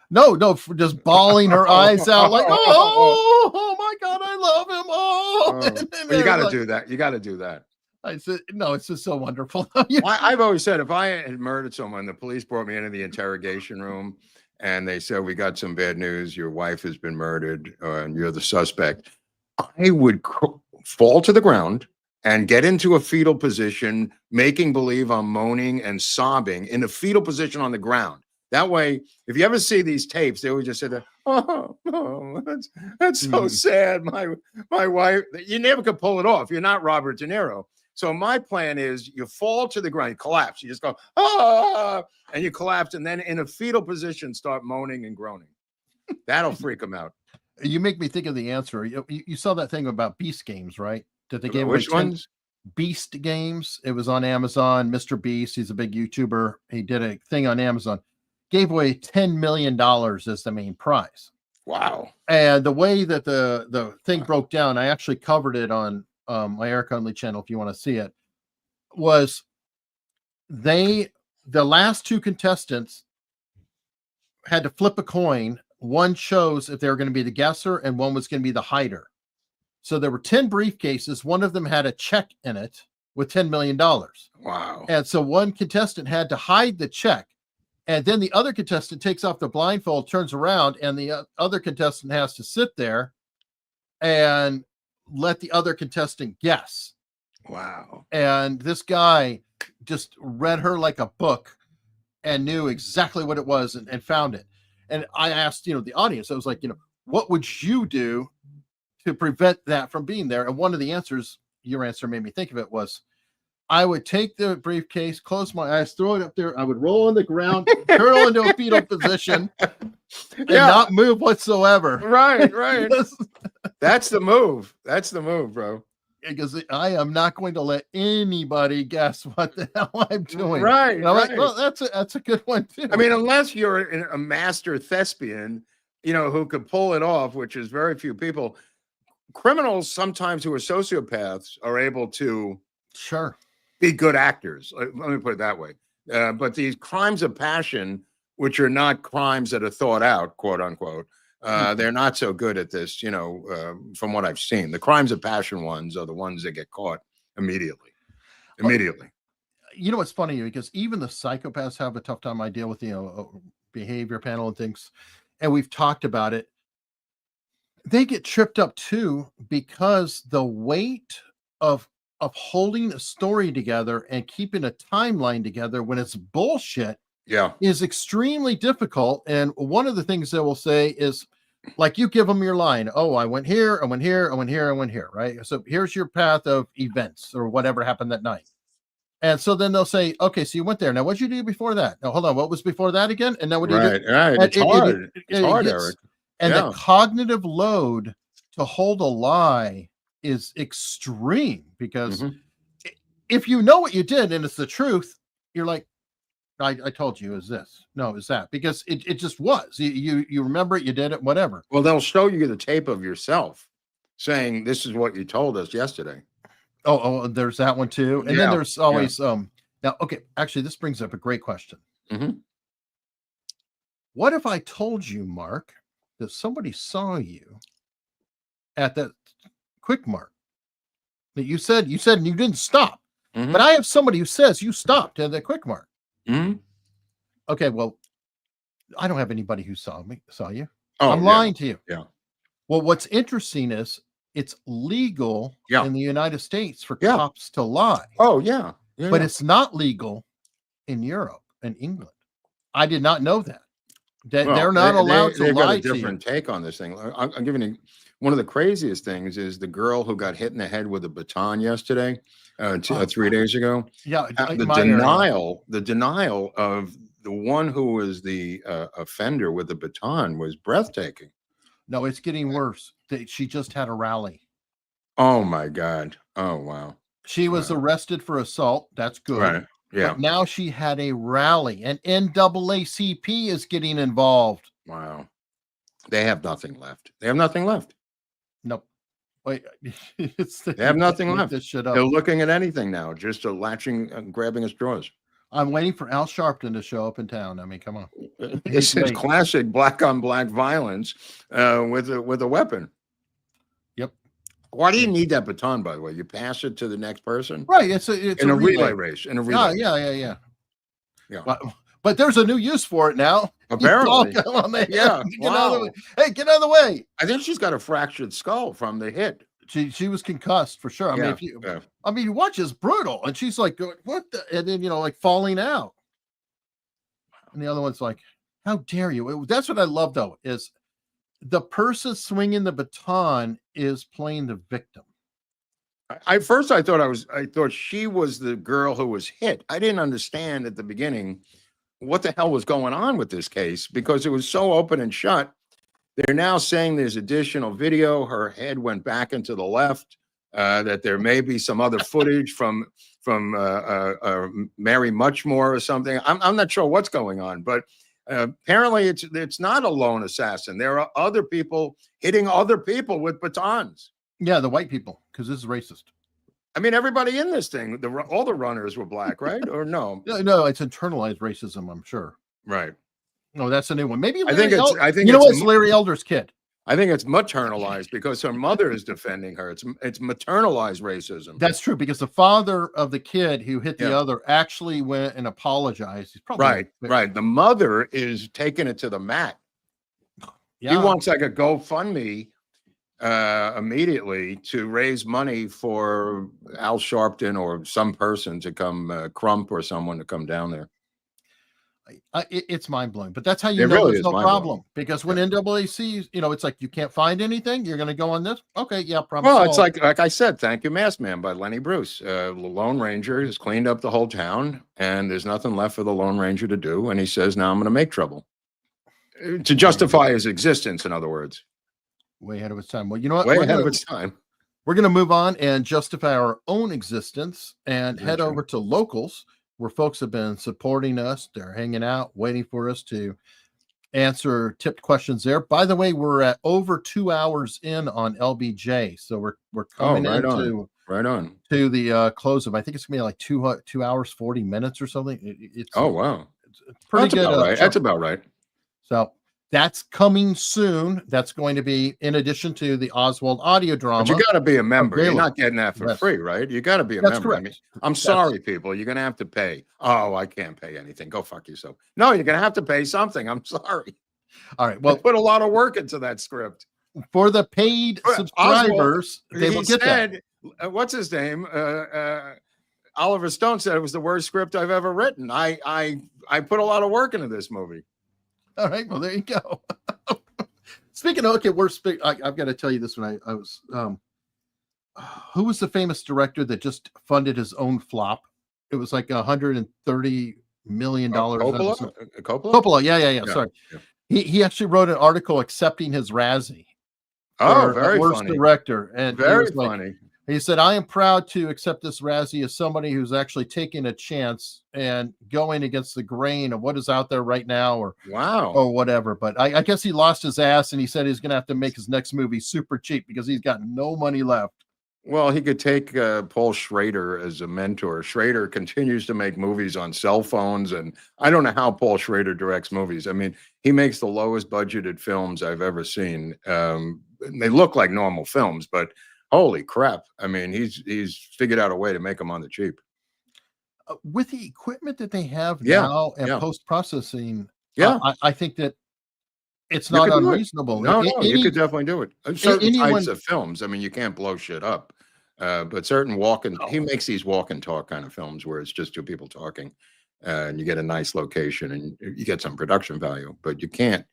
no, just bawling her eyes out like, oh my God, I love him. Well, you got to do that. You got to do that. I said, no, it's just so wonderful. I've always said, if I had murdered someone, the police brought me into the interrogation room and they said, we got some bad news. Your wife has been murdered and you're the suspect. I would fall to the ground and get into a fetal position, making believe I'm moaning and sobbing in a fetal position on the ground. That way, if you ever see these tapes, they always just say, That's so sad. My wife, you never could pull it off. You're not Robert De Niro. So my plan is you fall to the ground, you collapse. You just go, and you collapse, and then in a fetal position start moaning and groaning. That'll freak them out. You make me think of the answer. You saw that thing about Beast Games, right? That they gave Which ones? Beast Games. It was on Amazon. Mr. Beast, he's a big YouTuber. He did a thing on Amazon. Gave away $10 million as the main prize. Wow. And the way that the thing broke down, I actually covered it on my Eric Hunley channel if you want to see it, was the last two contestants had to flip a coin. One chose if they were going to be the guesser and one was going to be the hider. So there were 10 briefcases. One of them had a check in it with $10 million. Wow. And so one contestant had to hide the check. And then the other contestant takes off the blindfold, turns around, and the other contestant has to sit there and let the other contestant guess. Wow. And this guy just read her like a book and knew exactly what it was and found it. And I asked, the audience, I was like, what would you do to prevent that from being there? And one of the answers, your answer made me think of it, was I would take the briefcase, close my eyes, throw it up there. I would roll on the ground, curl into a fetal position, and not move whatsoever. Right. That's the move. That's the move, bro. Because I am not going to let anybody guess what the hell I'm doing. Right. Like, well, that's a good one too. I mean, unless you're a master thespian, who could pull it off, which is very few people. Criminals sometimes who are sociopaths are able to be good actors. Let me put it that way. But these crimes of passion, which are not crimes that are thought out, quote unquote, they're not so good at this, from what I've seen. The crimes of passion ones are the ones that get caught immediately. You know what's funny? Because even the psychopaths have a tough time. I deal with, behavior panel and things, and we've talked about it. They get tripped up too because the weight of holding a story together and keeping a timeline together when it's bullshit is extremely difficult. And one of the things they will say is, like, you give them your line. Oh, I went here, I went here, I went here, I went here, right? So here's your path of events or whatever happened that night. And so then they'll say, okay, so you went there. Now, what'd you do before that? Now, hold on. What was before that again? And now what do you do? Right. It's hard. It's hard, Eric. And the cognitive load to hold a lie is extreme because if you know what you did and it's the truth, you're like, I told you it was this. No, it was that. Because it just was. You remember it, you did it, whatever. Well, they'll show you the tape of yourself saying, this is what you told us yesterday. Oh, there's that one too. And then there's always now, okay, actually, this brings up a great question. What if I told you, Mark, that somebody saw you at that Quick Mart? That you said you didn't stop. But I have somebody who says you stopped at the Quick Mart. Okay, well, I don't have anybody who saw you. I'm lying to you. Well, what's interesting is it's legal in the United States for cops to lie. But it's not legal in Europe and England. I did not know that. They're not allowed to lie to you. They've got a different take on this thing. I'm giving you one of the craziest things is the girl who got hit in the head with a baton yesterday, 3 days ago. The denial of the one who was the offender with the baton was breathtaking. No, it's getting worse. She just had a rally. Oh my God. Oh, wow. She was arrested for assault. That's good. Right. Yeah. But now she had a rally and NAACP is getting involved. Wow. They have nothing left. Nope. Wait, they have nothing left. This shit up. They're looking at anything now, just latching and grabbing at straws. I'm waiting for Al Sharpton to show up in town. I mean, come on. This is classic black on black violence with a weapon. Yep. Why do you need that baton, by the way? You pass it to the next person? Right. It's in a relay race. Yeah. But there's a new use for it now. Apparently. Get out of the way. I think she's got a fractured skull from the hit. She was concussed for sure. I mean, you watch is brutal, and she's like, "What?" And then like falling out, and the other one's like, "How dare you?" That's what I love, though, is the person swinging the baton is playing the victim. At first I thought she was the girl who was hit. I didn't understand at the beginning what the hell was going on with this case because it was so open and shut. They're now saying there's additional video. Her head went back into the left. That there may be some other footage from Mary Muchmore or something. I'm not sure what's going on, but apparently it's not a lone assassin. There are other people hitting other people with batons. Yeah, the white people, because this is racist. I mean, everybody in this thing, all the runners were black, right? Or no? No, it's internalized racism, I'm sure. Right. No, that's a new one. Maybe I think it's Larry Elder's kid. I think it's maternalized because her mother is defending her. It's maternalized racism. That's true because the father of the kid who hit the other actually went and apologized. He's probably right. The mother is taking it to the mat. Yeah. He wants like a GoFundMe immediately to raise money for Al Sharpton or some person to come, Crump or someone to come down there. It's mind-blowing, but that's how you know there's no problem, because when NAACP, it's like you can't find anything, you're going to go on this. Okay, yeah, problem. Well, it's like I said, Thank You, Masked Man by Lenny Bruce. The Lone Ranger has cleaned up the whole town, and there's nothing left for the Lone Ranger to do, and he says, now I'm going to make trouble. To justify his existence, in other words. Way ahead of its time. Well, you know what? Way ahead of its time. We're going to move on and justify our own existence and head over to locals, where folks have been supporting us. They're hanging out, waiting for us to answer tipped to there. By the way, we're at over 2 hours in on LBJ, so we're coming right on to the close of. I think it's gonna be like 2 hours 40 minutes or something. It's wow, it's pretty good. About right. That's about right. So that's coming soon. That's going to be in addition to the Oswald audio drama. But you got to be a member. You're not getting that for free, right? You got to be a member. Correct. I mean, I'm sorry, people. You're going to have to pay. Oh, I can't pay anything. Go fuck yourself. No, you're going to have to pay something. I'm sorry. All right. Well, I put a lot of work into that script. For the paid subscribers, Oswald, they will get that. What's his name? Oliver Stone said it was the worst script I've ever written. I put a lot of work into this movie. All right, well, there you go. Speaking of, I've got to tell you this one. I was, who was the famous director that just funded his own flop? It was like $130 million. Coppola? Coppola, yeah. Sorry. Yeah. He actually wrote an article accepting his Razzie. Oh, very worst funny. Director. And very funny. He said, I am proud to accept this Razzie as somebody who's actually taking a chance and going against the grain of what is out there right now or whatever. But I guess he lost his ass and he said he's going to have to make his next movie super cheap because he's got no money left. Well, he could take Paul Schrader as a mentor. Schrader continues to make movies on cell phones, and I don't know how Paul Schrader directs movies. I mean, he makes the lowest budgeted films I've ever seen. They look like normal films, but holy crap. I mean, he's figured out a way to make them on the cheap. With the equipment that they have now and post-processing, I think that it's not unreasonable. No, you could definitely do it. Certain types of films. I mean, you can't blow shit up. But certain he makes these walk and talk kind of films where it's just two people talking and you get a nice location and you get some production value, but you can't,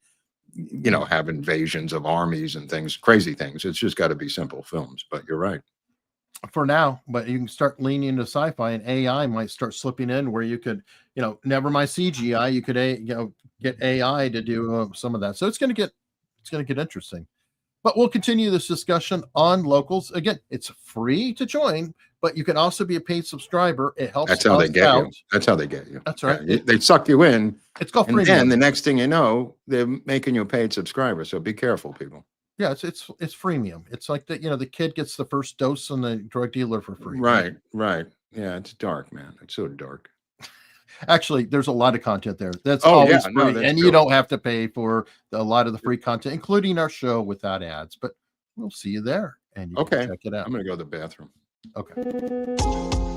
have invasions of armies and things, crazy things. It's just got to be simple films, but you're right. For now, but you can start leaning into sci-fi and AI might start slipping in where you could, never mind CGI, you could, get AI to do some of that. So it's going to get interesting, but we'll continue this discussion on locals. Again, it's free to join, but you can also be a paid subscriber. It helps. That's how they get you. That's how they get you. That's right. Yeah, they suck you in. It's called freemium. And the next thing you know, they're making you a paid subscriber. So be careful, people. Yeah, it's freemium. It's like that, the kid gets the first dose and the drug dealer for free. Right. Yeah, it's dark, man. It's so dark. Actually, there's a lot of content there. That's always free. No, and you don't have to pay for a lot of the free content, including our show without ads. But we'll see you there and you can check it out. I'm gonna go to the bathroom. Okay.